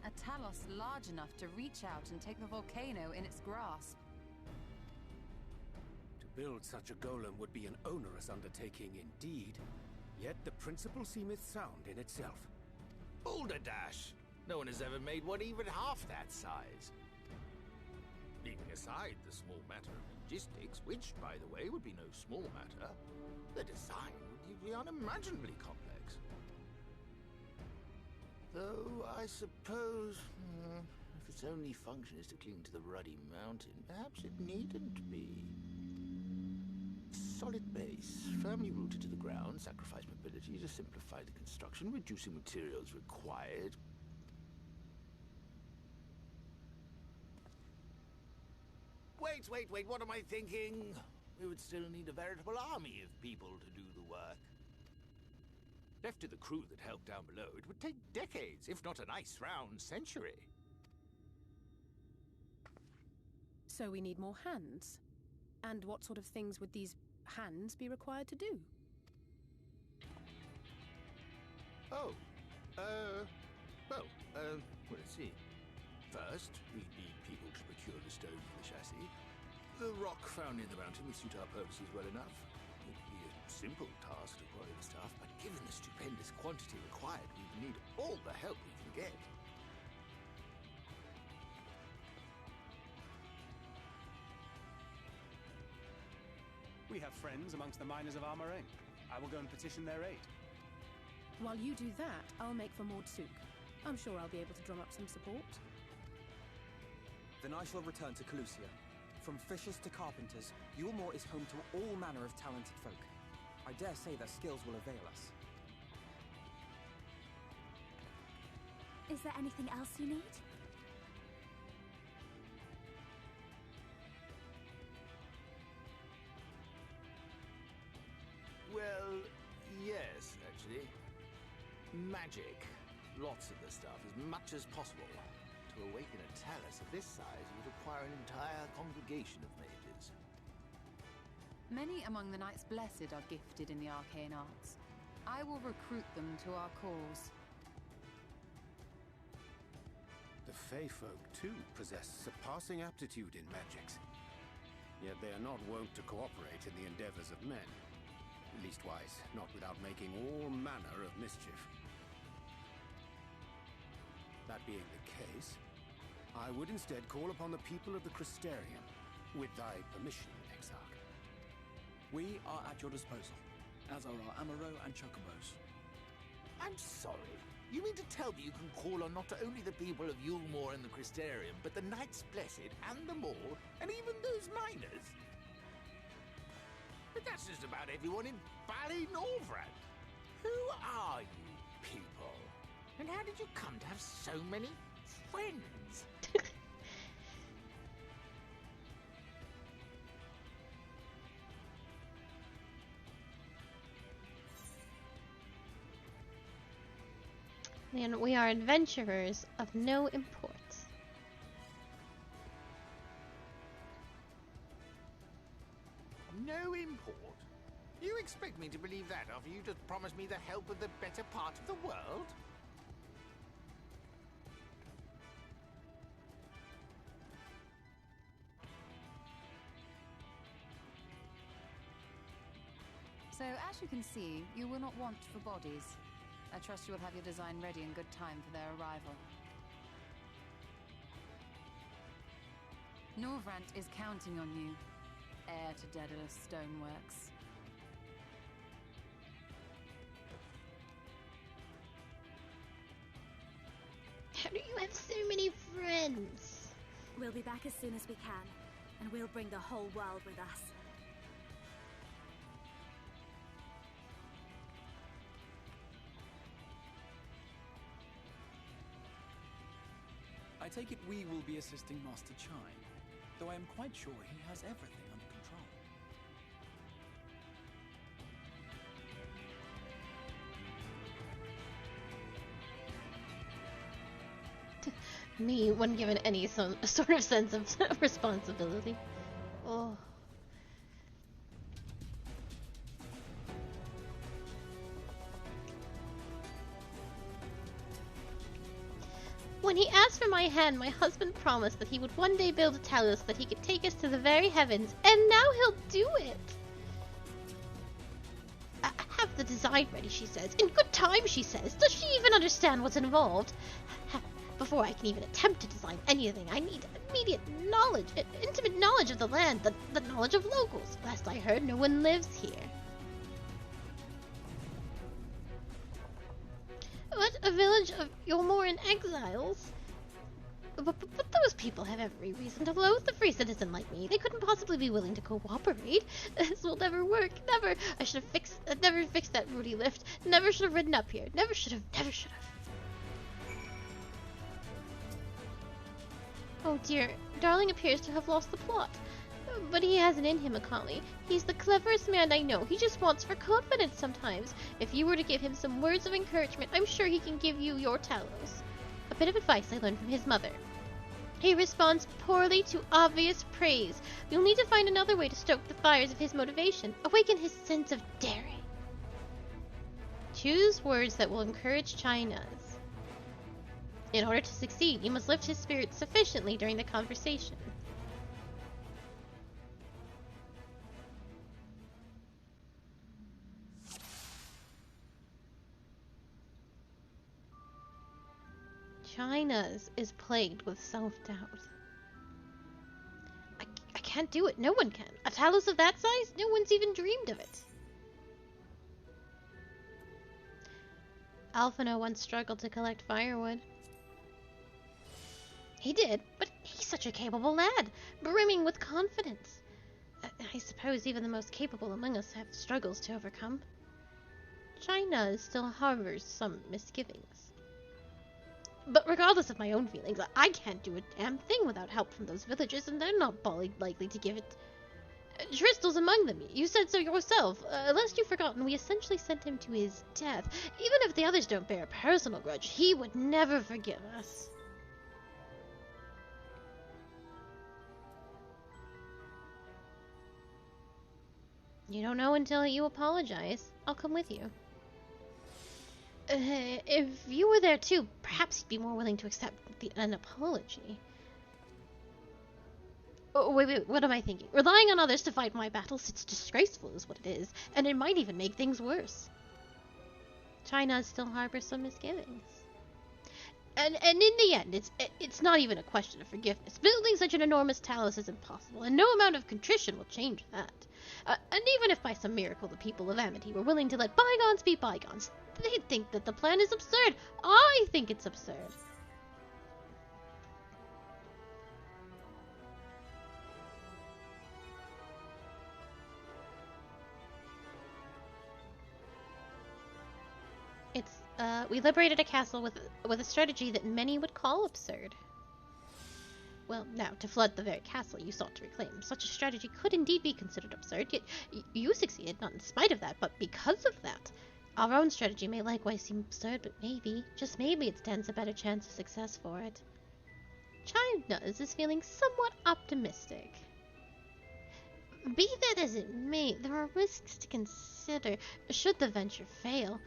A Talos large enough to reach out and take the volcano in its grasp. To build such a golem would be an onerous undertaking indeed. Yet the principle seemeth sound in itself. Balderdash! No one has ever made one even half that size. Leaving aside the small matter of logistics, which, by the way, would be no small matter, the design would be unimaginably complex. Though, I suppose, if its only function is to cling to the ruddy mountain, perhaps it needn't be. Solid base, firmly rooted to the ground, sacrifice mobility to simplify the construction, reducing materials required. Wait, what am I thinking? We would still need a veritable army of people to do the work. Left to the crew that helped down below, it would take decades, if not a nice round century. So we need more hands. And what sort of things would these hands be required to do? Let's see. First, we need people to procure the stone for the chassis. The rock found in the mountain would suit our purposes well enough. It would be a simple task to acquire the stuff, but given the stupendous quantity required, we would need all the help we can get. We have friends amongst the miners of Armorain. I will go and petition their aid. While you do that, I'll make for Mordsuk. I'm sure I'll be able to drum up some support. Then I shall return to Calusia. From fishers to carpenters, Yulmore is home to all manner of talented folk. I dare say their skills will avail us. Is there anything else you need? Well, yes, actually. Magic. Lots of the stuff, as much as possible. To awaken a talus of this size would require an entire congregation of mages. Many among the Knights Blessed are gifted in the arcane arts. I will recruit them to our cause. The Fey folk, too, possess surpassing aptitude in magics. Yet they are not wont to cooperate in the endeavors of men. Leastwise, not without making all manner of mischief. That being the case, I would instead call upon the people of the Crystarium, with thy permission, Exarch. We are at your disposal, as are our Amaro and Chocobos. I'm sorry. You mean to tell me you can call on not only the people of Yulmore and the Crystarium, but the Knights Blessed and the Maw, and even those miners? But that's just about everyone in Ballynorvrand. Who are you people? And how did you come to have so many friends? And we are adventurers of no import. No import? You expect me to believe that after you just promised me the help of the better part of the world? So, as you can see, you will not want for bodies. I trust you will have your design ready in good time for their arrival. Norvrant is counting on you, heir to Daedalus Stoneworks. How do you have so many friends? We'll be back as soon as we can, and we'll bring the whole world with us. I take it we will be assisting Master Chine, though I am quite sure he has everything under control. Me, when given any sort of sense of responsibility. Oh. When he asked for my hand, my husband promised that he would one day build a talus that he could take us to the very heavens, and now he'll do it! I have the design ready, she says. In good time, she says. Does she even understand what's involved? Before I can even attempt to design anything, I need immediate knowledge, intimate knowledge of the land, the knowledge of locals. Last I heard, no one lives here. What? A village of Yulmoran exiles? But those people have every reason to loathe a free citizen like me. They couldn't possibly be willing to cooperate. This will never work. Never. I should have never fixed that Rudy lift. Never should have ridden up here. Never should have. Never should have. Oh dear. Darling appears to have lost the plot. But he has it in him, Akali. He's the cleverest man I know. He just wants for confidence sometimes. If you were to give him some words of encouragement, I'm sure he can give you your talos. A bit of advice I learned from his mother. He responds poorly to obvious praise. You'll need to find another way to stoke the fires of his motivation. Awaken his sense of daring. Choose words that will encourage China's. In order to succeed, you must lift his spirits sufficiently during the conversation. China's is plagued with self-doubt. I can't do it. No one can. A talos of that size? No one's even dreamed of it. Alphino once struggled to collect firewood. He did, but he's such a capable lad, brimming with confidence. I suppose even the most capable among us have struggles to overcome. China still harbors some misgivings. But regardless of my own feelings, I can't do a damn thing without help from those villagers, and they're not likely to give it. Tristel's among them. You said so yourself. Lest you've forgotten, we essentially sent him to his death. Even if the others don't bear a personal grudge, he would never forgive us. You don't know until you apologize. I'll come with you. If you were there too, perhaps you'd be more willing to accept an apology. Oh, wait, what am I thinking? Relying on others to fight my battles, it's disgraceful is what it is, and it might even make things worse. China still harbors some misgivings. And in the end, it's not even a question of forgiveness. Building such an enormous talus is impossible, and no amount of contrition will change that. And even if by some miracle the people of Amity were willing to let bygones be bygones, they'd think that the plan is absurd. I think it's absurd. We liberated a castle with a strategy that many would call absurd. Well, now, to flood the very castle you sought to reclaim, such a strategy could indeed be considered absurd, yet you succeeded not in spite of that, but because of that. Our own strategy may likewise seem absurd, but maybe, just maybe, it stands a better chance of success for it. China's is feeling somewhat optimistic. Be that as it may, there are risks to consider should the venture fail.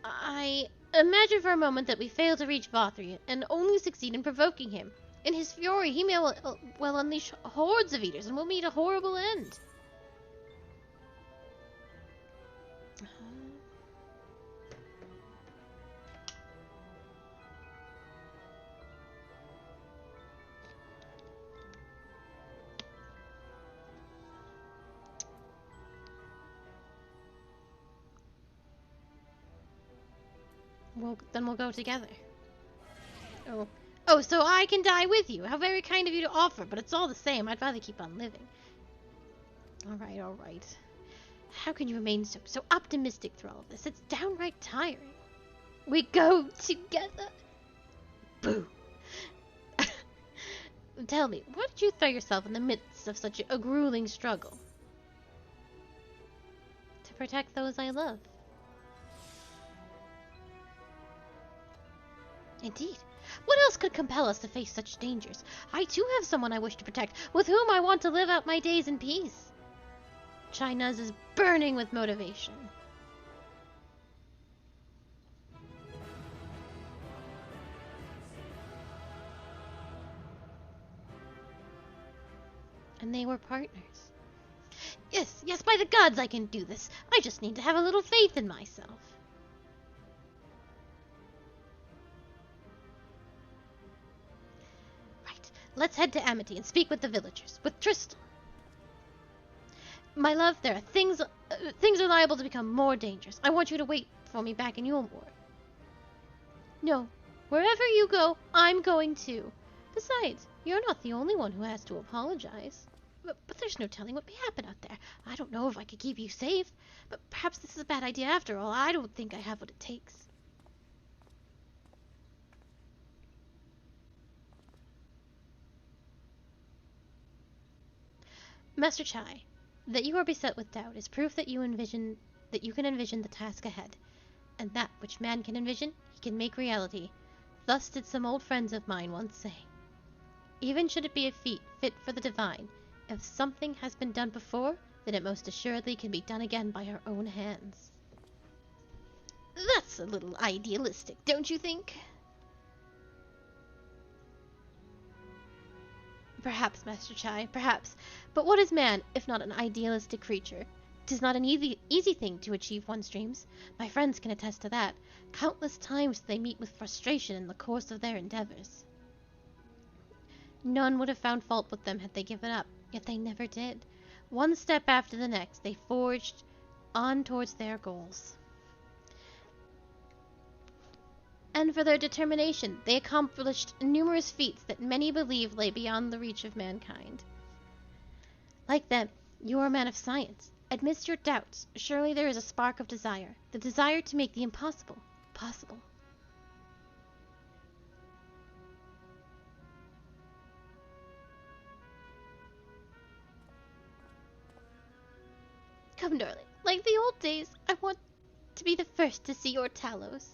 I imagine for a moment that we fail to reach Vothri and only succeed in provoking him. In his fury, he may well unleash hordes of eaters and will meet a horrible end. Then we'll go together. Oh, so I can die with you. How very kind of you to offer, but it's all the same. I'd rather keep on living. All right. How can you remain so optimistic through all of this? It's downright tiring. We go together. Boo. Tell me, why did you throw yourself in the midst of such a grueling struggle? To protect those I love. Indeed. What else could compel us to face such dangers? I too have someone I wish to protect, with whom I want to live out my days in peace. China's is burning with motivation. And they were partners. Yes, by the gods I can do this. I just need to have a little faith in myself. Let's head to Amity and speak with the villagers, with Tristel. My love, there are things are liable to become more dangerous. I want you to wait for me back in Yulmore. No, wherever you go, I'm going too. Besides, you're not the only one who has to apologize. But there's no telling what may happen out there. I don't know if I could keep you safe, but perhaps this is a bad idea after all. I don't think I have what it takes. Master Chai, that you are beset with doubt is proof that you can envision the task ahead, and that which man can envision, he can make reality. Thus did some old friends of mine once say. Even should it be a feat fit for the divine, if something has been done before, then it most assuredly can be done again by our own hands. That's a little idealistic, don't you think? Perhaps, Master Chai, perhaps. But what is man, if not an idealistic creature? 'Tis not an easy thing to achieve one's dreams. My friends can attest to that. Countless times they meet with frustration in the course of their endeavors. None would have found fault with them had they given up, yet they never did. One step after the next, they forged on towards their goals. And for their determination, they accomplished numerous feats that many believe lay beyond the reach of mankind. Like them, you are a man of science. Amidst your doubts, surely there is a spark of desire, the desire to make the impossible possible. Come, darling, like the old days, I want to be the first to see your Talos.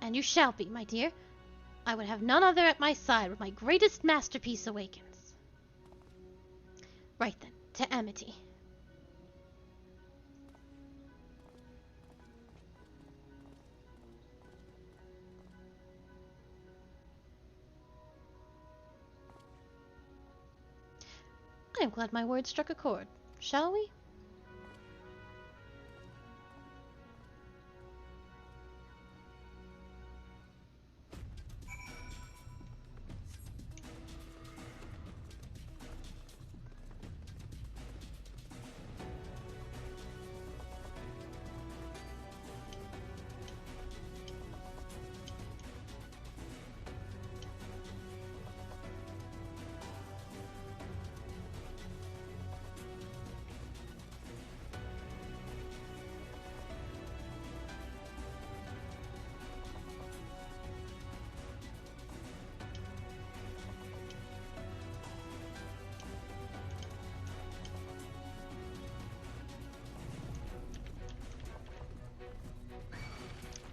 And you shall be, my dear. I would have none other at my side when my greatest masterpiece awakens. Right then, to Amity. I am glad my words struck a chord. Shall we?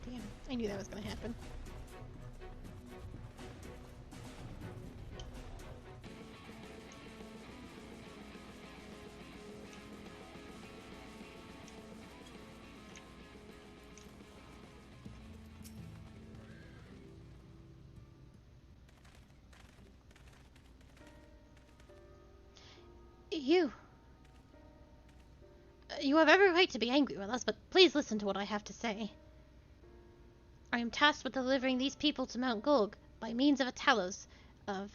Damn, I knew that was going to happen. You have every right to be angry with us, but please listen to what I have to say. I am tasked with delivering these people to Mount Gulg by means of a Talos of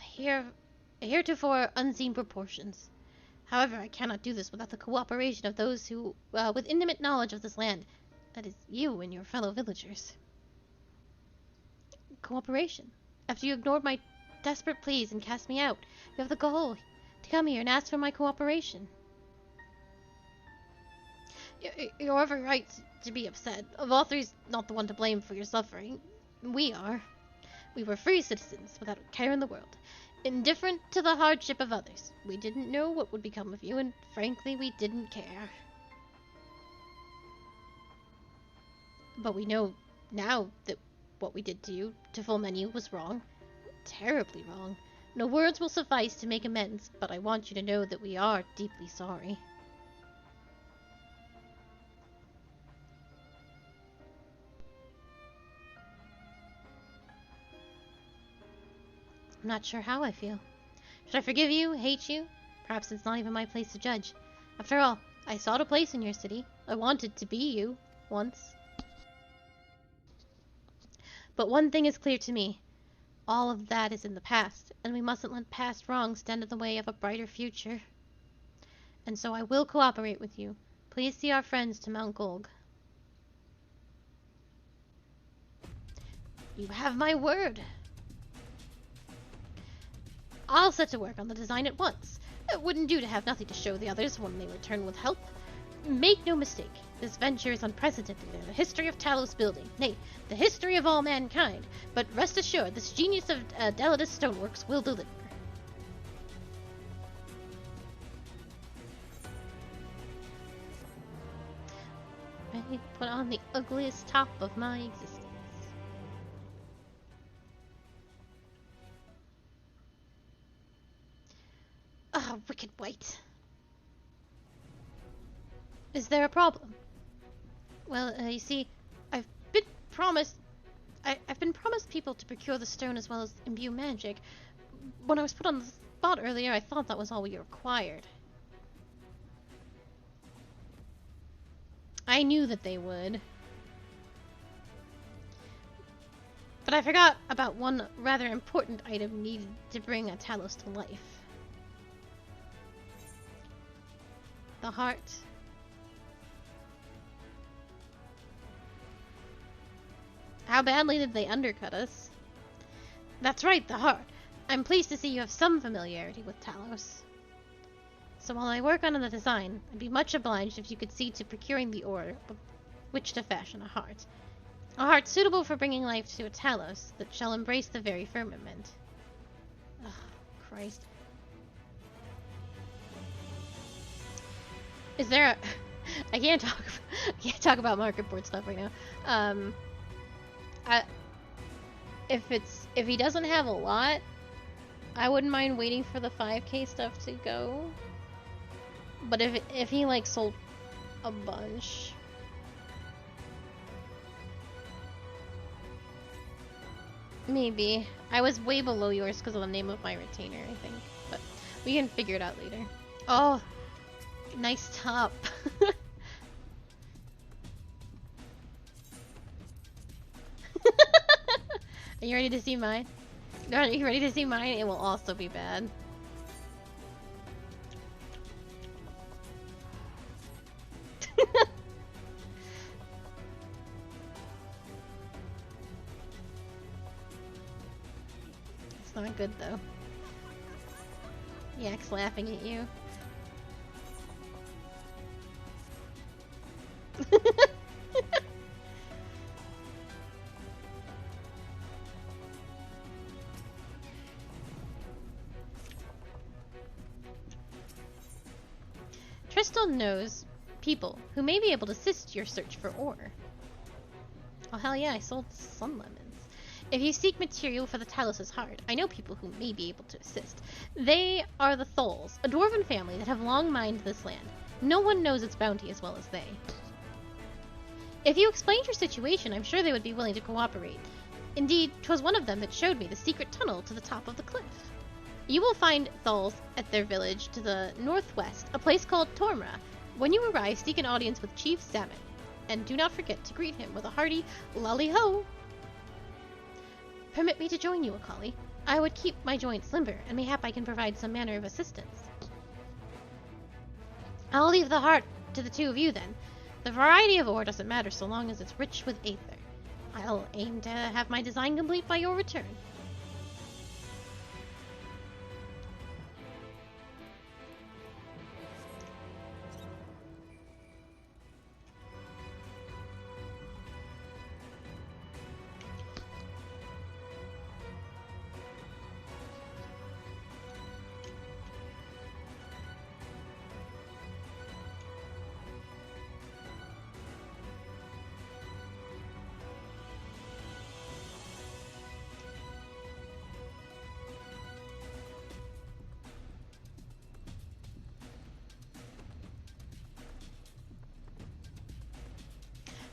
heretofore unseen proportions. However, I cannot do this without the cooperation of those who, with intimate knowledge of this land, that is, you and your fellow villagers. Cooperation. After you ignored my desperate pleas and cast me out, you have the gall to come here and ask for my cooperation. You're every right to be upset. Valtry's not the one to blame for your suffering. We are. We were free citizens, without a care in the world, indifferent to the hardship of others. We didn't know what would become of you, and frankly, we didn't care. But we know now that what we did to you, to full menu, was wrong. Terribly wrong. No words will suffice to make amends, but I want you to know that we are deeply sorry. I'm not sure how I feel. Should I forgive you, hate you? Perhaps it's not even my place to judge. After all, I sought a place in your city. I wanted to be you, once. But one thing is clear to me. All of that is in the past, and we mustn't let past wrongs stand in the way of a brighter future. And so I will cooperate with you. Please see our friends to Mount Gulg. You have my word! I'll set to work on the design at once. It wouldn't do to have nothing to show the others when they return with help. Make no mistake, this venture is unprecedented in the history of Talos building, nay, the history of all mankind, but rest assured this genius of Delidus Stoneworks will deliver. Ready to put on the ugliest top of my existence. Ah, wicked white. Is there a problem? Well, you see, I've been promised people to procure the stone as well as imbue magic. When I was put on the spot earlier, I thought that was all we required. I knew that they would. But I forgot about one rather important item needed to bring a Talos to life. The heart. How badly did they undercut us? That's right, the heart. I'm pleased to see you have some familiarity with Talos. So while I work on the design, I'd be much obliged if you could see to procuring the ore of which to fashion a heart. A heart suitable for bringing life to a Talos that shall embrace the very firmament. Ugh, Christ. Is there a... I can't talk about market board stuff right now. If he doesn't have a lot, I wouldn't mind waiting for the 5k stuff to go. But if he like sold a bunch, maybe. I was way below yours because of the name of my retainer, I think. But we can figure it out later. Oh, nice top. Are you ready to see mine? Are you ready to see mine? It will also be bad. It's not good though. Yak's laughing at you. Tristan knows people who may be able to assist your search for ore. Oh hell yeah, I sold sun lemons. If you seek material for the Talos' heart, I know people who may be able to assist. They are the Tholes, a dwarven family that have long mined this land. No one knows its bounty as well as they. If you explained your situation, I'm sure they would be willing to cooperate. Indeed, 'twas one of them that showed me the secret tunnel to the top of the cliff. You will find Tholes at their village to the northwest, a place called Tormra. When you arrive, seek an audience with Chief Samet, and do not forget to greet him with a hearty lolly-ho. Permit me to join you, Akali. I would keep my joints limber, and mayhap I can provide some manner of assistance. I'll leave the heart to the two of you then. The variety of ore doesn't matter so long as it's rich with aether. I'll aim to have my design complete by your return.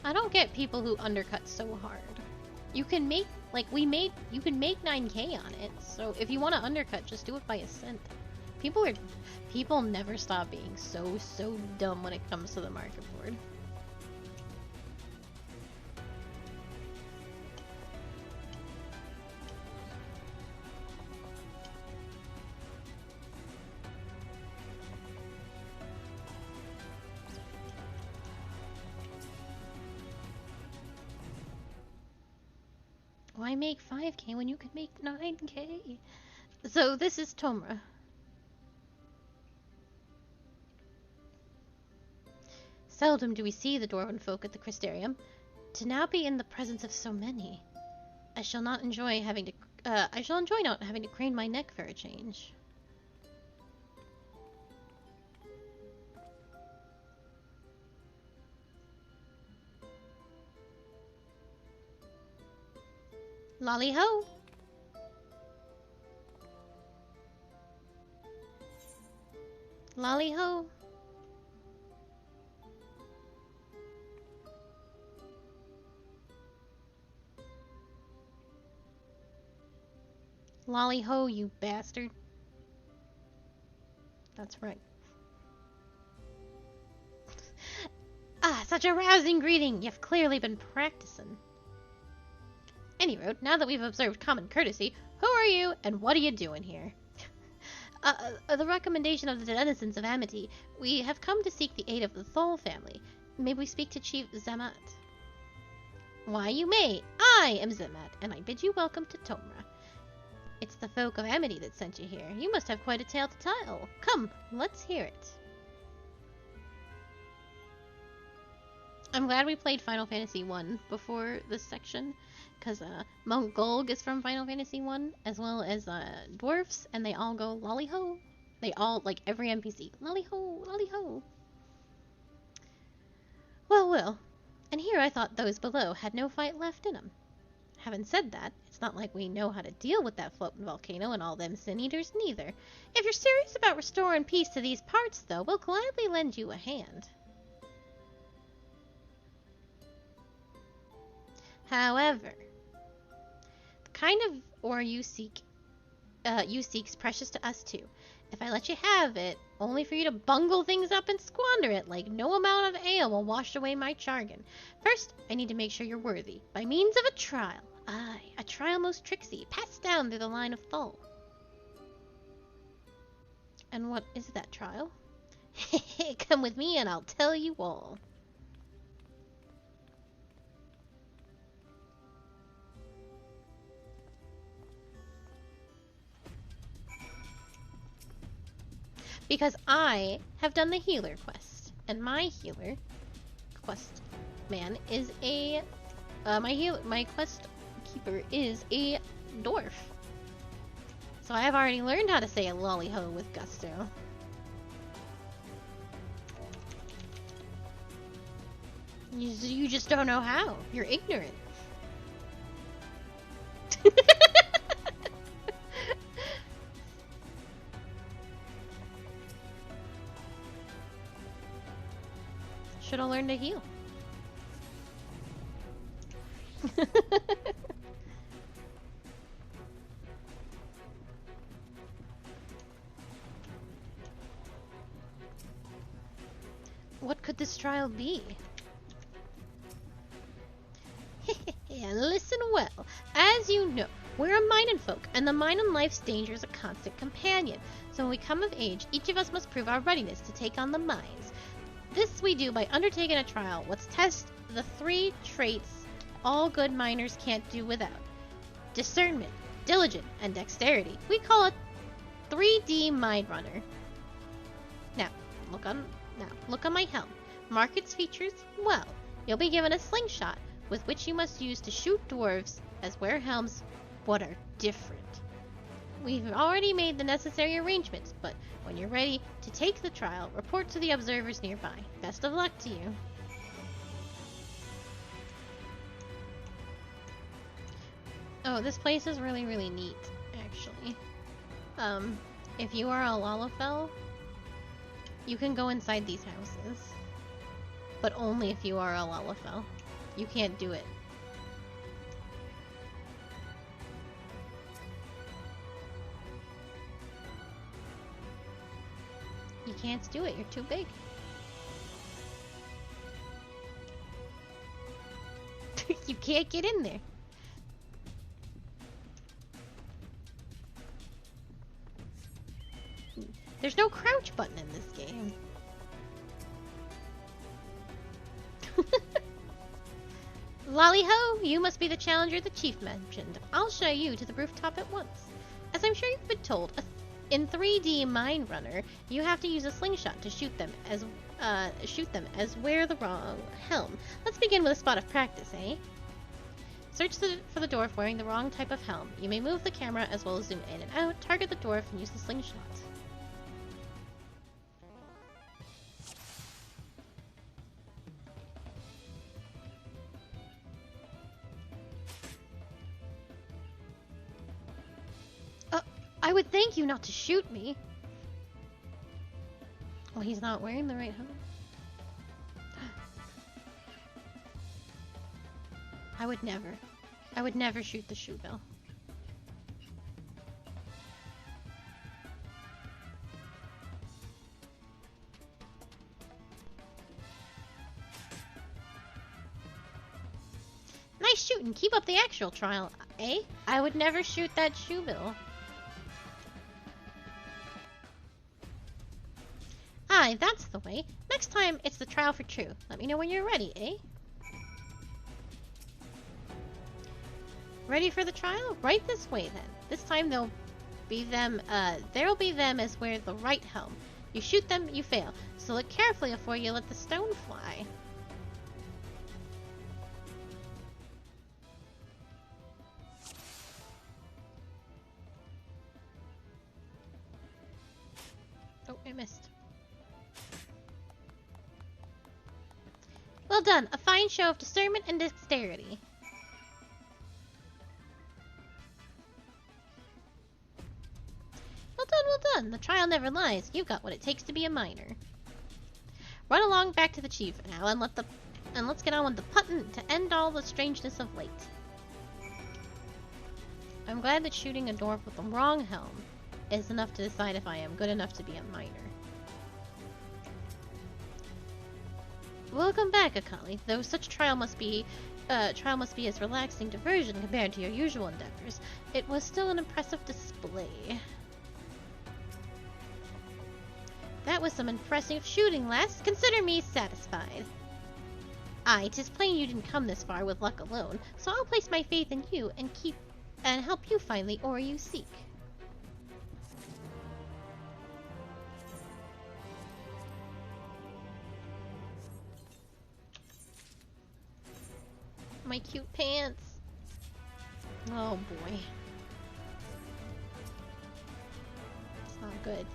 I don't get people who undercut so hard. You can make, you can make 9k on it, so if you want to undercut, just do it by a cent. People never stop being so dumb when it comes to the market board. Why make 5k when you could make 9k? So this is Tomra. Seldom do we see the dwarven folk at the Crystarium. To now be in the presence of so many, I shall enjoy not having to crane my neck for a change. Lolly ho! Lolly ho! Lolly ho, you bastard. That's right. Ah, such a rousing greeting! You've clearly been practicing. Anyway, now that we've observed common courtesy, who are you and what are you doing here? The recommendation of the denizens of Amity, we have come to seek the aid of the Thol family. May we speak to Chief Zamat? Why, you may. I am Zamat, and I bid you welcome to Tomra. It's the folk of Amity that sent you here. You must have quite a tale to tell. Come, let's hear it. I'm glad we played Final Fantasy I before this section, because Monk Golg is from Final Fantasy I, as well as dwarfs, and they all go lolly-ho. They all, like every NPC, lolly-ho, lolly-ho. Well, well, and here I thought those below had no fight left in them. Having said that, it's not like we know how to deal with that floating volcano and all them sin-eaters neither. If you're serious about restoring peace to these parts, though, we'll gladly lend you a hand. However, the kind of ore you seek's precious to us too. If I let you have it, only for you to bungle things up and squander it like no amount of ale will wash away my jargon. First, I need to make sure you're worthy, by means of a trial. Aye, a trial most tricksy, passed down through the line of Thol. And what is that trial? Come with me and I'll tell you all. Because I have done the healer quest, and my healer quest man is a my quest keeper is a dwarf. So I have already learned how to say a lolly-ho with gusto. You just don't know how. You're ignorant. Should've learned to heal. What could this trial be? Listen well. As you know, we're a mining folk, and the mine in life's danger is a constant companion. So when we come of age, each of us must prove our readiness to take on the mines. This we do by undertaking a trial. Let's test the 3 traits all good miners can't do without. Discernment, diligence, and dexterity. We call it 3D Mine Runner. Now, look on my helm. Mark its features well. You'll be given a slingshot, with which you must use to shoot dwarves as wear helms, but are different. We've already made the necessary arrangements, but when you're ready to take the trial, report to the observers nearby. Best of luck to you. Oh, this place is really, really neat, actually. If you are a Lalafell, you can go inside these houses. But only if you are a Lalafell. You can't do it. You can't do it, you're too big. You can't get in there. There's no crouch button in this game. Lolly-ho, you must be the challenger the chief mentioned. I'll show you to the rooftop at once. As I'm sure you've been told, in 3D Mine Runner, you have to use a slingshot to shoot them as wear the wrong helm. Let's begin with a spot of practice, eh? Search for the dwarf wearing the wrong type of helm. You may move the camera as well as zoom in and out, target the dwarf, and use the slingshot. I would thank you not to shoot me. Well, he's not wearing the right helm. I would never shoot the shoe bill. Nice shooting. Keep up the actual trial, eh? I would never shoot that shoe bill. Aye, that's the way. Next time, it's the trial for true. Let me know when you're ready, eh? Ready for the trial? Right this way, then. This time there'll be them as wear the right helm. You shoot them, you fail. So look carefully before you let the stone fly. Oh, I missed. Well done. A fine show of discernment and dexterity. Well done, well done. The trial never lies. You've got what it takes to be a miner. Run along back to the chief now and let's get on with the puttin' to end all the strangeness of late. I'm glad that shooting a dwarf with the wrong helm is enough to decide if I am good enough to be a miner. Welcome back, Akali. Though such trial must be as relaxing diversion compared to your usual endeavors, it was still an impressive display. That was some impressive shooting, lass. Consider me satisfied. Aye, 'tis plain you didn't come this far with luck alone, so I'll place my faith in you and help you find the ore you seek. My cute pants. Oh boy. It's not good.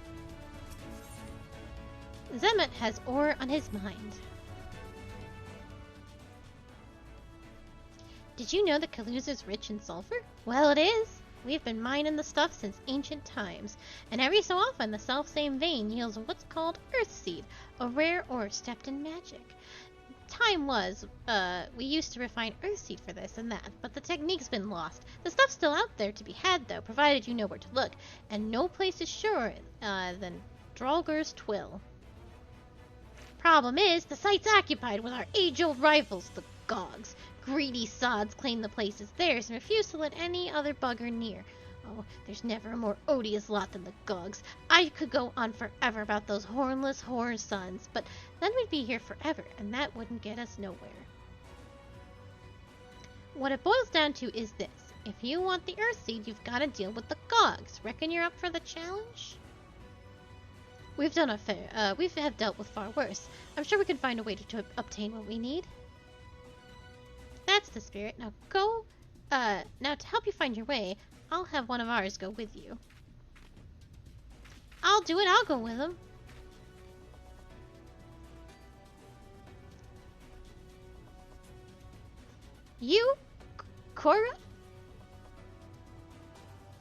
Zemet has ore on his mind. Did you know that Kaluza's rich in sulfur? Well, it is. We've been mining the stuff since ancient times, and every so often the self-same vein yields what's called Earthseed, a rare ore steeped in magic. Time was, we used to refine Earthseed for this and that, but the technique's been lost. The stuff's still out there to be had, though, provided you know where to look, and no place is surer than Drolger's Twill. Problem is, the site's occupied with our age-old rivals, the Gogs. Greedy sods claim the place is theirs and refuse to let any other bugger near. Oh, there's never a more odious lot than the Gogs. I could go on forever about those hornless whore sons, but then we'd be here forever, and that wouldn't get us nowhere. What it boils down to is this. If you want the Earthseed, you've got to deal with the Gogs. Reckon you're up for the challenge? We have dealt with far worse. I'm sure we can find a way to obtain what we need. That's the spirit. Now go, now to help you find your way, I'll have one of ours go with you. I'll do it, I'll go with him. You? Cora?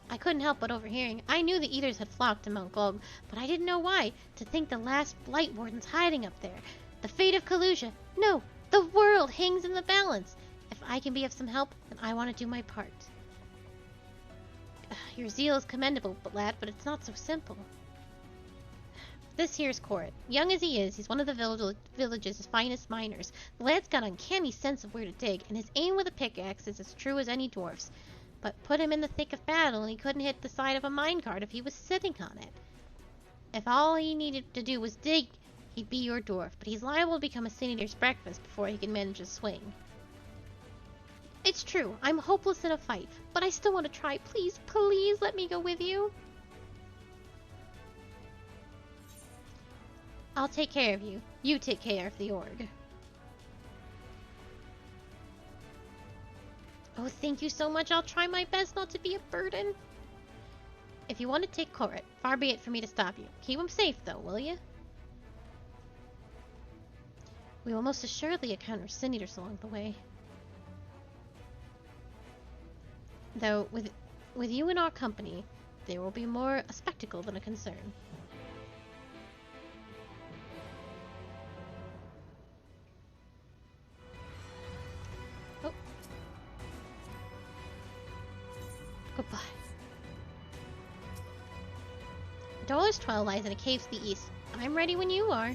I couldn't help but overhearing. I knew the Eaters had flocked to Mount Gulg, but I didn't know why. To think the last Blight Warden's hiding up there. The fate of Kalusia. No, the world hangs in the balance. If I can be of some help, then I want to do my part. Your zeal is commendable, lad, but it's not so simple. This here's Corit. Young as he is, he's one of the village's finest miners. The lad's got an uncanny sense of where to dig, and his aim with a pickaxe is as true as any dwarf's. But put him in the thick of battle, and he couldn't hit the side of a minecart if he was sitting on it. If all he needed to do was dig, he'd be your dwarf, but he's liable to become a Sin Eater's breakfast before he can manage a swing. It's true, I'm hopeless in a fight, but I still want to try. Please, please let me go with you. I'll take care of you. You take care of the org. Oh, thank you so much. I'll try my best not to be a burden. If you want to take Corit, far be it for me to stop you. Keep him safe, though, will you? We will most assuredly encounter Sin Eaters along the way. Though, with you in our company, there will be more a spectacle than a concern. Oh. Goodbye. Dollar's 12 lies in a cave to the east. I'm ready when you are.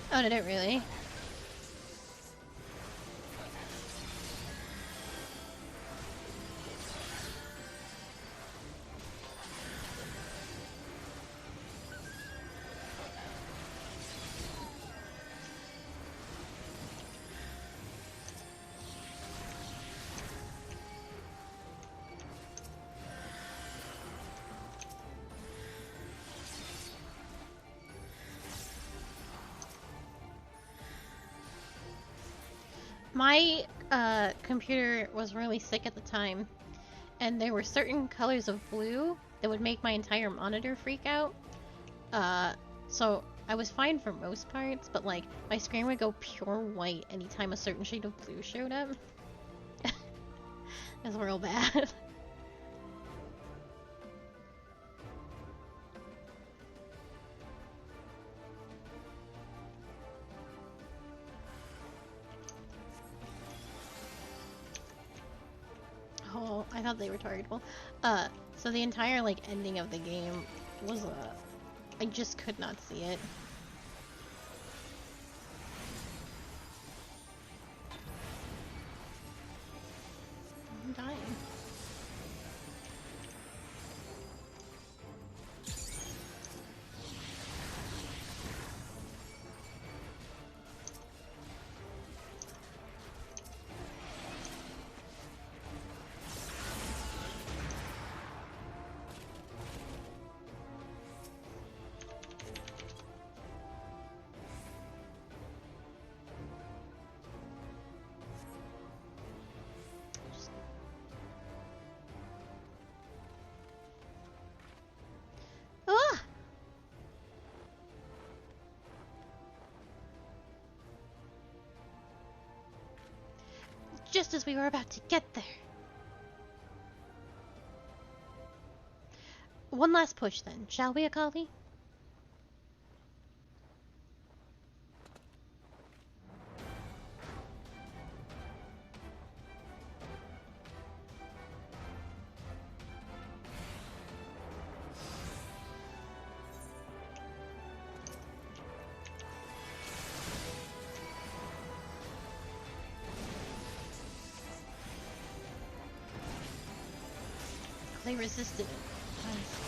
Oh, did it really? My computer was really sick at the time, and there were certain colors of blue that would make my entire monitor freak out. So I was fine for most parts, but like my screen would go pure white anytime a certain shade of blue showed up. That's real bad. Oh, I thought they were targetable. So the entire, like, ending of the game was, I just could not see it. I'm dying. Ah! Just as we were about to get there. One last push then, shall we, Akali? They resisted it. Nice.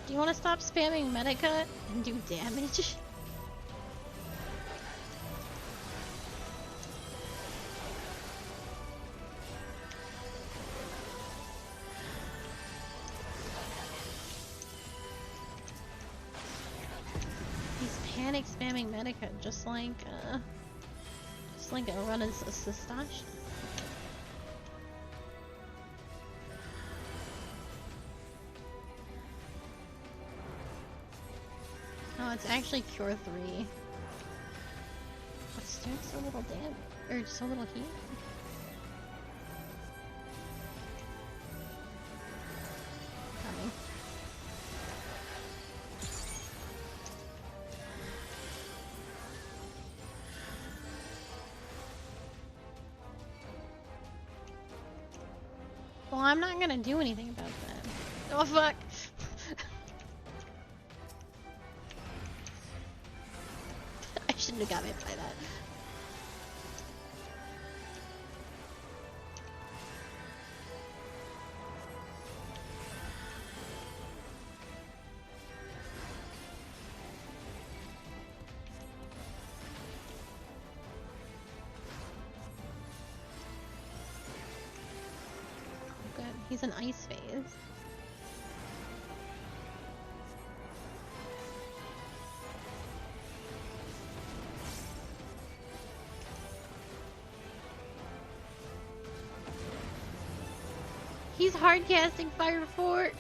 Do you want to stop spamming Medica and do damage? He's panic spamming Medica just like a run of Sistash. Oh, it's actually Cure 3. It's doing so little damage, or so little healing. Coming. Well, I'm not gonna do anything about that. Oh fuck! shouldn't have got hit by that. Good. He's an ice phase. He's hard casting Fire Fort.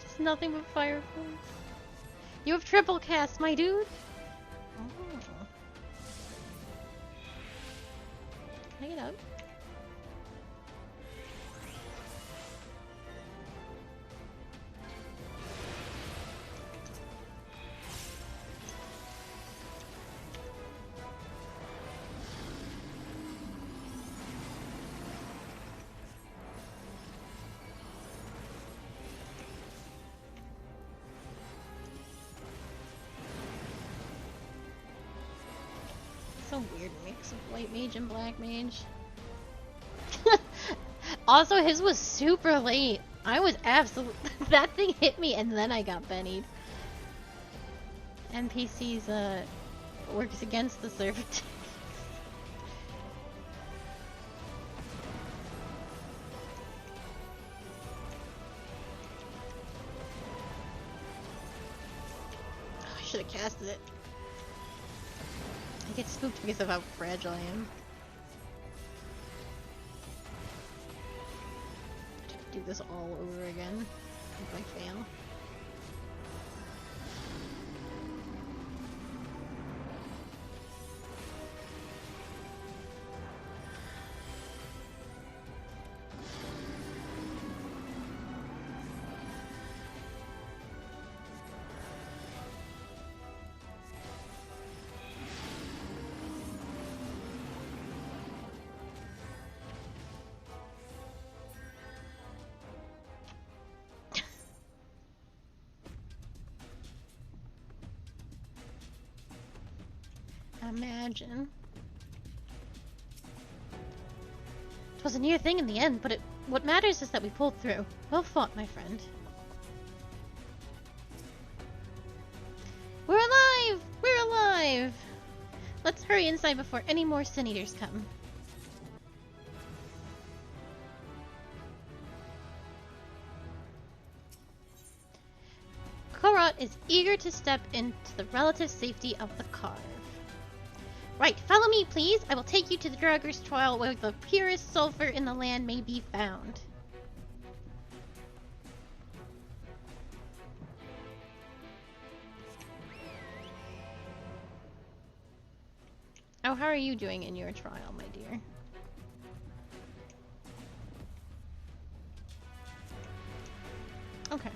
Just nothing but Fire Forts. You have triple cast, my dude. Oh. Can I get up? So weird mix of white mage and black mage. Also, his was super late. I was absolutely... that thing hit me and then I got bennied. NPCs, works against the server. Oh, I should have casted it. I get spooked because of how fragile I am. Do this all over again if I fail. Imagine. It was a near thing in the end, but what matters is that we pulled through. Well fought, my friend. We're alive! We're alive! Let's hurry inside before any more Sin Eaters come. Korot is eager to step into the relative safety of the Carve. Right, follow me, please. I will take you to the Draugr's trial where the purest sulfur in the land may be found. Oh, how are you doing in your trial, my dear? Okay.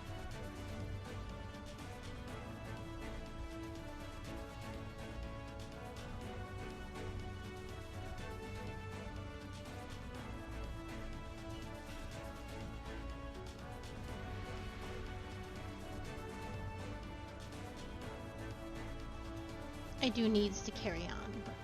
I do needs to carry on, but...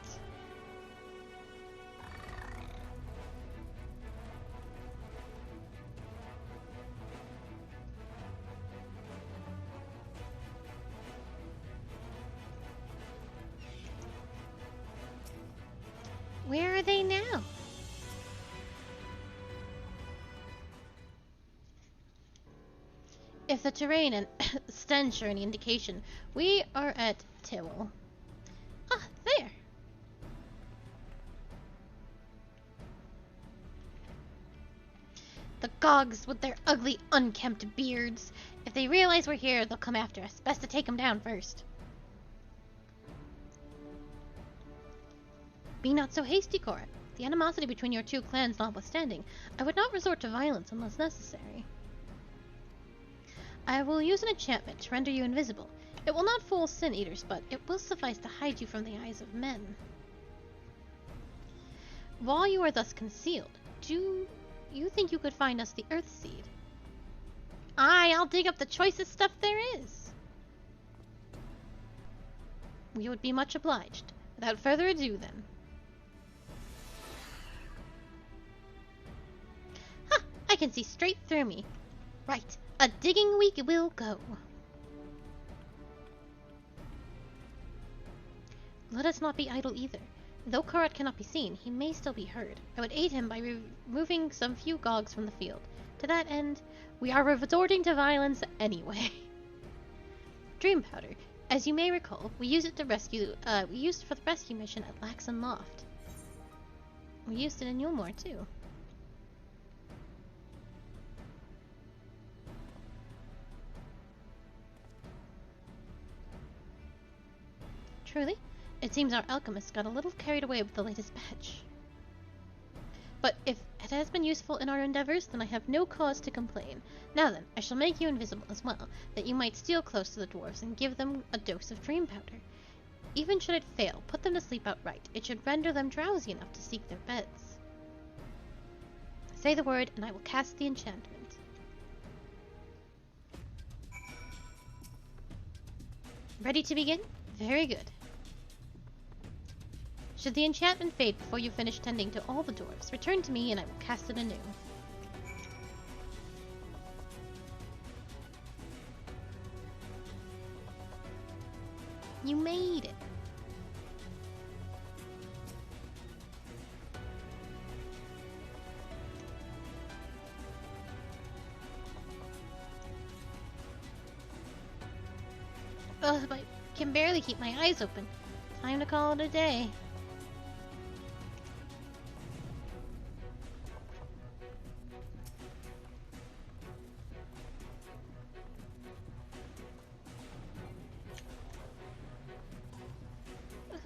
Where are they now? If the terrain and stench are any indication, we are at Tewel. Ah, there! The Gogs with their ugly, unkempt beards. If they realize we're here, they'll come after us. Best to take them down first. Be not so hasty, Korot. The animosity between your two clans notwithstanding, I would not resort to violence unless necessary. I will use an enchantment to render you invisible. It will not fool Sin Eaters, but it will suffice to hide you from the eyes of men. While you are thus concealed, do you think you could find us the Earth Seed? Aye, I'll dig up the choicest stuff there is. We would be much obliged. Without further ado, then. Ha! I can see straight through me. Right, a digging we will go. Let us not be idle either. Though Karat cannot be seen, he may still be heard. I would aid him by removing some few gogs from the field. To that end, we are resorting to violence anyway. Dream powder. As you may recall, we used it to rescue. We used it for the rescue mission at Laxon Loft. We used it in Yulmore too. Truly, it seems our alchemist got a little carried away with the latest batch. But if it has been useful in our endeavors, then I have no cause to complain. Now then, I shall make you invisible as well, that you might steal close to the dwarves and give them a dose of dream powder. Even should it fail, put them to sleep outright. It should render them drowsy enough to seek their beds. Say the word, and I will cast the enchantment. Ready to begin? Very good. Should the enchantment fade before you finish tending to all the dwarves, return to me and I will cast it anew. You made it. Ugh, I can barely keep my eyes open. Time to call it a day.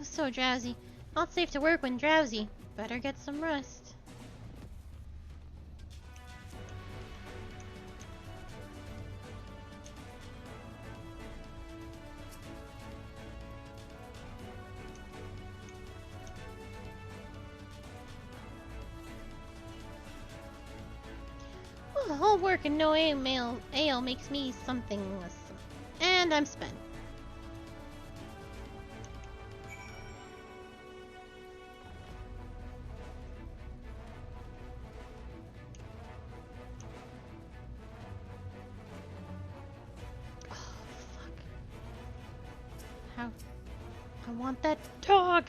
So drowsy. Not safe to work when drowsy. Better get some rest. Well, all work and no ale makes me something. And I'm spent. I want that dog!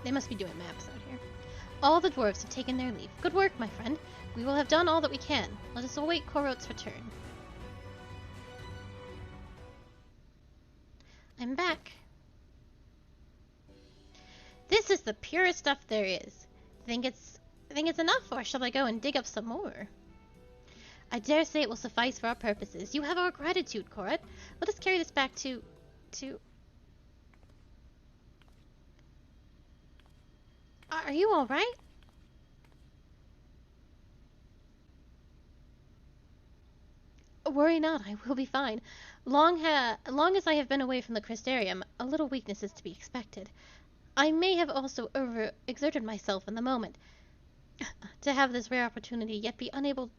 They must be doing maps out here. All the dwarves have taken their leave. Good work, my friend. We will have done all that we can. Let us await Korot's return. I'm back. This is the purest stuff there is. Think it's enough, or shall I go and dig up some more? I dare say it will suffice for our purposes. You have our gratitude, Korot. Let us carry this back to... Are you all right? Worry not, I will be fine. Long as I have been away from the Crystarium, a little weakness is to be expected. I may have also overexerted myself in the moment to have this rare opportunity, yet be unable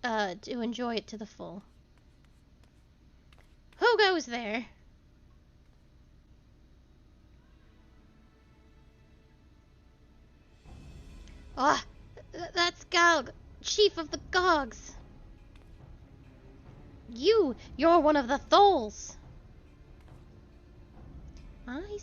to enjoy it to the full. Who goes there? Ah, that's Galg, chief of the Gogs. You're one of the Tholes. I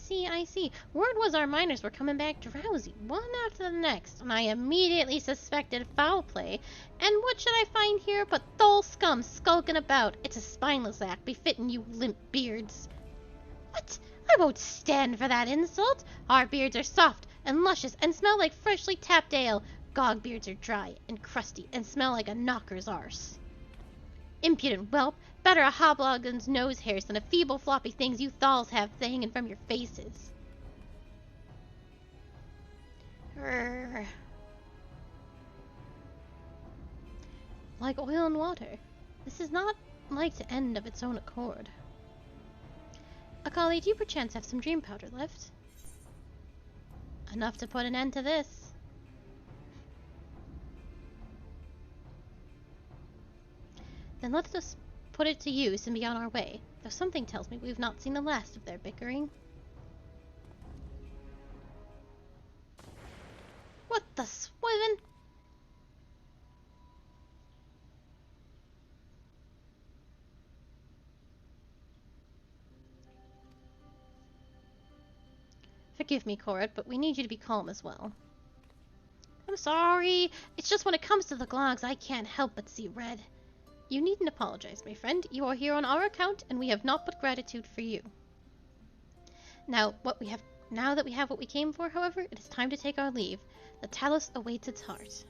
see. Word was our miners were coming back drowsy, one after the next, and I immediately suspected foul play. And what should I find here but Thole scum skulking about? It's a spineless act befitting you limp beards. What? I won't stand for that insult. Our beards are soft and luscious and smell like freshly tapped ale. Gog beards are dry and crusty and smell like a knocker's arse. Impudent whelp, better a hobgoblin's nose hairs than a feeble floppy things you Thals have hanging from your faces. Urgh. Like oil and water, this is not like to end of its own accord. Akali, do you perchance have some dream powder left? Enough to put an end to this. Then let us put it to use and be on our way, though something tells me we've not seen the last of their bickering. What the swivin'? Forgive me, Korra, but we need you to be calm as well. I'm sorry. It's just when it comes to the Glogs, I can't help but see red. You needn't apologize, my friend. You are here on our account, and we have naught but gratitude for you. Now that we have what we came for, however, it is time to take our leave. The Talos awaits its heart.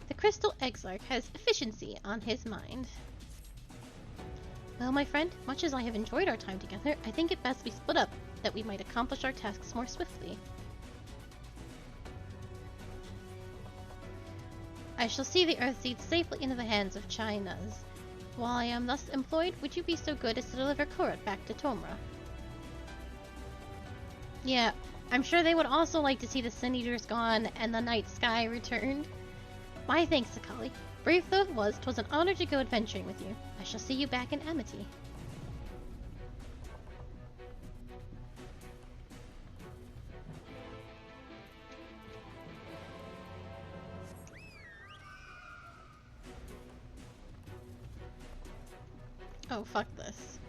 The Crystal Exarch has efficiency on his mind. Well, my friend, much as I have enjoyed our time together, I think it best we split up, that we might accomplish our tasks more swiftly. I shall see the Earthseed safely into the hands of China's. While I am thus employed, would you be so good as to deliver Korra back to Tomra? Yeah, I'm sure they would also like to see the Sin Eaters gone and the night sky returned. My thanks, Akali. Brief though it was, 'twas an honor to go adventuring with you. I shall see you back in Amity. Oh, fuck this.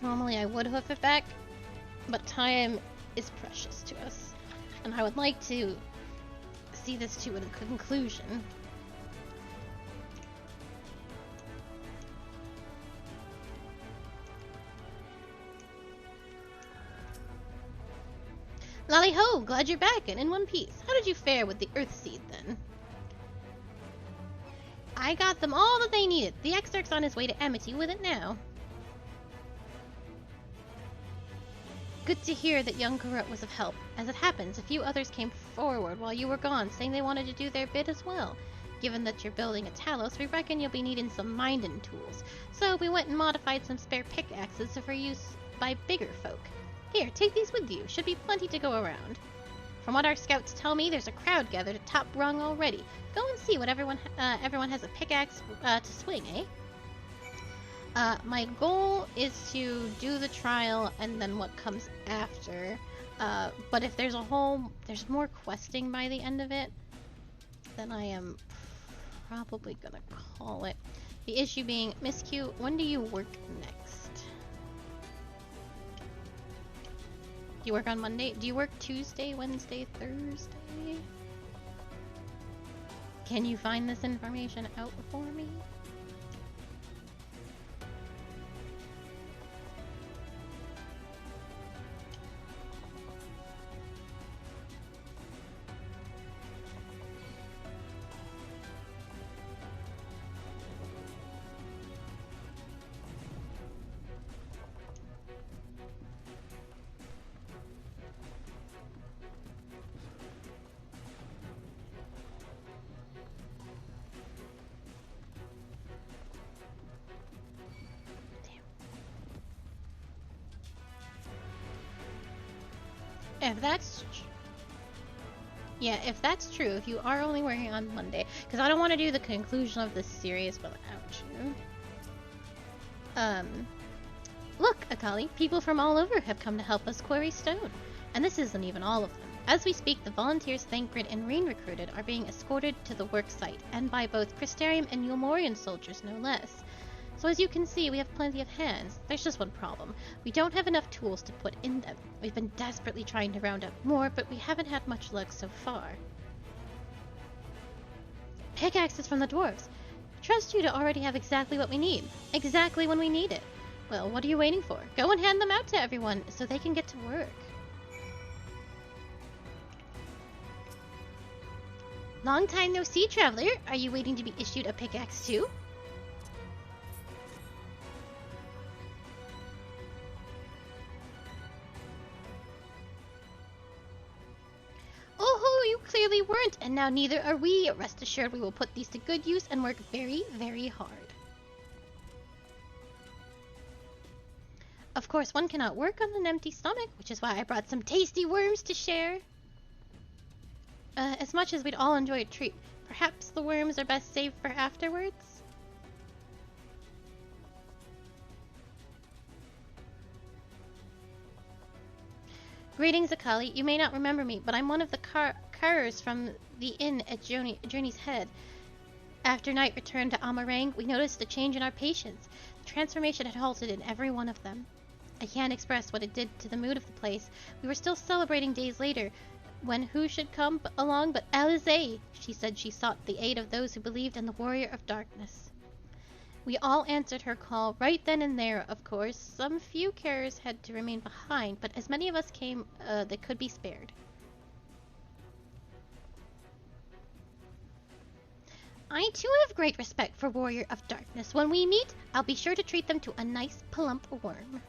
Normally I would hoof it back, but time is precious to us, and I would like to see this to a conclusion. Lally ho! Glad you're back and in one piece. How did you fare with the Earthseed then? I got them all that they needed. The Exarch's on his way to Amity with it now. Good to hear that young Korra was of help. As it happens, a few others came forward while you were gone, saying they wanted to do their bit as well. Given that you're building a Talos, we reckon you'll be needing some minding tools. So we went and modified some spare pickaxes for use by bigger folk. Here, take these with you. Should be plenty to go around. From what our scouts tell me, there's a crowd gathered at Top Rung already. Go and see what everyone has a pickaxe to swing, eh? My goal is to do the trial and then what comes after. But if there's more questing by the end of it, then I am probably gonna call it. The issue being, Miss Q, when do you work next? Do you work on Monday? Do you work Tuesday, Wednesday, Thursday? Can you find this information out for me? If that's true, if you are only working on Monday, because I don't want to do the conclusion of this series without you. Look, Akali, people from all over have come to help us quarry stone. And this isn't even all of them. As we speak, the volunteers Thancred and Reen recruited are being escorted to the work site, and by both Crystarium and Eulmorian soldiers, no less. So as you can see, we have plenty of hands. There's just one problem. We don't have enough tools to put in them. We've been desperately trying to round up more, but we haven't had much luck so far. Pickaxes from the dwarves. Trust you to already have exactly what we need. Exactly when we need it. Well, what are you waiting for? Go and hand them out to everyone so they can get to work. Long time no see, traveler. Are you waiting to be issued a pickaxe too? Oh, you clearly weren't, and now neither are we. Rest assured we will put these to good use and work very, very hard. Of course, one cannot work on an empty stomach, which is why I brought some tasty worms to share. As much as we'd all enjoy a treat, perhaps the worms are best saved for afterwards? Greetings, Akali. You may not remember me, but I'm one of the carers from the inn at Journey's Head. After night return to Amarang, we noticed a change in our patients. The transformation had halted in every one of them. I can't express what it did to the mood of the place. We were still celebrating days later, when who should come along but Alize. She said she sought the aid of those who believed in the Warrior of Darkness. We all answered her call right then and there, of course. Some few carers had to remain behind, but as many of us came that could be spared. I too have great respect for Warrior of Darkness. When we meet, I'll be sure to treat them to a nice plump worm.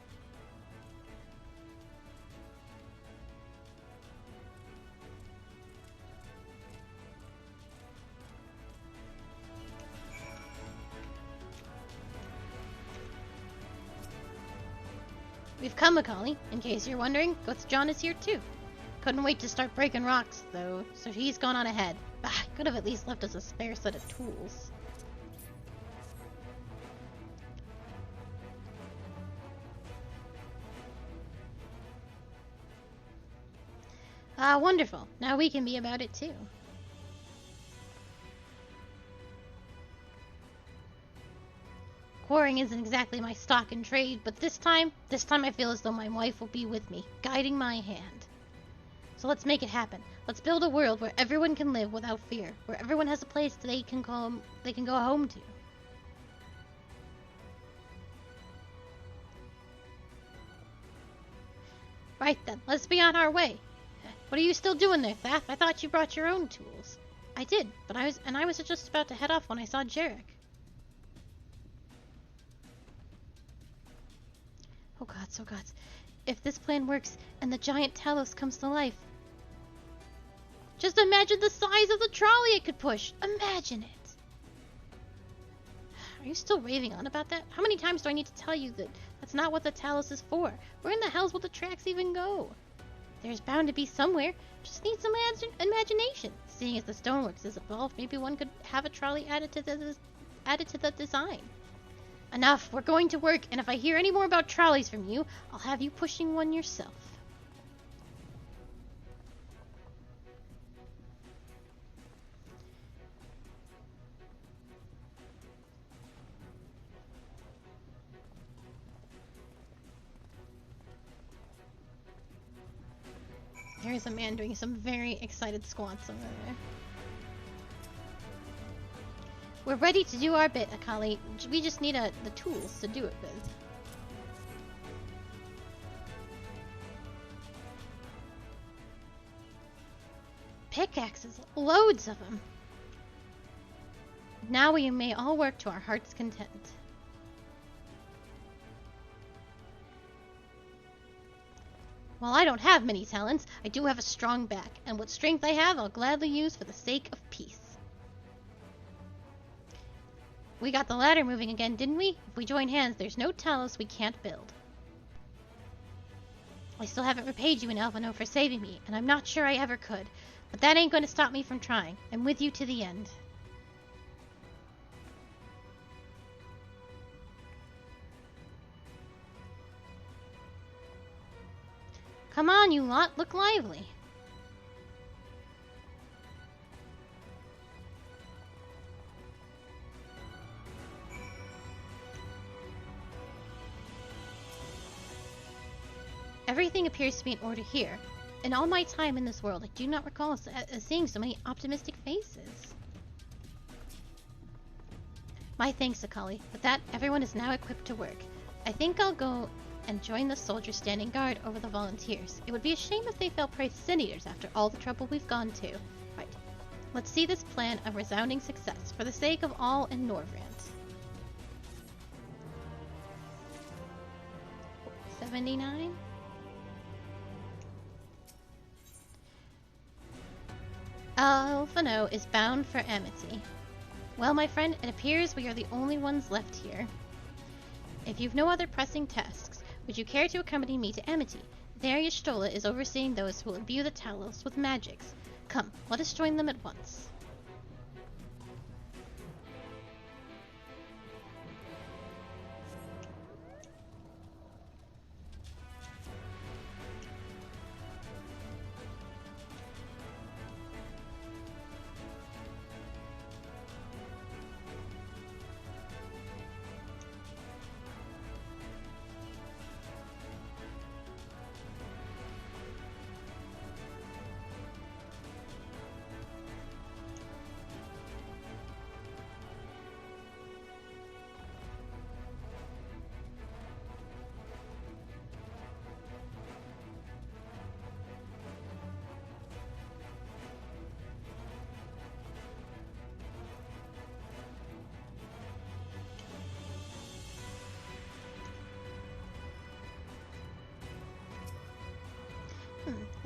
We've come, Akali. In case you're wondering, Ghost John is here too. Couldn't wait to start breaking rocks, though, so he's gone on ahead. Could have at least left us a spare set of tools. Ah, wonderful. Now we can be about it too. Quarrying isn't exactly my stock in trade, but this time I feel as though my wife will be with me, guiding my hand. So let's make it happen. Let's build a world where everyone can live without fear, where everyone has a place they can go home to. Right then, let's be on our way. What are you still doing there, Thaf? I thought you brought your own tools. I did, but I was just about to head off when I saw Jarek. Oh gods, oh gods. If this plan works and the giant Talos comes to life. Just imagine the size of the trolley it could push. Imagine it. Are you still raving on about that? How many times do I need to tell you that that's not what the Talos is for? Where in the hell's will the tracks even go? There's bound to be somewhere. Just need some imagination. Seeing as the stoneworks is evolved, maybe one could have a trolley added to the design. Enough, we're going to work, and if I hear any more about trolleys from you, I'll have you pushing one yourself. There's a man doing some very excited squats over there. We're ready to do our bit, Akali. We just need the tools to do it with. Pickaxes, loads of them. Now we may all work to our heart's content. While I don't have many talents, I do have a strong back, and what strength I have, I'll gladly use for the sake of peace. We got the ladder moving again, didn't we? If we join hands, there's no Talos we can't build. I still haven't repaid you in Elvino for saving me, and I'm not sure I ever could. But that ain't going to stop me from trying. I'm with you to the end. Come on, you lot. Look lively. Everything appears to be in order here. In all my time in this world, I do not recall seeing so many optimistic faces. My thanks, Akali. With that, everyone is now equipped to work. I think I'll go and join the soldiers standing guard over the volunteers. It would be a shame if they fell prey to sin eaters after all the trouble we've gone to. Right. Let's see this plan a resounding success for the sake of all in Norvrant. 79? Alphano is bound for Amity. Well, my friend, it appears we are the only ones left here. If you've no other pressing tasks, would you care to accompany me to Amity? There Y'shtola is overseeing those who will imbue the Talos with magics. Come, let us join them at once.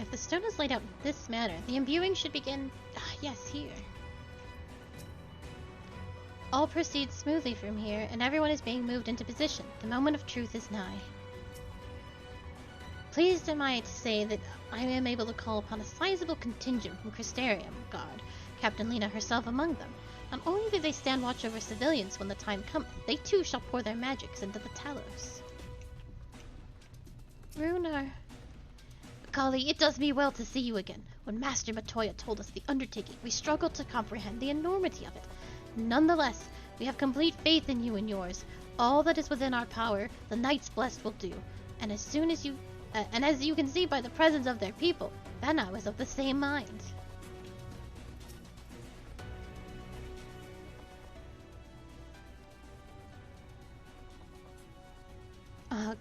If the stone is laid out in this manner, the imbuing should begin... yes, here. All proceeds smoothly from here, and everyone is being moved into position. The moment of truth is nigh. Pleased am I to say that I am able to call upon a sizable contingent from Crystarium Guard, Captain Lena herself among them. Not only do they stand watch over civilians when the time cometh, they too shall pour their magics into the Talos. Runar... Kali, it does me well to see you again. When Master Matoya told us the undertaking, we struggled to comprehend the enormity of it. Nonetheless, we have complete faith in you and yours. All that is within our power, the Knights Blessed will do. And as you can see by the presence of their people, Benau is of the same mind.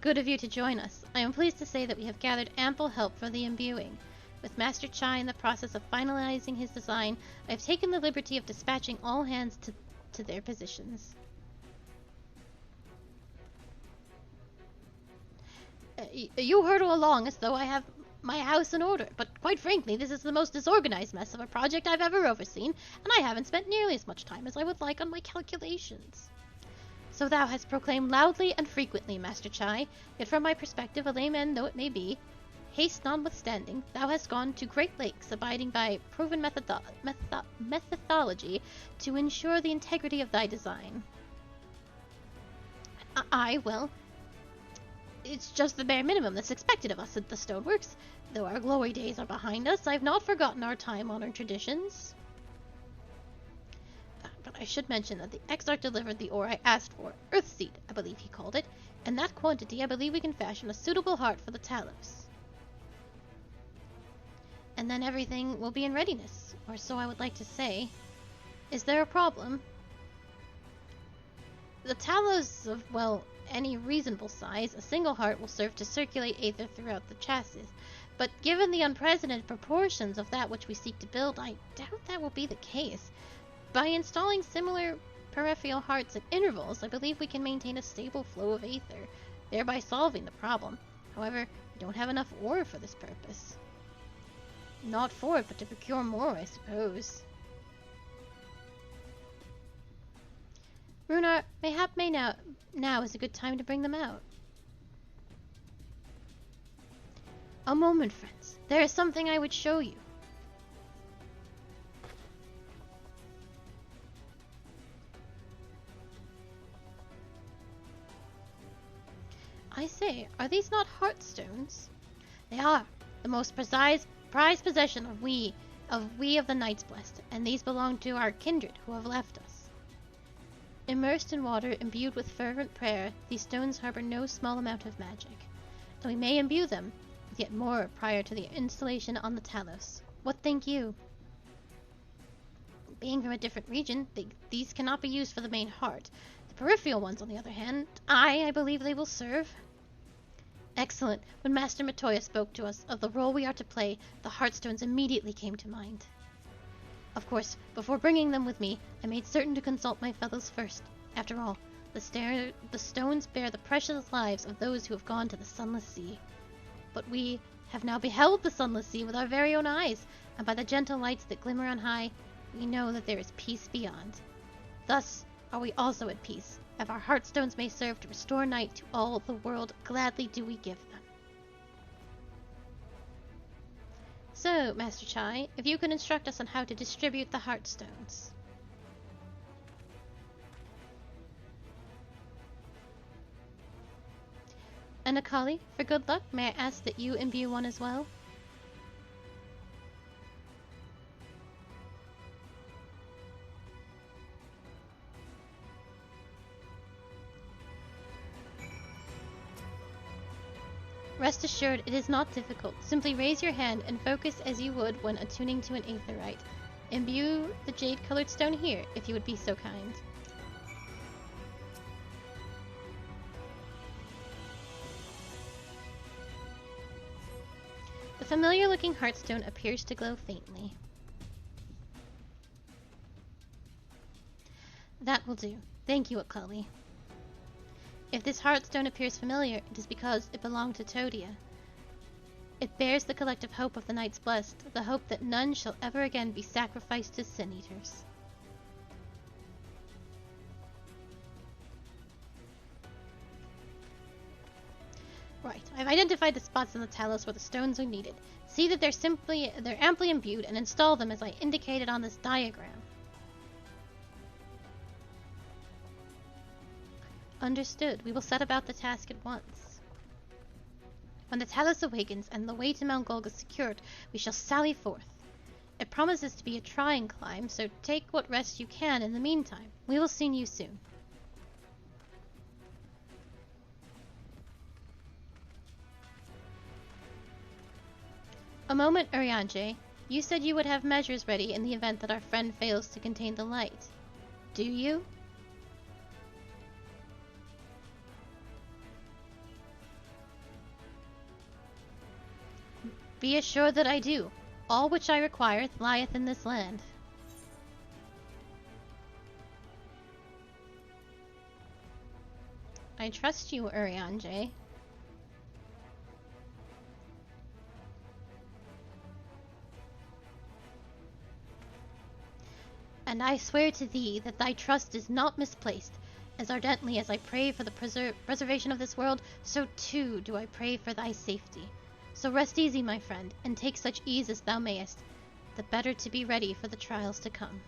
Good of you to join us. I am pleased to say that we have gathered ample help for the imbuing. With Master Chai in the process of finalizing his design, I have taken the liberty of dispatching all hands to their positions. You hurtle along as though I have my house in order, but quite frankly, this is the most disorganized mess of a project I've ever overseen, and I haven't spent nearly as much time as I would like on my calculations. So thou hast proclaimed loudly and frequently, Master Chai, yet from my perspective, a layman though it may be, haste notwithstanding, thou hast gone to great lengths, abiding by proven methodology to ensure the integrity of thy design. Well, it's just the bare minimum that's expected of us at the Stoneworks. Though our glory days are behind us, I've not forgotten our time-honored traditions. But I should mention that the Exarch delivered the ore I asked for, Earthseed, I believe he called it. In that quantity, I believe we can fashion a suitable heart for the Talos. And then everything will be in readiness, or so I would like to say. Is there a problem? The Talos of, well, any reasonable size, a single heart will serve to circulate aether throughout the chassis. But given the unprecedented proportions of that which we seek to build, I doubt that will be the case. By installing similar peripheral hearts at intervals, I believe we can maintain a stable flow of aether, thereby solving the problem. However, we don't have enough ore for this purpose. Not for it, but to procure more, I suppose. Runar, mayhap now is a good time to bring them out. A moment, friends. There is something I would show you. I say, are these not heartstones? They are. The most prized possession of we of the Knights Blessed, and these belong to our kindred who have left us. Immersed in water, imbued with fervent prayer, these stones harbor no small amount of magic, and we may imbue them with yet more prior to the installation on the Talos. What think you? Being from a different region, these cannot be used for the main heart. The peripheral ones, on the other hand, I believe they will serve. Excellent. When Master Matoya spoke to us of the role we are to play, the Heartstones immediately came to mind. Of course, before bringing them with me, I made certain to consult my fellows first. After all, the stones bear the precious lives of those who have gone to the Sunless Sea. But we have now beheld the Sunless Sea with our very own eyes, and by the gentle lights that glimmer on high, we know that there is peace beyond. Thus are we also at peace. If our heartstones may serve to restore night to all the world, gladly do we give them. So, Master Chai, if you could instruct us on how to distribute the heartstones. And Akali, for good luck, may I ask that you imbue one as well? Rest assured, it is not difficult. Simply raise your hand and focus as you would when attuning to an aetherite. Imbue the jade-colored stone here, if you would be so kind. The familiar-looking heartstone appears to glow faintly. That will do. Thank you, Akali. If this heartstone appears familiar, it is because it belonged to Todia. It bears the collective hope of the Knights Blessed, the hope that none shall ever again be sacrificed to sin-eaters. Right, I've identified the spots in the talus where the stones are needed. See that they're amply imbued and install them as I indicated on this diagram. Understood. We will set about the task at once. When the talus awakens and the way to Mount Golg is secured, we shall sally forth. It promises to be a trying climb, so take what rest you can in the meantime. We will see you soon. A moment, Urianger. You said you would have measures ready in the event that our friend fails to contain the light. Do you? Be assured that I do. All which I require lieth in this land. I trust you, Urianger. And I swear to thee that thy trust is not misplaced. As ardently as I pray for the preservation of this world, so too do I pray for thy safety. So rest easy, my friend, and take such ease as thou mayest, the better to be ready for the trials to come.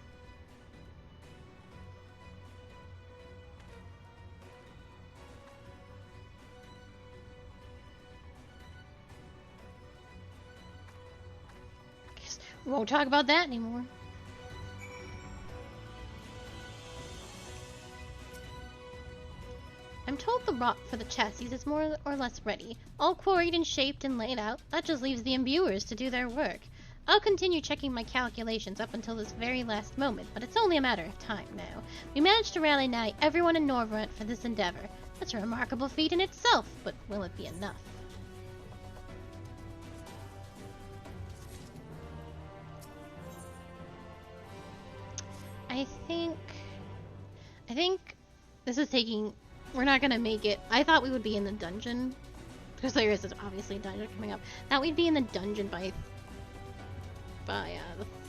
Guess we won't talk about that anymore. I'm told the rock for the chassis is more or less ready, all quarried and shaped and laid out. That just leaves the imbuers to do their work. I'll continue checking my calculations up until this very last moment, but it's only a matter of time now. We managed to rally nigh everyone in Norvrent for this endeavor. That's a remarkable feat in itself, but will it be enough? I think this is taking... We're not gonna make it. I thought we would be in the dungeon, because there is obviously a dungeon coming up. That we'd be in the dungeon by the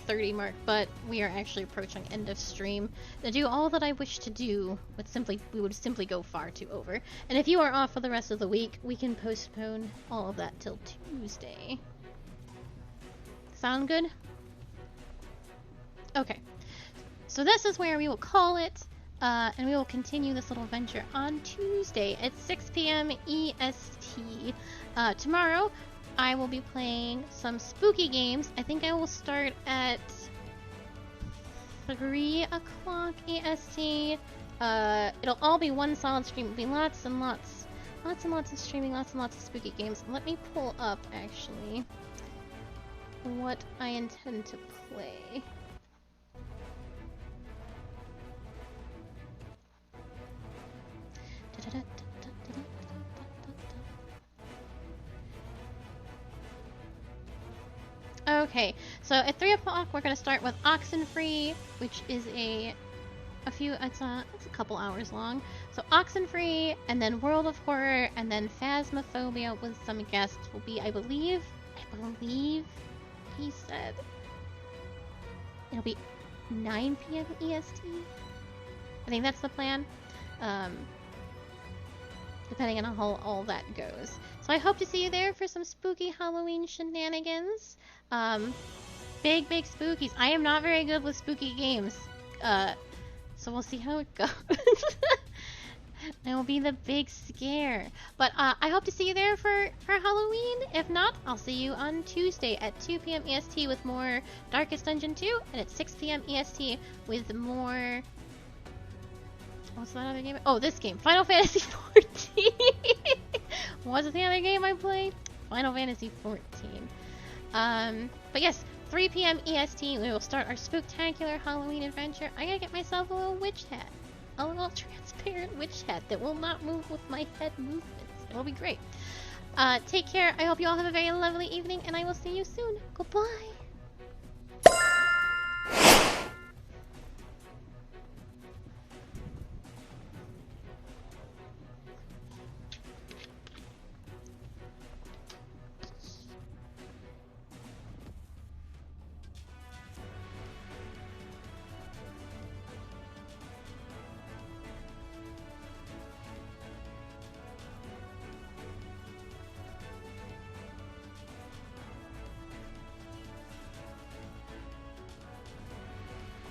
30 mark, but we are actually approaching end of stream. To do all that I wish to do, we would simply go far too over. And if you are off for the rest of the week, we can postpone all of that till Tuesday. Sound good? Okay. So this is where we will call it. And we will continue this little venture on Tuesday at 6 p.m. EST. Tomorrow, I will be playing some spooky games. I think I will start at 3 o'clock EST. It'll all be one solid stream. It'll be lots and lots of streaming, lots and lots of spooky games. Let me pull up, actually, what I intend to play. Okay, So at 3 o'clock, we're going to start with Oxenfree, which is it's a couple hours long. So Oxenfree, and then World of Horror, and then Phasmophobia with some guests will be, I believe he said it'll be 9 p.m. EST. I think that's the plan. Depending on how all that goes. So I hope to see you there for some spooky Halloween shenanigans. Big spookies. I am not very good with spooky games. So we'll see how it goes. It will be the big scare. But I hope to see you there for Halloween. If not, I'll see you on Tuesday at 2 p.m. EST with more Darkest Dungeon 2, and at 6 p.m. EST with more... What's that other game? Oh, this game. Final Fantasy XIV. What's the other game I played? Final Fantasy XIV. But yes, 3 p.m. EST, we will start our spooktacular Halloween adventure. I gotta get myself a little witch hat. A little transparent witch hat that will not move with my head movements. It'll be great. Take care. I hope you all have a very lovely evening, and I will see you soon. Goodbye.